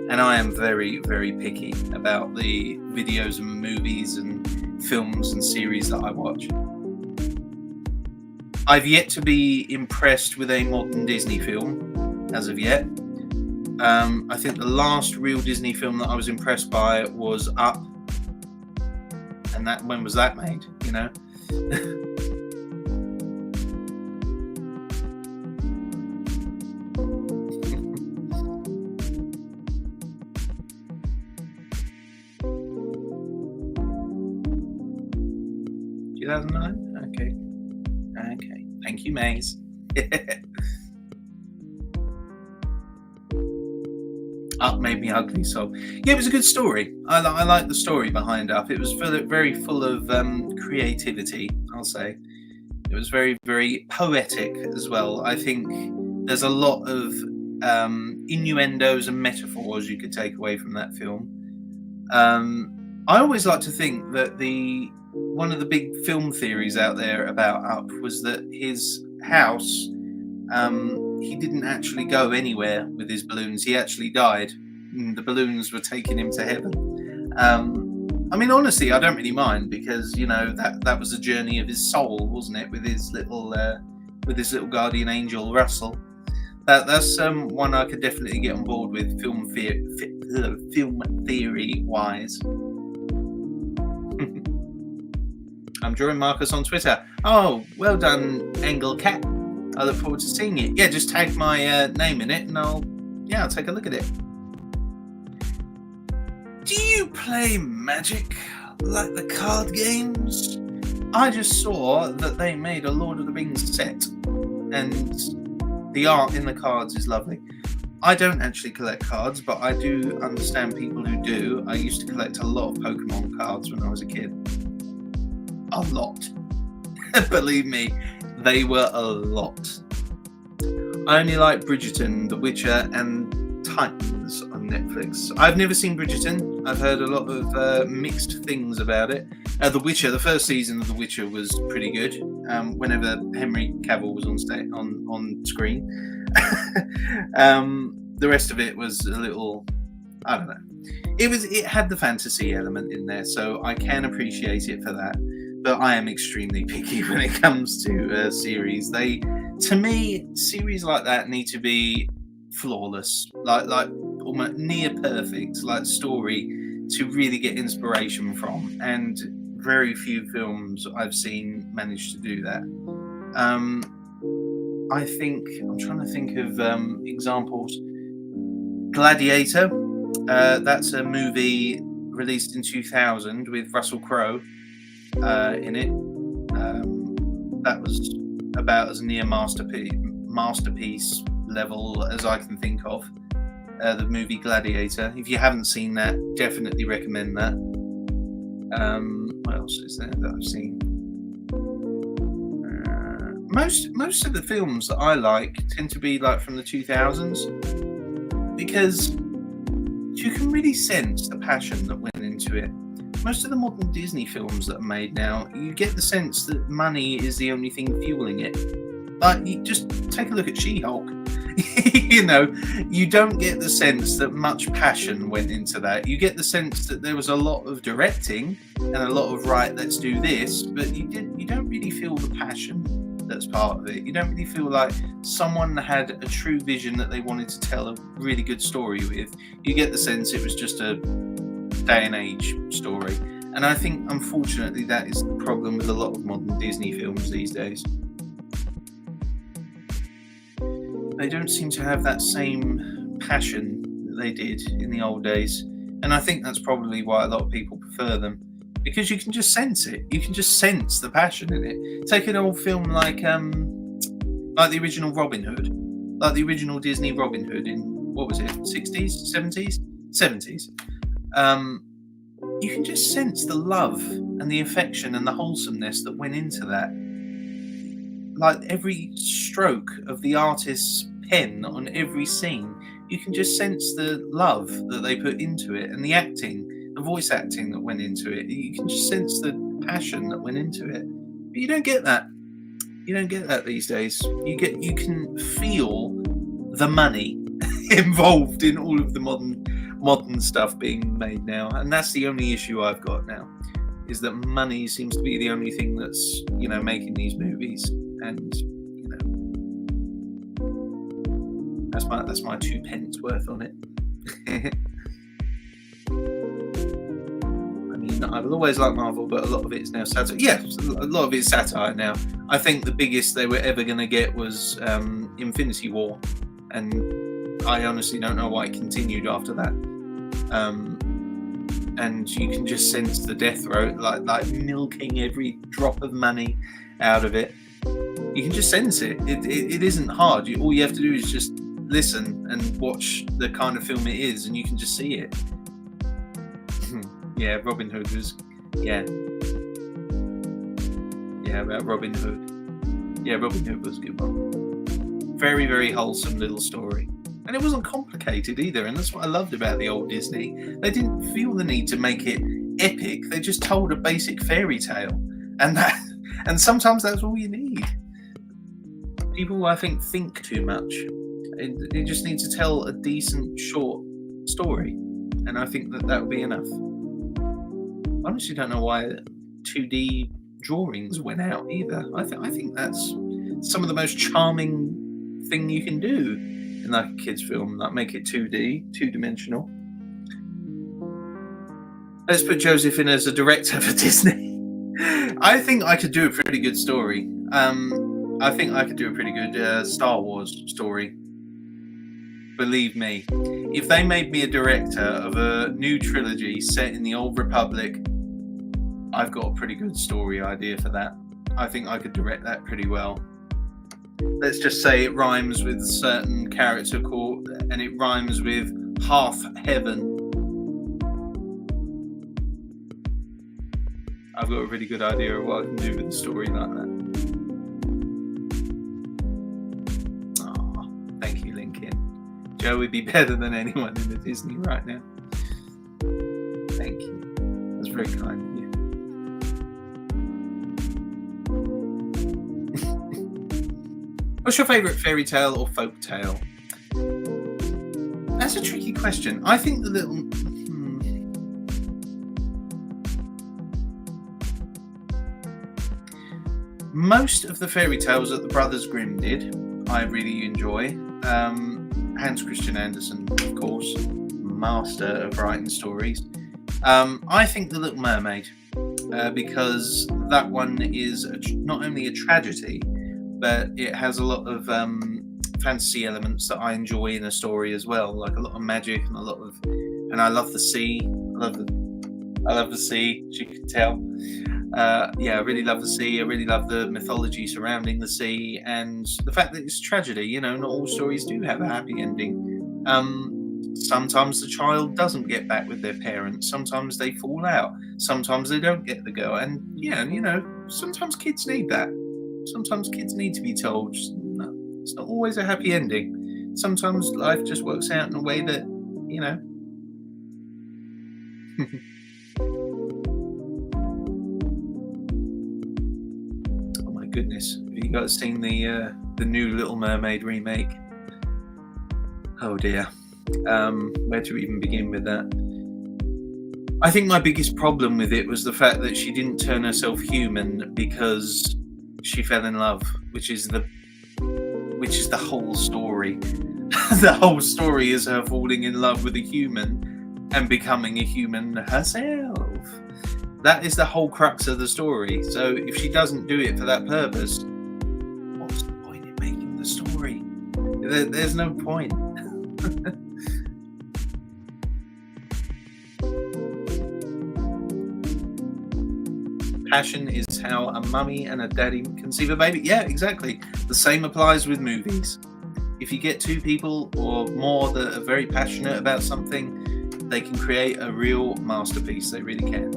And I am very, very picky about the videos and movies and films and series that I watch. I've yet to be impressed with a modern Disney film, as of yet. I think the last real Disney film that I was impressed by was Up. And when was that made, you know? Okay. Thank you, Maze. Up made me ugly, so yeah, it was a good story. I like the story behind Up. It was very full of creativity, I'll say. It was very, very poetic as well. I think there's a lot of innuendos and metaphors you could take away from that film. I always like to think that one of the big film theories out there about Up was that his house, he didn't actually go anywhere with his balloons. He actually died. And the balloons were taking him to heaven. I mean, honestly, I don't really mind because, you know, that was the journey of his soul, wasn't it? With his little guardian angel, Russell. That's one I could definitely get on board with film theory wise. I'm drawing Marcus on Twitter. Oh, well done, Angle Cat. I look forward to seeing it. Yeah, just tag my name in it, and I'll take a look at it. Do you play Magic like the card games? I just saw that they made a Lord of the Rings set, and the art in the cards is lovely. I don't actually collect cards, but I do understand people who do. I used to collect a lot of Pokemon cards when I was a kid. A lot. Believe me, they were a lot. I only like Bridgerton, The Witcher, and Titans on Netflix. I've never seen Bridgerton. I've heard a lot of mixed things about it. The Witcher, the first season of The Witcher was pretty good. Whenever Henry Cavill was on screen, the rest of it was a little, I don't know. It had the fantasy element in there, so I can appreciate it for that. But I am extremely picky when it comes to series. To me, series like that need to be flawless, like almost near perfect, like story to really get inspiration from. And very few films I've seen manage to do that. I think I'm trying to think of examples. Gladiator. That's a movie released in 2000 with Russell Crowe in it. That was about as near masterpiece level as I can think of. The movie Gladiator. If you haven't seen that, definitely recommend that. What else is there that I've seen? Most of the films that I like tend to be like from the 2000s, because you can really sense the passion that went into it. Most of the modern Disney films that are made now, you get the sense that money is the only thing fueling it. Like, you just take a look at She-Hulk. You know, you don't get the sense that much passion went into that. You get the sense that there was a lot of directing and a lot of, right, let's do this, but you don't really feel the passion that's part of it. You don't really feel like someone had a true vision that they wanted to tell a really good story with. You get the sense it was just a day and age story. And I think, unfortunately, that is the problem with a lot of modern Disney films these days. They don't seem to have that same passion that they did in the old days. And I think that's probably why a lot of people prefer them, because you can just sense it. You can just sense the passion in it. Take an old film like the original Robin Hood, like the original Disney Robin Hood in, what was it, 60s, 70s? 70s. You can just sense the love and the affection and the wholesomeness that went into that. Like every stroke of the artist's pen on every scene, you can just sense the love that they put into it, and the acting, the voice acting that went into it. You can just sense the passion that went into it. But you don't get that. You don't get that these days. You can feel the money involved in all of the modern stuff being made now, and that's the only issue I've got now, is that money seems to be the only thing that's, you know, making these movies. And you know, that's my 2 pence worth on it. I mean, I've always liked Marvel, but a lot of it's now satire. Yeah, a lot of it's satire now. I think the biggest they were ever going to get was Infinity War, and I honestly don't know why it continued after that. And you can just sense the death row, like milking every drop of money out of it. You can just sense it. It isn't hard. All you have to do is just listen and watch the kind of film it is, and you can just see it. Yeah, Robin Hood was... Yeah, about Robin Hood. Yeah, Robin Hood was a good one. Very, very wholesome little story. And it wasn't complicated either, and that's what I loved about the old Disney. They didn't feel the need to make it epic. They just told a basic fairy tale. And sometimes that's all you need. People, I think too much. They just need to tell a decent, short story. And I think that would be enough. I honestly don't know why 2D drawings went out either. I think that's some of the most charming thing you can do in like a kid's film. Like, make it 2D, two-dimensional. Let's put Joseph in as a director for Disney. I think I could do a pretty good story. I think I could do a pretty good Star Wars story. Believe me, if they made me a director of a new trilogy set in the Old Republic, I've got a pretty good story idea for that. I think I could direct that pretty well. Let's just say it rhymes with a certain character called, and it rhymes with half heaven. I've got a really good idea of what I can do with a story like that. Oh, thank you, Lincoln. Joe would be better than anyone in the Disney right now. Thank you. That's very kind of you. What's your favourite fairy tale or folk tale? That's a tricky question. I think the little... Most of the fairy tales that the Brothers Grimm did, I really enjoy. Hans Christian Andersen, of course, master of writing stories. I think The Little Mermaid, because that one is not only a tragedy, but it has a lot of fantasy elements that I enjoy in a story as well, like a lot of magic and a lot of, and I love the sea. I love the sea, as you can tell. Yeah, I really love the sea. I really love the mythology surrounding the sea, and the fact that it's tragedy. You know, not all stories do have a happy ending. Sometimes the child doesn't get back with their parents. Sometimes they fall out. Sometimes they don't get the girl. And yeah, you know, sometimes kids need that. Sometimes kids need to be told no, it's not always a happy ending. Sometimes life just works out in a way that, you know. Oh my goodness. Have you guys seen the new Little Mermaid remake? Oh dear. Where to even begin with that? I think my biggest problem with it was the fact that she didn't turn herself human because she fell in love, which is the whole story. The whole story is her falling in love with a human and becoming a human herself. That is the whole crux of the story. So if she doesn't do it for that purpose, what's the point in making the story? There's no point. Passion is how a mummy and a daddy conceive a baby. Yeah, exactly. The same applies with movies. If you get two people or more that are very passionate about something, they can create a real masterpiece. They really can.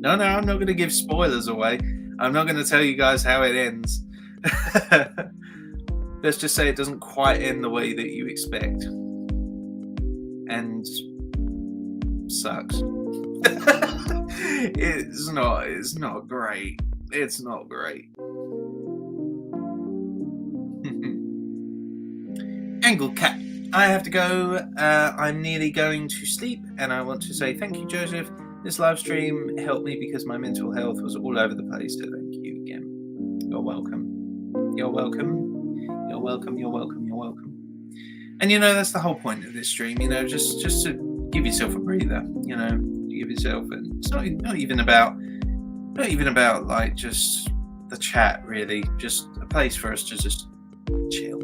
No, I'm not going to give spoilers away. I'm not going to tell you guys how it ends. Let's just say it doesn't quite end the way that you expect. And sucks. It's not great. It's not great. Angle Cat. I have to go. I'm nearly going to sleep, and I want to say thank you, Joseph. This live stream helped me because my mental health was all over the place, so thank you again. You're welcome. You're welcome. You're welcome, you're welcome, you're welcome. And you know, that's the whole point of this stream, you know, just to give yourself a breather, you know, give yourself, and it's not even about like just the chat really, just a place for us to just chill.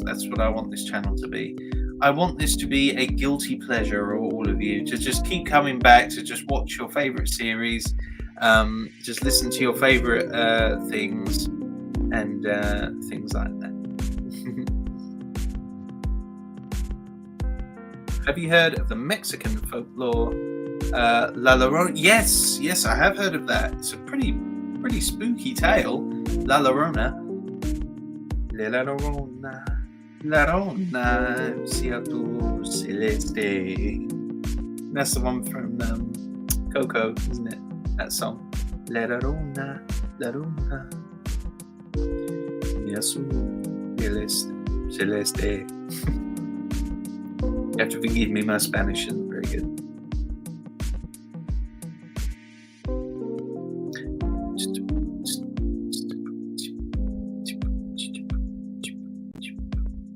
That's what I want this channel to be. I want this to be a guilty pleasure of all of you, to just keep coming back, to just watch your favorite series, just listen to your favorite things, and things like that. Have you heard of the Mexican folklore La Llorona? Yes, I have heard of that. It's a pretty spooky tale. La Llorona. La Llorona, La Llorona, sia tu celeste. That's the one from Coco, isn't it? That song. La Llorona, La Llorona. Celeste. You have to forgive me, my Spanish isn't very good.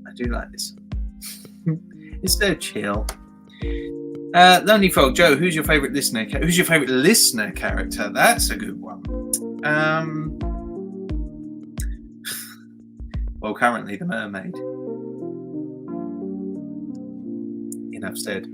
I do like this. It's so chill. Lonely Frog, Joe, who's your favourite listener? Who's your favourite listener character? That's a good one. Well, currently the mermaid. Enough said.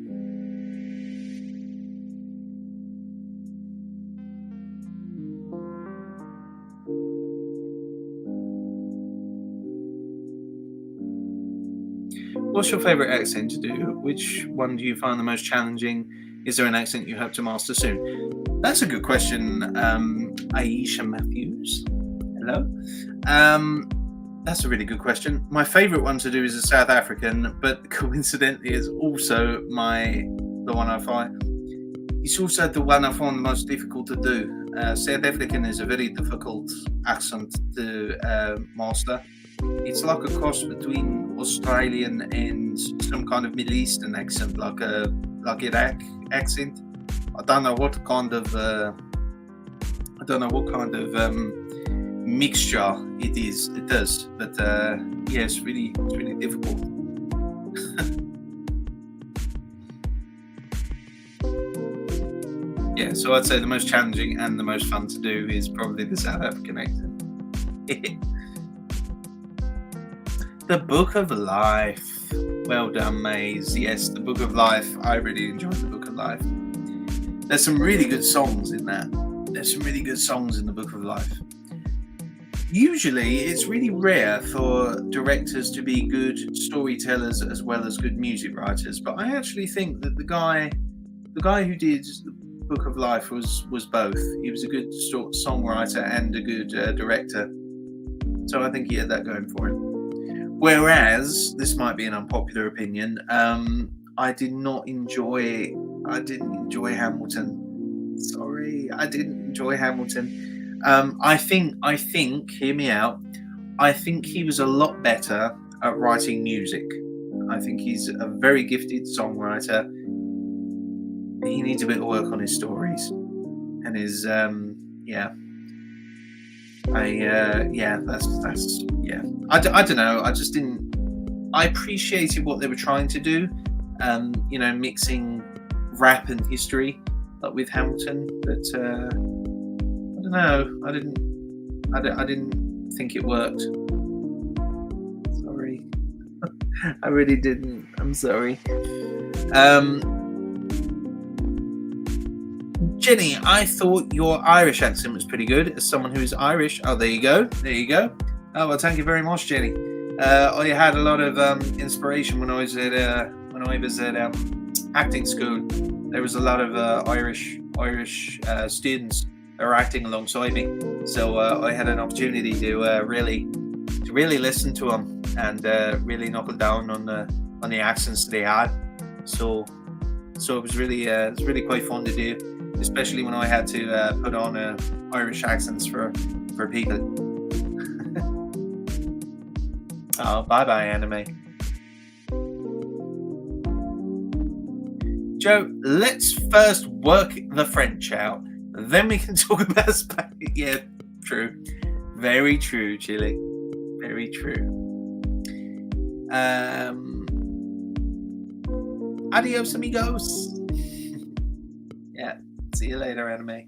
What's your favourite accent to do? Which one do you find the most challenging? Is there an accent you hope to master soon? That's a good question, Aisha Matthews. Hello. That's a really good question. My favourite one to do is a South African, but coincidentally is also the one I find. It's also the one I find the most difficult to do. South African is a very difficult accent to master. It's like a cross between Australian and some kind of Middle Eastern accent, like Iraq accent. I don't know what kind of mixture it is. It does, but yeah, it's really difficult. Yeah, so I'd say the most challenging and the most fun to do is probably the South African accent. The Book of Life. Well done, Maze. Yes, the Book of Life. I really enjoyed the Book of Life. There's some really good songs in that. There's some really good songs in the Book of Life. Usually, it's really rare for directors to be good storytellers as well as good music writers. But I actually think that the guy who did the Book of Life was both. He was a good songwriter and a good director. So I think he had that going for him. Whereas, this might be an unpopular opinion, I didn't enjoy Hamilton. Sorry, I didn't enjoy Hamilton. I think, hear me out, I think he was a lot better at writing music. I think he's a very gifted songwriter. He needs a bit of work on his stories. And his, I don't know. I just didn't. I appreciated what they were trying to do, mixing rap and history, like with Hamilton. But I don't know. I didn't think it worked. Sorry, I really didn't. I'm sorry. Jenny, I thought your Irish accent was pretty good. As someone who is Irish, there you go. Oh well, thank you very much, Jenny. I had a lot of inspiration when I was at acting school. There was a lot of Irish students that were acting alongside me, so I had an opportunity to really listen to them and really knuckle down on the accents they had. So it was really quite fun to do. Especially when I had to put on Irish accents for people. Oh, bye, anime. Joe, let's first work the French out. Then we can talk about Spanish. Yeah, true. Very true, Chile. Very true. Adios, amigos. Yeah. See you later, anime.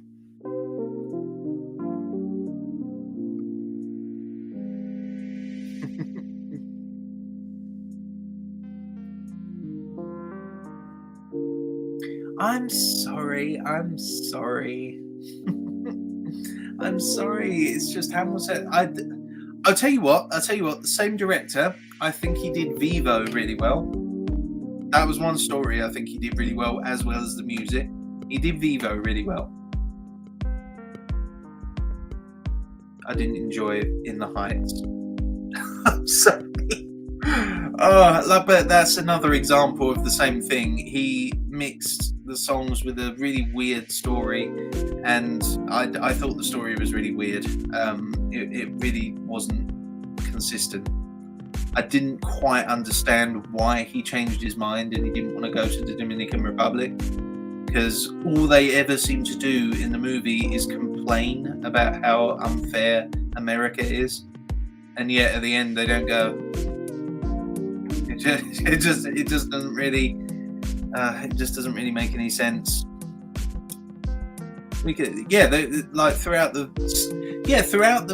I'm sorry. I'm sorry. It's just Hamilton. I'll tell you what. The same director. I think he did Vivo really well. That was one story I think he did really well as the music. He did Vivo really well. I didn't enjoy In the Heights. I'm sorry. But that's another example of the same thing. He mixed the songs with a really weird story, and I thought the story was really weird. It really wasn't consistent. I didn't quite understand why he changed his mind and he didn't want to go to the Dominican Republic. Because all they ever seem to do in the movie is complain about how unfair America is, and yet at the end they don't go, It just doesn't really make any sense. We could, like throughout the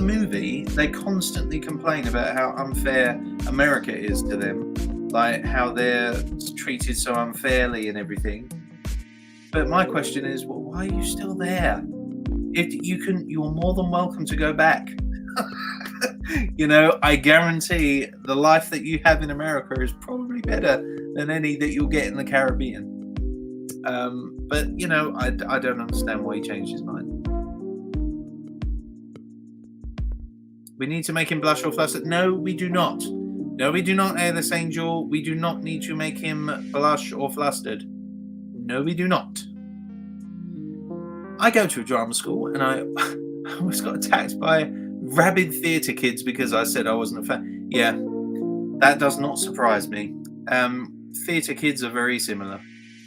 movie, they constantly complain about how unfair America is to them, like how they're treated so unfairly and everything. But my question is, well, why are you still there? If you're more than welcome to go back. I guarantee the life that you have in America is probably better than any that you'll get in the Caribbean. But I don't understand why he changed his mind. We need to make him blush or fluster. No, we do not. No, we do not, Air this Angel. We do not need to make him blush or flustered. No, we do not. I go to a drama school and I almost got attacked by rabid theatre kids because I said I wasn't a fan. Yeah, that does not surprise me. Theatre kids are very similar.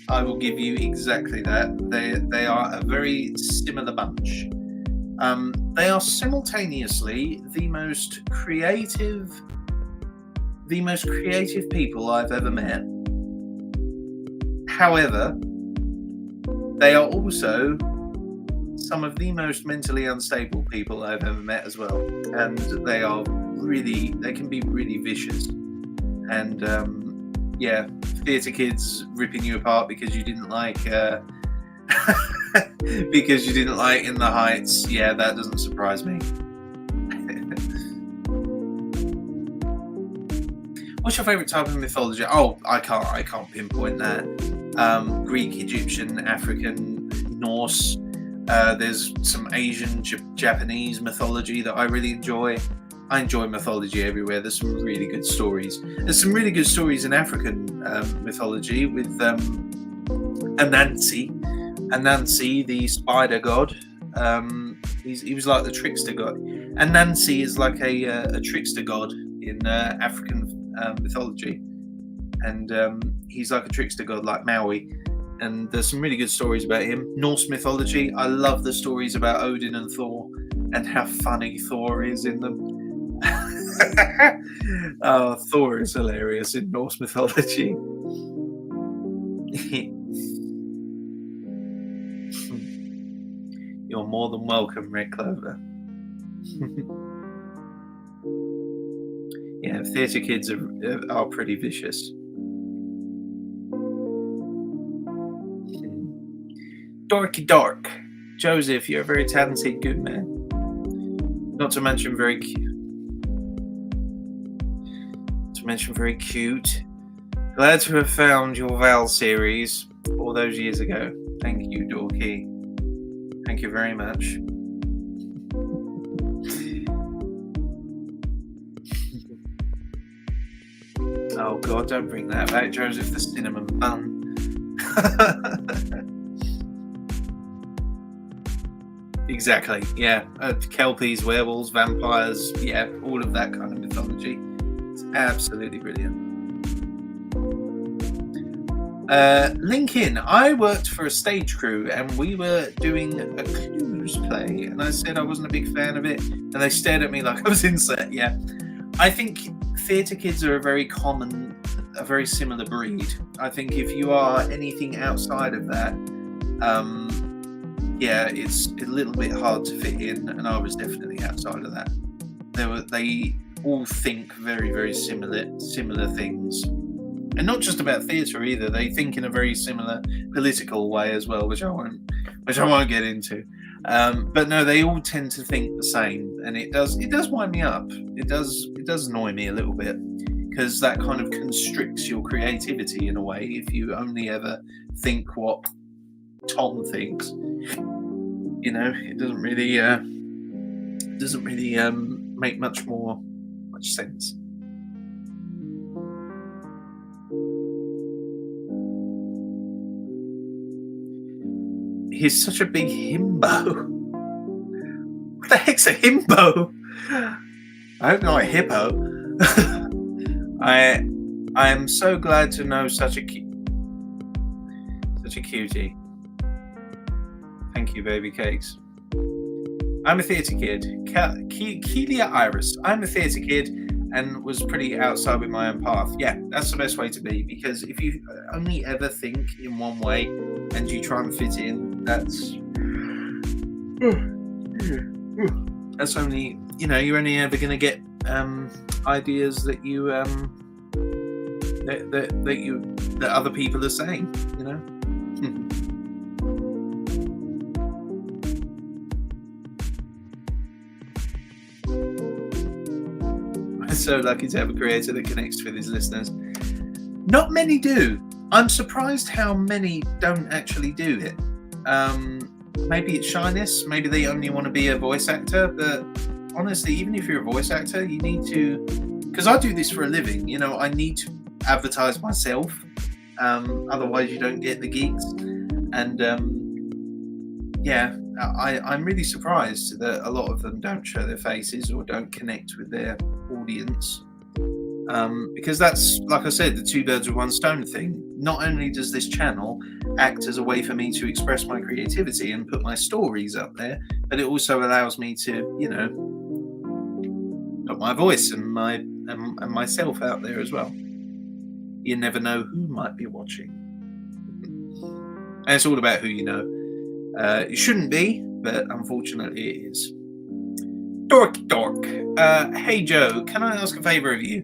I will give you exactly that. They are a very similar bunch. They are simultaneously the most creative people I've ever met. However, they are also some of the most mentally unstable people I've ever met as well, and they can be really vicious. And theatre kids ripping you apart because you didn't like In the Heights. Yeah, that doesn't surprise me. What's your favourite type of mythology? Oh, I can't pinpoint that. Greek, Egyptian, African, Norse. There's some Asian, Japanese mythology that I really enjoy. I enjoy mythology everywhere. There's some really good stories. There's some really good stories in African mythology with Anansi. Anansi, the spider god. He was like the trickster god. Anansi is like a trickster god in African mythology, and he's like a trickster god like Maui. And there's some really good stories about him. Norse mythology, I love the stories about Odin and Thor and how funny Thor is in them. Oh, Thor is hilarious in Norse mythology. You're more than welcome, Red Clover. Yeah, theatre kids are pretty vicious. Dorky Dork. Joseph, you're a very talented, good man. Not to mention very cute. Very cute. Glad to have found your Val series all those years ago. Thank you, Dorky. Thank you very much. Oh God, don't bring that back, Joseph, the cinnamon bun. Exactly, yeah. Kelpies, werewolves, vampires, yeah, all of that kind of mythology. It's absolutely brilliant. Lincoln, I worked for a stage crew and we were doing a Clues play, and I said I wasn't a big fan of it, and they stared at me like I was insane. Yeah, I think theatre kids are a very similar breed. I think if you are anything outside of that, yeah, it's a little bit hard to fit in, and I was definitely outside of that. They all think very, very similar things, and not just about theatre either. They think in a very similar political way as well, which I won't get into. But no, they all tend to think the same, and it does wind me up. It does annoy me a little bit, because that kind of constricts your creativity in a way. If you only ever think what Tom thinks, it doesn't really make much sense. He's such a big himbo. What the heck's a himbo? I hope not a hippo. I am so glad to know such a cutie. Thank you, baby cakes. I'm a theatre kid. Kelia Iris. I'm a theatre kid. and was pretty outside with my own path. Yeah, that's the best way to be, because if you only ever think in one way and you try and fit in, that's only, you're only ever going to get ideas that you that other people are saying, I'm so lucky to have a creator that connects with his listeners. Not many do. I'm surprised how many don't actually do it. Maybe it's shyness. Maybe they only want to be a voice actor. But honestly, even if you're a voice actor, you need to, because I do this for a living, I need to advertise myself. Otherwise you don't get the gigs. And I'm really surprised that a lot of them don't show their faces or don't connect with their audience. Because that's, like I said, the two birds with one stone thing. Not only does this channel act as a way for me to express my creativity and put my stories up there, but it also allows me to, put my voice and myself out there as well. You never know who might be watching. And it's all about who you know. It shouldn't be, but unfortunately it is. Dork. Hey Joe, can I ask a favour of you?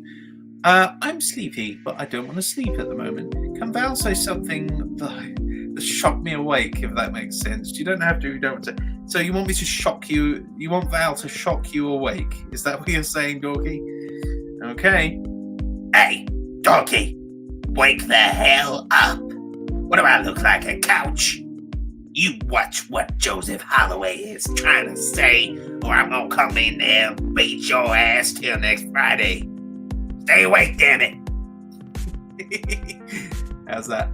I'm sleepy, but I don't want to sleep at the moment. Can Val say something that shocked me awake, if that makes sense? You don't have to, you don't want to. So you want me to shock you? You want Val to shock you awake? Is that what you're saying, Dorky? Okay. Hey, Dorky, wake the hell up. What do I look like, a couch? You watch what Joseph Holloway is trying to say, or I'm gonna come in there and beat your ass till next Friday. Stay awake, damn it. How's that?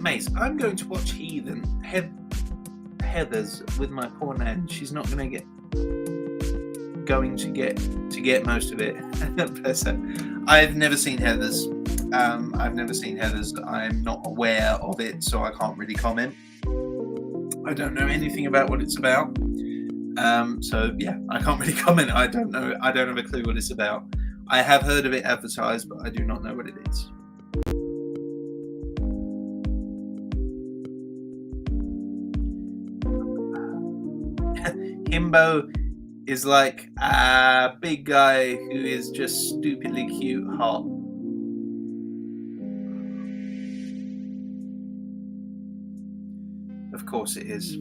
Mace, I'm going to watch Heather's with my poor nan. She's not going to get most of it. Bless her. I've never seen Heather's. I'm not aware of it, so I can't really comment. I don't know anything about what it's about. So yeah, I can't really comment. I don't know. I don't have a clue what it's about. I have heard of it advertised, but I do not know what it is. Himbo is like a big guy who is just stupidly cute, hot. Of course it is.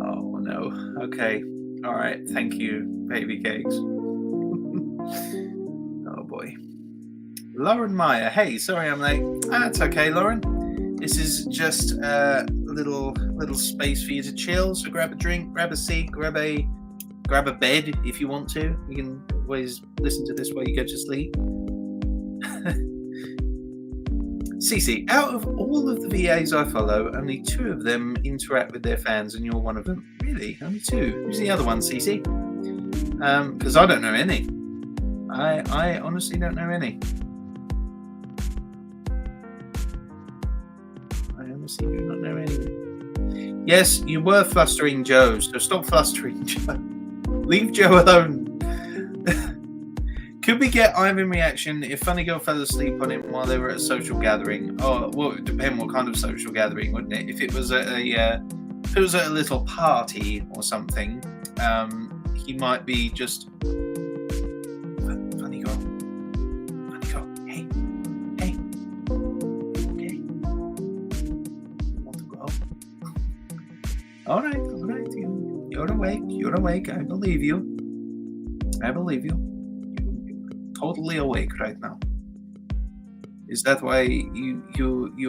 Oh no. Okay. All right. Thank you, baby cakes. Oh boy. Lauren Meyer. Hey, sorry I'm late. That's okay, Lauren. This is just a little space for you to chill. So grab a drink, grab a seat, grab a bed if you want to. You can always listen to this while you go to sleep. Cece, out of all of the VAs I follow, only 2 of them interact with their fans, and you're one of them. Really? Only 2? Who's the other one, Cece? Because I don't know any. I honestly don't know any. I honestly do not know any. Yes, you were flustering Joe, so stop flustering Joe. Leave Joe alone. Could we get Ivan reaction if Funny Girl fell asleep on him while they were at a social gathering? Oh, well, it would depend what kind of social gathering, wouldn't it? If it was at a little party or something, he might be just Funny Girl, hey, okay, you want to go? All right, you're awake. I believe you. Totally awake right now. Is that why you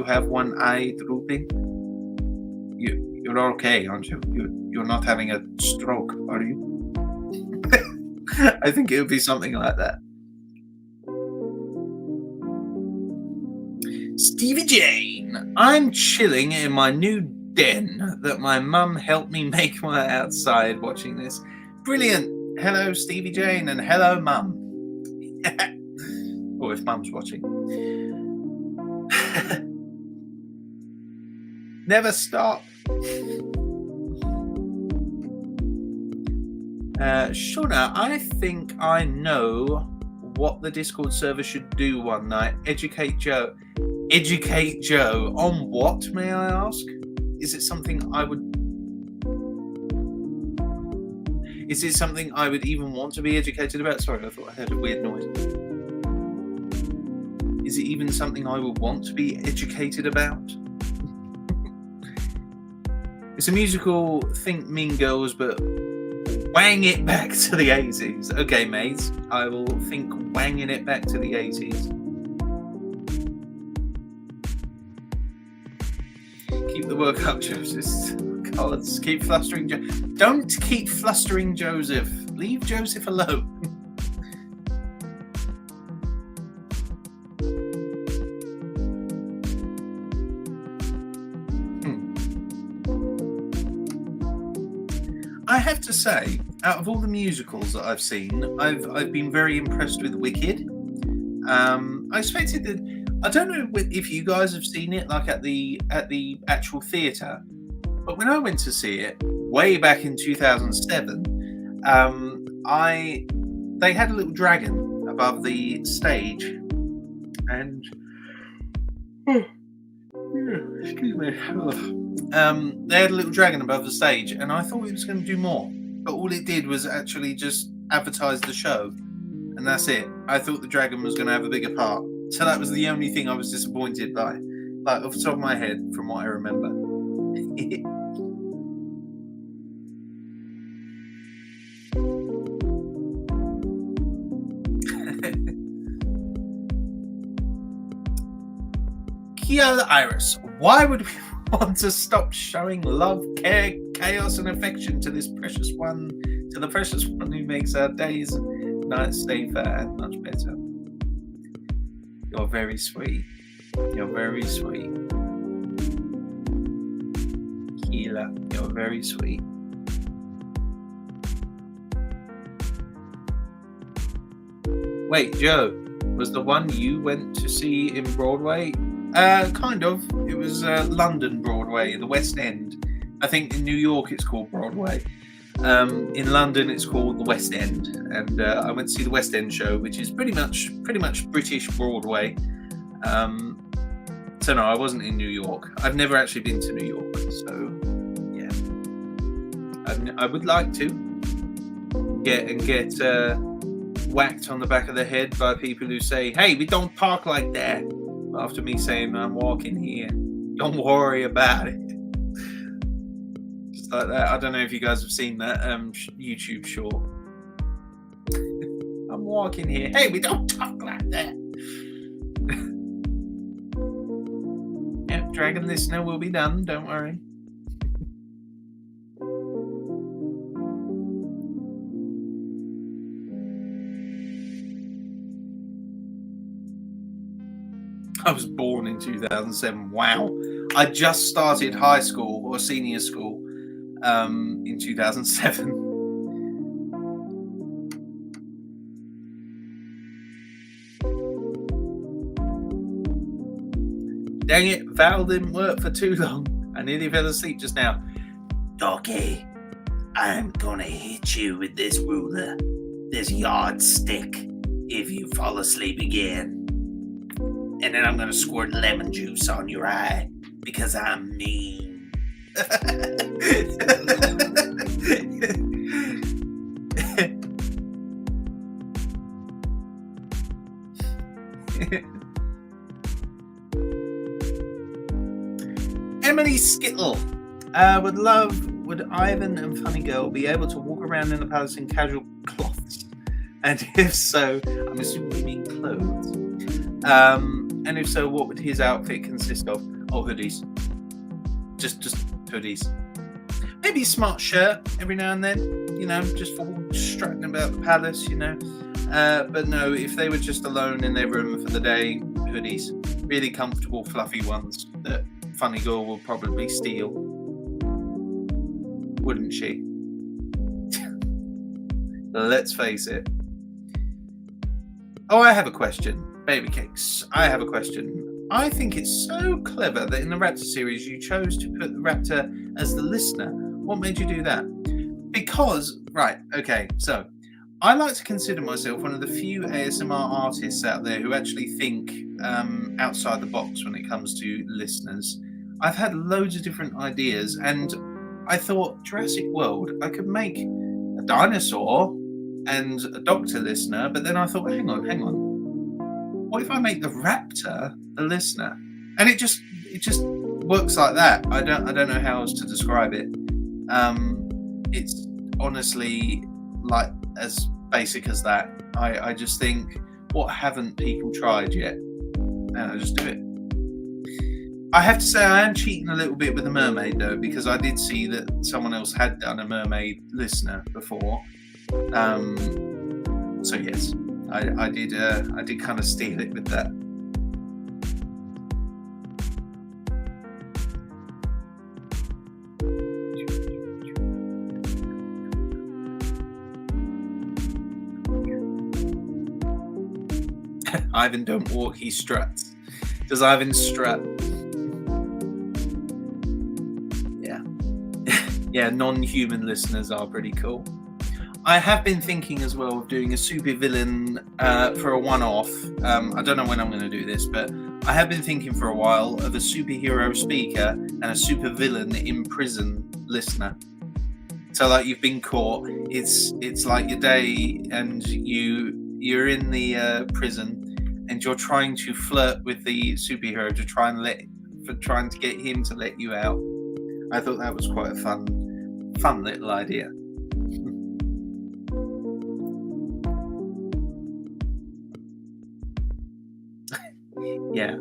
have one eye drooping? You're okay, aren't you? You're not having a stroke, are you? I think it would be something like that. Stevie Jane, I'm chilling in my new den that my mum helped me make my outside watching this. Brilliant. Hello, Stevie Jane, and hello, Mum. Or if Mum's watching. Never stop. Shauna, I think I know what the Discord server should do one night. Educate Joe. Educate Joe on what, may I ask? Is it something I would even want to be educated about? Sorry, I thought I heard a weird noise. Is it even something I would want to be educated about? It's a musical, think Mean Girls, but wang it back to the 80s. Okay, mates, I will think wanging it back to the 80s. Keep the work up, Joseph. Gods, keep flustering Don't keep flustering Joseph. Leave Joseph alone. I have to say, out of all the musicals that I've seen, I've been very impressed with Wicked. I expected that. I don't know if you guys have seen it, like at the actual theatre, but when I went to see it way back in 2007, they had a little dragon above the stage, and excuse me. They had a little dragon above the stage, and I thought it was going to do more, but all it did was actually just advertise the show, and that's it. I thought the dragon was going to have a bigger part, so that was the only thing I was disappointed by, like off the top of my head, from what I remember. Kia the Iris, why would we want to stop showing love, care, chaos, and affection to the precious one who makes our days and nights safer and much better? You're very sweet. You're very sweet. Keela, you're very sweet. Wait, Joe, was the one you went to see in Broadway? Kind of. It was London Broadway, the West End. I think in New York it's called Broadway. In London it's called the West End, and I went to see the West End show, which is pretty much British Broadway. So no, I wasn't in New York. I've never actually been to New York, so yeah. I would like to get whacked on the back of the head by people who say, "Hey, we don't talk like that." After me saying, "I'm walking here, don't worry about it." Just like that. I don't know if you guys have seen that YouTube short. I'm walking here. Hey, we don't talk like that. Yeah, Dragon Listener will be done, don't worry. I was born in 2007. Wow. I just started high school or senior school in 2007. Dang it, Val didn't work for too long. I nearly fell asleep just now. Donkey, I'm gonna hit you with this ruler, this yardstick, if you fall asleep again. And then I'm gonna squirt lemon juice on your eye because I'm mean. Emily Skittle would Ivan and Funny Girl be able to walk around in the palace in casual cloths? And if so, I'm assuming you mean clothes. And if so, what would his outfit consist of? Oh, hoodies. Just hoodies. Maybe a smart shirt every now and then, just for strutting about the palace, But no, if they were just alone in their room for the day, hoodies. Really comfortable, fluffy ones that Funny Girl will probably steal. wouldn't she? Let's face it. Oh, I have a question. Baby Cakes, I have a question. I think it's so clever that in the Raptor series you chose to put the Raptor as the listener. What made you do that? Because, right, okay, so I like to consider myself one of the few ASMR artists out there who actually think outside the box when it comes to listeners. I've had loads of different ideas, and I thought Jurassic World, I could make a dinosaur and a doctor listener, but then I thought, hang on. What if I make the Raptor the listener? And it just works like that. I don't know how else to describe it. It's honestly like as basic as that. I just think, what haven't people tried yet? And I just do it. I have to say I am cheating a little bit with the mermaid though, because I did see that someone else had done a mermaid listener before. So yes, I did kind of steal it with that. Ivan don't walk, he struts. Does Ivan strut? Yeah. Yeah, non-human listeners are pretty cool. I have been thinking as well of doing a super villain for a one-off. I don't know when I'm going to do this, but I have been thinking for a while of a superhero speaker and a super villain in prison listener. So like you've been caught, it's like your day, and you're in the prison, and you're trying to flirt with the superhero to trying to get him to let you out. I thought that was quite a fun little idea. Yeah.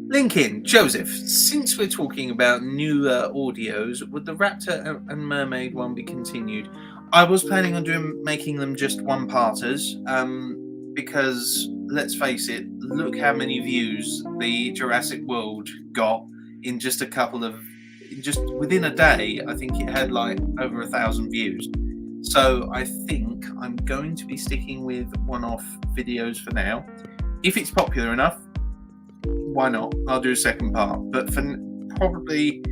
Lincoln, Joseph, since we're talking about new audios, would the Raptor and Mermaid one be continued? I was planning on making them just one-parters, because let's face it, look how many views the Jurassic World got in just within a day. I think it had like over 1,000 views. So I think I'm going to be sticking with one-off videos for now. If it's popular enough, why not? I'll do a second part. But for probably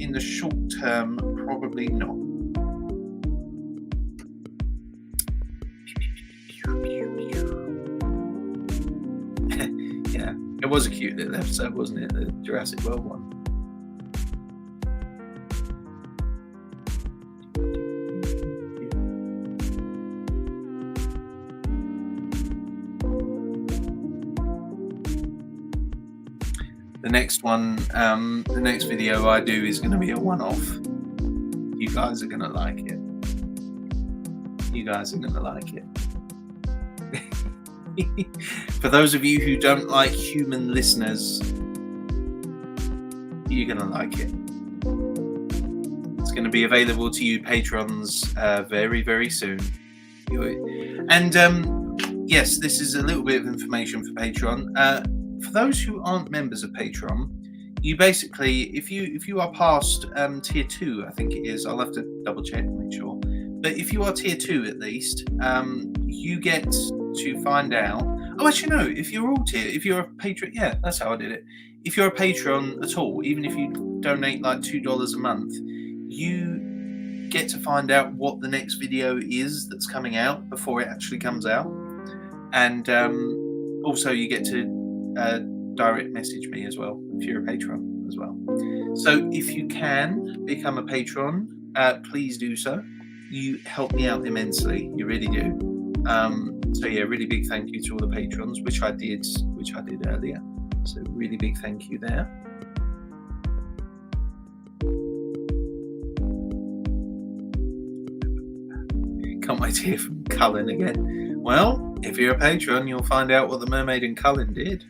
in the short term, probably not. Yeah, it was a cute little episode, wasn't it? The Jurassic World one. The next video I do is going to be a one-off. You guys are going to like it. For those of you who don't like human listeners, you're going to like it. It's going to be available to you patrons very, very soon. And yes, this is a little bit of information for Patreon. For those who aren't members of Patreon, you basically, if you are past tier 2, I think it is, I'll have to double check and make sure, but if you are tier 2 at least, you get to find out, actually no, if you're a patron, yeah, that's how I did it. If you're a patron at all, even if you donate like $2 a month, you get to find out what the next video is that's coming out before it actually comes out. And also you get to direct message me as well if you're a patron as well. So if you can become a patron, please do so. You help me out immensely, you really do. So yeah, really big thank you to all the patrons, which I did earlier. So really big thank you there. Can't wait to hear from Cullen again. Well, if you're a patron, you'll find out what the mermaid and Cullen did.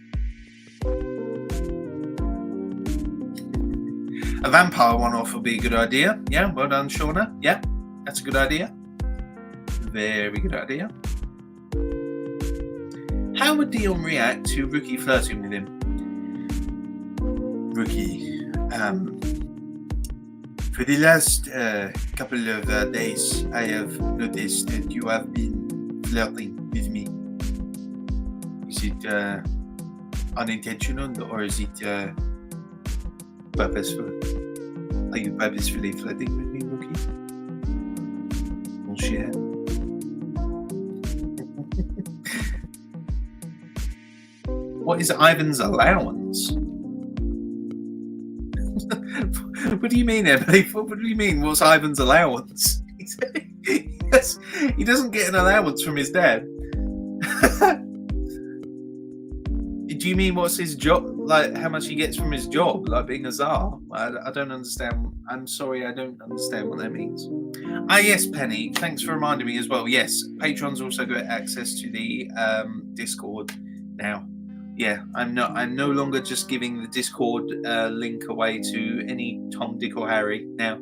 A vampire one-off would be a good idea. Yeah, well done, Shauna. Yeah, that's a good idea. Very good idea. How would Dion react to Rookie flirting with him? Rookie, For the last couple of days, I have noticed that you have been flirting with me. Is it unintentional or is it purposeful? Are you purposefully flirting with me, Rookie? Mon cher. What is Ivan's allowance? What do you mean, Emily? What do you mean? What's Ivan's allowance? He doesn't get an allowance from his dad. Do you mean what's his job? Like how much he gets from his job, like being a czar? I don't understand. I'm sorry, I don't understand what that means. Ah, yes, Penny. Thanks for reminding me as well. Yes, patrons also get access to the Discord now. Yeah, I'm no longer just giving the Discord link away to any Tom, Dick, or Harry now,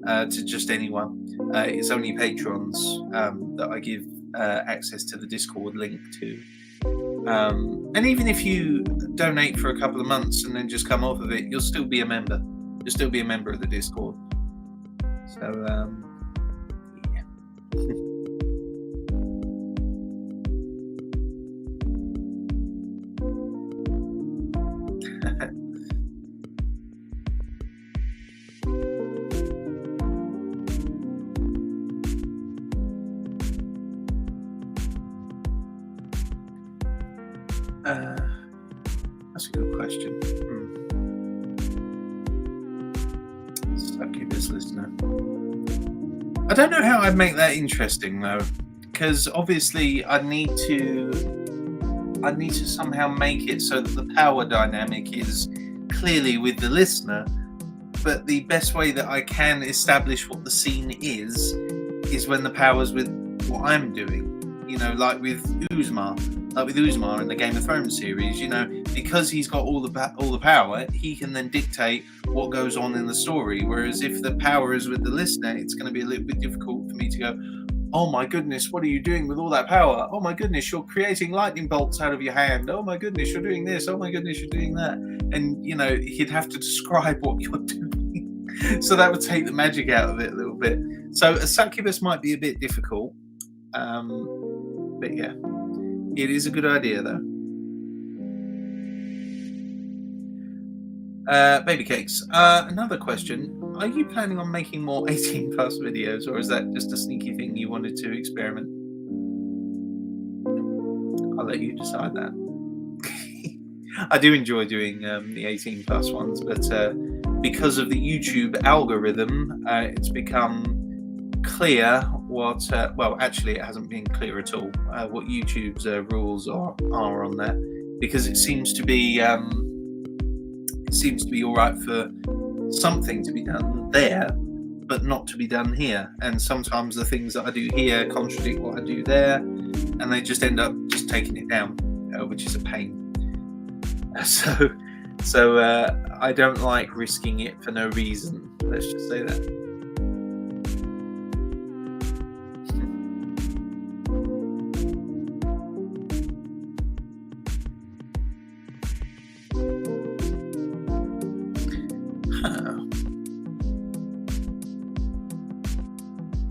to just anyone. It's only patrons that I give access to the Discord link to. And even if you donate for a couple of months and then just come off of it, you'll still be a member. You'll still be a member of the Discord. So, yeah. That's a good question. Succubus listener. I don't know how I'd make that interesting though, because obviously I need to somehow make it so that the power dynamic is clearly with the listener. But the best way that I can establish what the scene is when the power's with what I'm doing. You know, like with Uzma in the Game of Thrones series. You know, because he's got all the power, he can then dictate what goes on in the story. Whereas if the power is with the listener, it's going to be a little bit difficult for me to go, oh my goodness, what are you doing with all that power? Oh my goodness, you're creating lightning bolts out of your hand. Oh my goodness, you're doing this. Oh my goodness, you're doing that. And, you know, he'd have to describe what you're doing. So that would take the magic out of it a little bit. So a succubus might be a bit difficult. But yeah, it is a good idea though. Baby cakes. Another question. Are you planning on making more 18 plus videos, or is that just a sneaky thing you wanted to experiment? I'll let you decide that. I do enjoy doing the 18 plus ones, but because of the YouTube algorithm, it's become clear what well, actually it hasn't been clear at all what YouTube's rules are on that, because it seems to be all right for something to be done there but not to be done here, and sometimes the things that I do here contradict what I do there, and they just end up just taking it down, which is a pain. So I don't like risking it for no reason, let's just say that.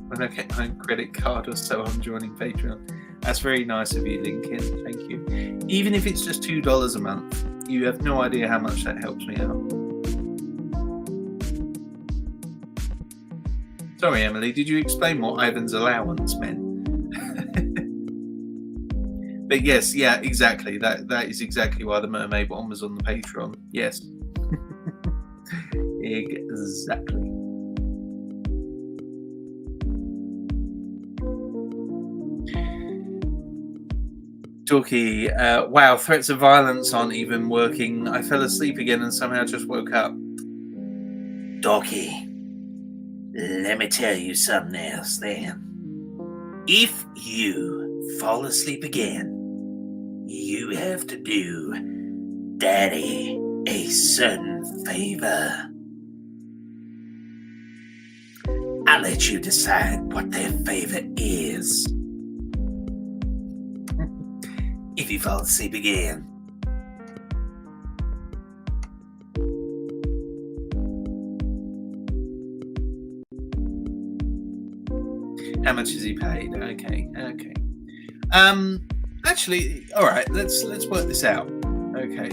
When I get my credit card or so, I'm joining Patreon. That's very nice of you, Lincoln. Thank you. Even if it's just $2 a month, you have no idea how much that helps me out. Sorry, Emily, did you explain what Ivan's allowance meant? But yes, yeah, exactly. That is exactly why the mermaid one was on the Patreon. Yes. Exactly. Dorky, wow, threats of violence aren't even working. I fell asleep again and somehow just woke up. Dorky, let me tell you something else then. If you fall asleep again, you have to do Daddy a certain favor. I'll let you decide what that favor is. If you fall asleep again. How much is he paid? Okay. Actually, all right. Let's work this out. Okay,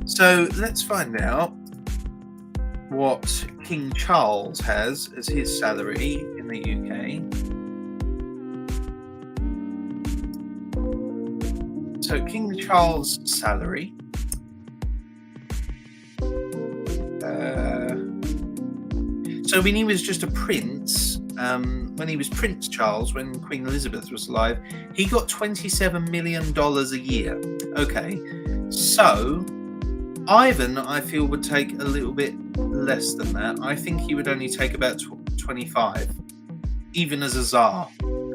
so let's find out what King Charles has as his salary in the UK. So King Charles' salary. So when he was just a prince, when he was Prince Charles, when Queen Elizabeth was alive, he got $27 million a year. Okay, so Ivan, I feel, would take a little bit less than that. I think he would only take about 25. Even as a Tsar,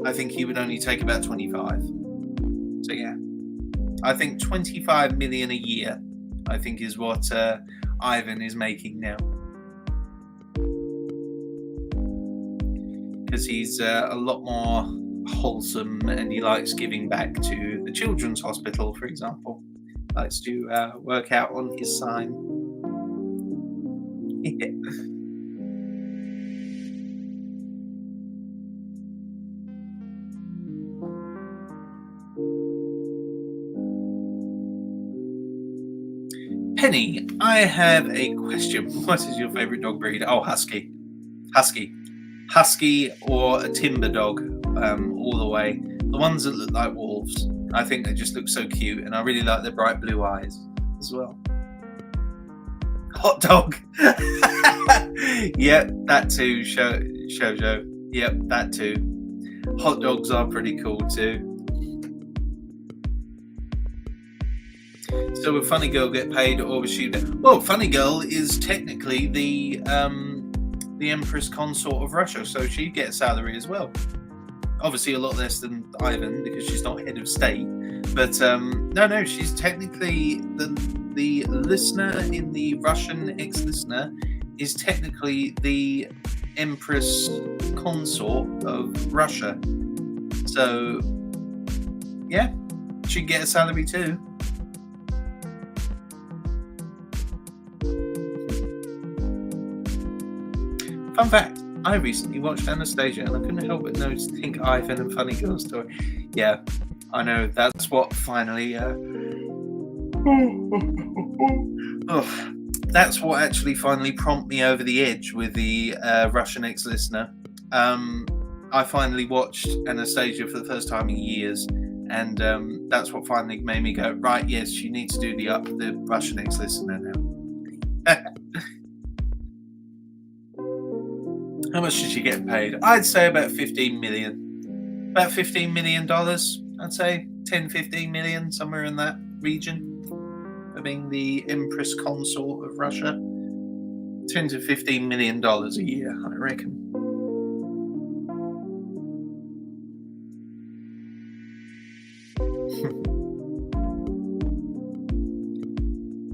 I think he would only take about 25. So yeah, I think 25 million a year, I think, is what Ivan is making now. Because he's a lot more wholesome and he likes giving back to the children's hospital, for example. Likes to work out on his sign. Yeah. Penny, I have a question. What is your favorite dog breed? Oh, husky or a timber dog, all the way. The ones that look like wolves, I think they just look so cute, and I really like their bright blue eyes as well. Hot dog. Yep, that too, Shoujo. Yep, that too. Hot dogs are pretty cool too. So would Funny Girl get paid, or was she? Well, Funny Girl is technically the Empress Consort of Russia, so she gets salary as well. Obviously a lot less than Ivan because she's not head of state, but no, she's technically the listener in the Russian ex-listener is technically the Empress Consort of Russia. So yeah, she'd get a salary too. Fun fact, I recently watched Anastasia and I couldn't help but think Ivan and Funny Girl story. Yeah, I know, that's what finally that's what actually finally prompted me over the edge with the Russian ex-listener. I finally watched Anastasia for the first time in years, and that's what finally made me go, right, yes, you need to do the Russian ex-listener now. How much did she get paid? I'd say about 15 million. About $15 million, I'd say. 10, 15 million, somewhere in that region. For being the Empress Consort of Russia. 10 to $15 million a year, I reckon.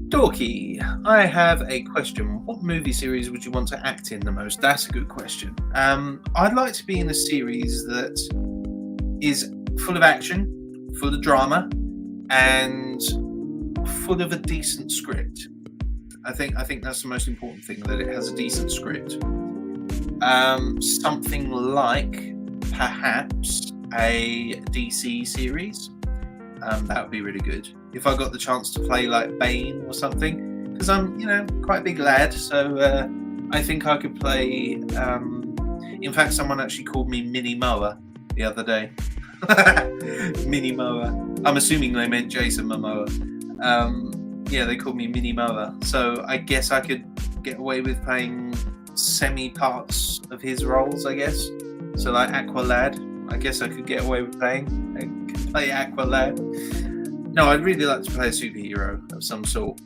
Dorky, I have a question. What movie series would you want to act in the most? That's a good question. I'd like to be in a series that is full of action, full of drama, and full of a decent script. I think that's the most important thing, that it has a decent script. Something like perhaps a DC series. That would be really good. If I got the chance to play like Bane or something, because I'm, quite a big lad, so I think I could play. In fact, someone actually called me Mini Moa the other day. Mini Moa. I'm assuming they meant Jason Momoa. Yeah, they called me Mini Moa. So I guess I could get away with playing semi parts of his roles, I guess. So like Aqua Lad, I guess I could get away with playing. I could play Aqua Lad. No, I'd really like to play a superhero of some sort.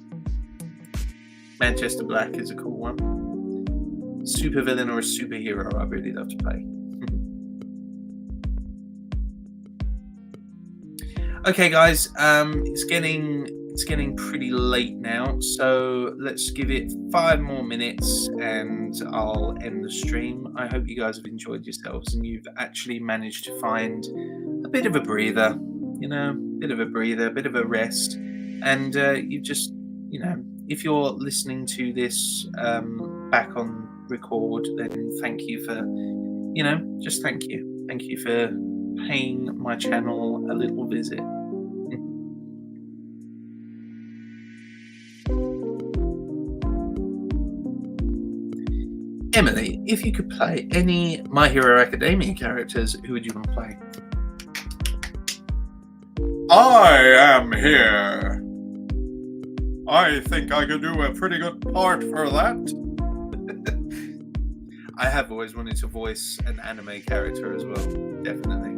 Manchester Black is a cool one. Supervillain or a superhero, I'd really love to play. Okay, guys, it's getting pretty late now, so let's give it 5 more minutes and I'll end the stream. I hope you guys have enjoyed yourselves and you've actually managed to find a bit of a breather, bit of a rest, and you just, if you're listening to this back on record, then thank you for, just thank you. Thank you for paying my channel a little visit. Emily, if you could play any My Hero Academia characters, who would you want to play? I am here. I think I could do a pretty good part for that. I have always wanted to voice an anime character as well, definitely.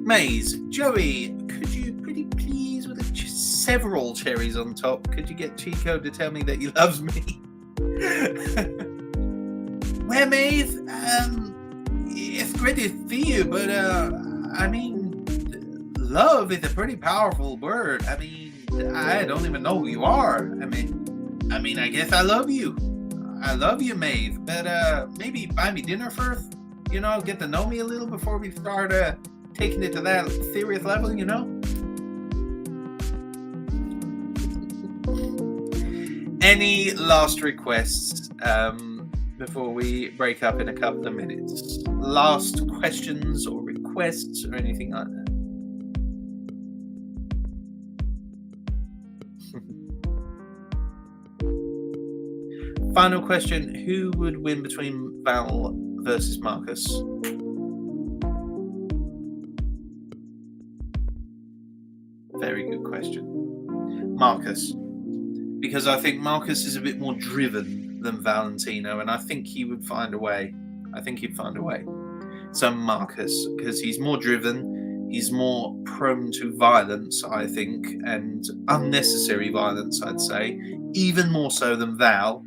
Maze, Joey, could you pretty please, with several cherries on top, could you get Chico to tell me that he loves me? Well, Maeve, it's great to see you, but I mean, love is a pretty powerful word. I mean, I don't even know who you are. I mean, I guess I love you. I love you, Maeve, but maybe buy me dinner first. Get to know me a little before we start taking it to that serious level. Any last requests? Before we break up in a couple of minutes. Last questions or requests or anything like that? Final question. Who would win between Val versus Marcus? Very good question. Marcus. Because I think Marcus is a bit more driven than Valentino, and I think he would find a way. So Marcus, because he's more driven, he's more prone to violence, I think, and unnecessary violence, I'd say, even more so than Val.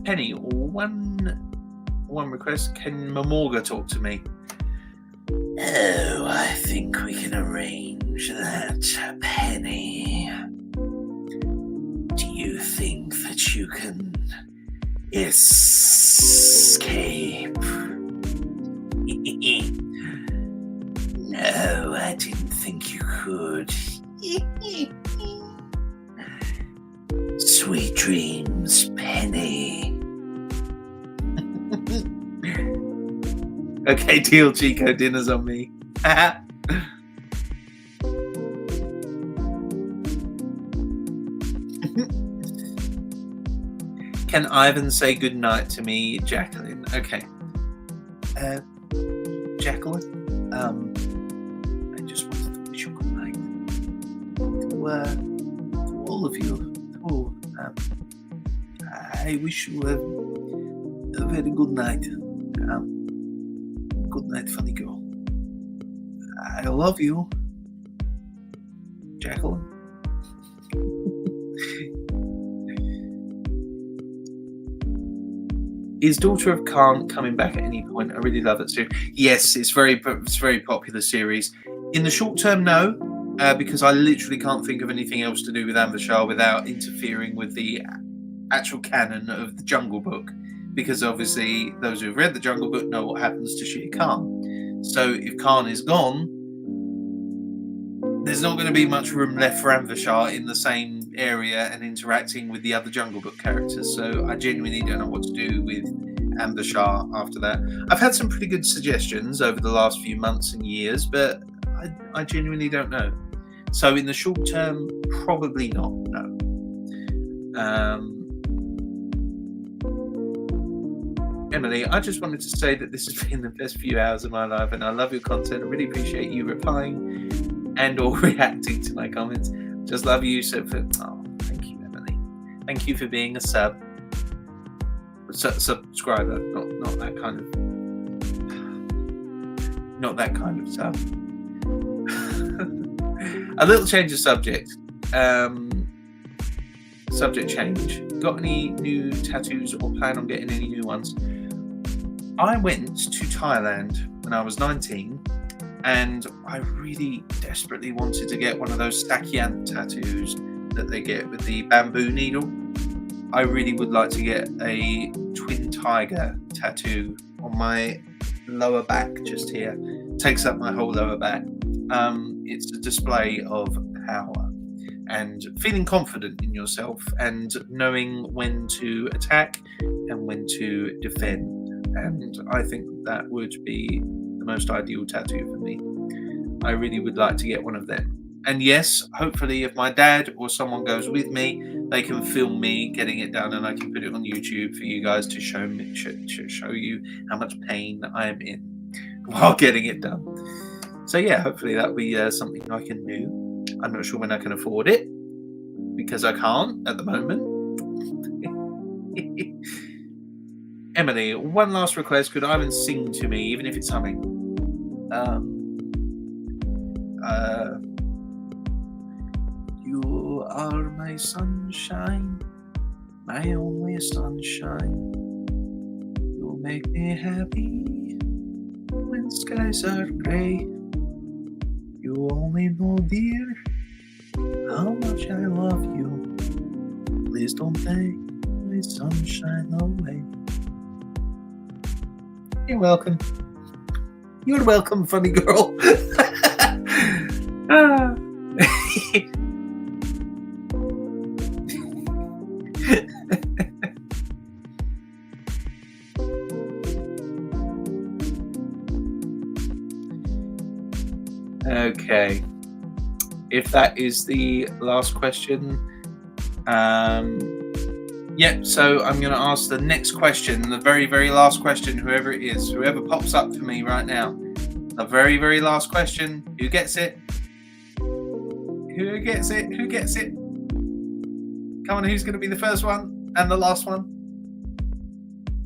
Penny, one request. Can Mamorga talk to me? Oh, I think we can arrange that, Penny. Do you think that you can escape? No, I didn't think you could. Sweet dreams, Penny. Okay, deal, Chico. Dinner's on me. Can Ivan say good night to me, Jacqueline? Okay. Jacqueline, I just wanted to wish you good night. To all of you. I wish you a very good night. Good night, funny girl. I love you, Jacqueline. Is Daughter of Khan coming back at any point? I really love it too. Yes, it's very popular series. In the short term, no, because I literally can't think of anything else to do with Amvashar without interfering with the actual canon of the Jungle Book. Because obviously those who have read the Jungle Book know what happens to Shere Khan. So if Khan is gone, there's not going to be much room left for Amvashar in the same area and interacting with the other Jungle Book characters. So I genuinely don't know what to do with Amvashar after that. I've had some pretty good suggestions over the last few months and years, but I genuinely don't know. So in the short term, probably not, no. Emily, I just wanted to say that this has been the best few hours of my life, and I love your content. I really appreciate you replying and or reacting to my comments. Just love you. Thank you, Emily. Thank you for being a subscriber. Not that kind of sub. A little change of subject. Subject change. Got any new tattoos or plan on getting any new ones? I went to Thailand when I was 19, and I really desperately wanted to get one of those Sakyan tattoos that they get with the bamboo needle. I really would like to get a twin tiger tattoo on my lower back, just here. Takes up my whole lower back. It's a display of power, and feeling confident in yourself, and knowing when to attack and when to defend. And I think that would be the most ideal tattoo for me. I really would like to get one of them. And yes, hopefully if my dad or someone goes with me, they can film me getting it done, and I can put it on YouTube for you guys to show you how much pain I am in while getting it done. So yeah, hopefully that'll be something I can do. I'm not sure when I can afford it, because I can't at the moment. Emily, one last request. Could Ivan sing to me, even if it's something? You are my sunshine, my only sunshine. You make me happy when skies are gray. You only know, dear, how much I love you. Please don't take my sunshine away. You're welcome. You're welcome, funny girl. Okay. If that is the last question, yeah, so I'm going to ask the next question, the very, very last question, whoever it is, whoever pops up for me right now. The very, very last question. Who gets it? Who gets it? Who gets it? Come on, who's going to be the first one and the last one?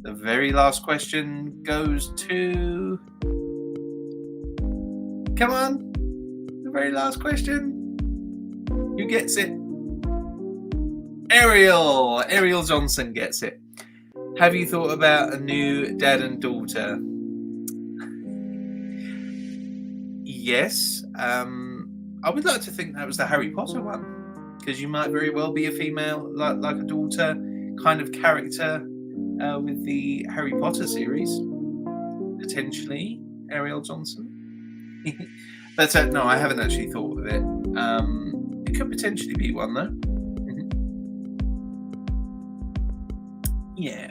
The very last question goes to... Come on. The very last question. Who gets it? Ariel. Ariel Johnson gets it. Have you thought about a new dad and daughter? Yes. I would like to think that was the Harry Potter one, because you might very well be a female, like a daughter kind of character with the Harry Potter series. Potentially, Ariel Johnson. But no, I haven't actually thought of it. It could potentially be one, though. Yeah,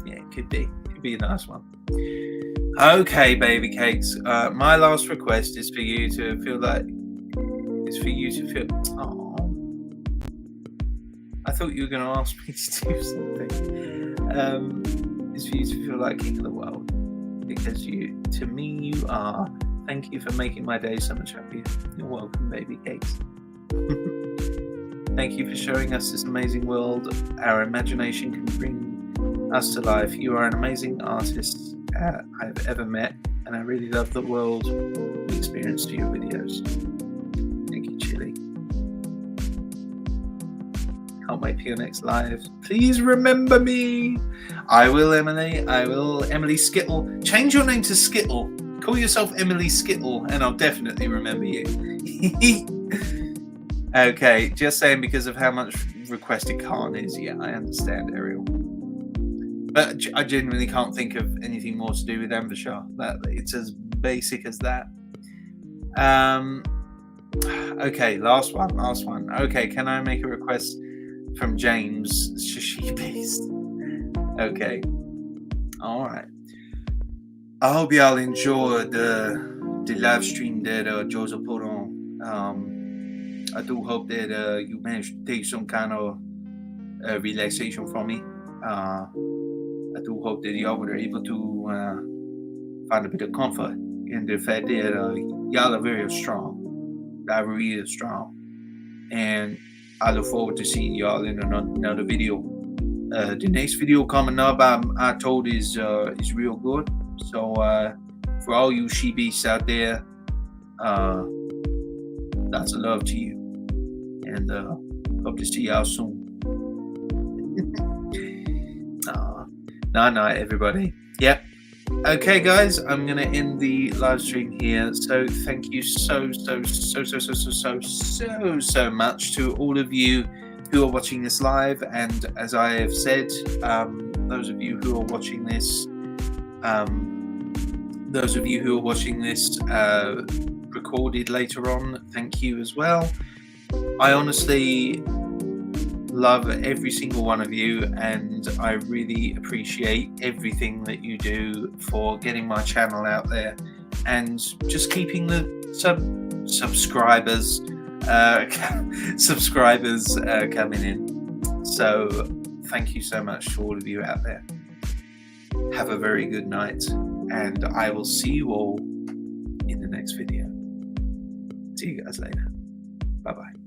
it could be. Could be a nice one. Okay, baby cakes. My last request is for you to feel like. Oh, I thought you were going to ask me to do something. Is for you to feel like king of the world, because to me, you are. Thank you for making my day so much happier. You're welcome, baby cakes. Thank you for showing us this amazing world. Our imagination can bring us to life. You are an amazing artist I've ever met, and I really love the world we experience through your videos. Thank you, Chili. Can't wait for your next live. Please remember me. I will, Emily. I will, Emily Skittle. Change your name to Skittle. Call yourself Emily Skittle, and I'll definitely remember you. Okay, just saying, because of how much requested Khan is. Yeah, I understand, Ariel. But I genuinely can't think of anything more to do with Amvashar. It's as basic as that. Okay, last one. Okay, can I make a request from James Shashi Beast? Okay. All right. I hope y'all enjoyed the live stream that Joseph put on. I do hope that you managed to take some kind of relaxation from me. I do hope that y'all were able to find a bit of comfort in the fact that y'all are very strong. Y'all really strong. And I look forward to seeing y'all in another video. The next video coming up, I told is real good. So for all you she-beasts out there, lots of love to you. And hope to see y'all soon. Night, everybody. Yep. Okay, guys, I'm going to end the live stream here. So thank you so much to all of you who are watching this live. And as I have said, those of you who are watching this, recorded later on, thank you as well. I honestly love every single one of you, and I really appreciate everything that you do for getting my channel out there and just keeping the subscribers coming in. So thank you so much to all of you out there. Have a very good night, and I will see you all in the next video. See you guys later. Bye bye.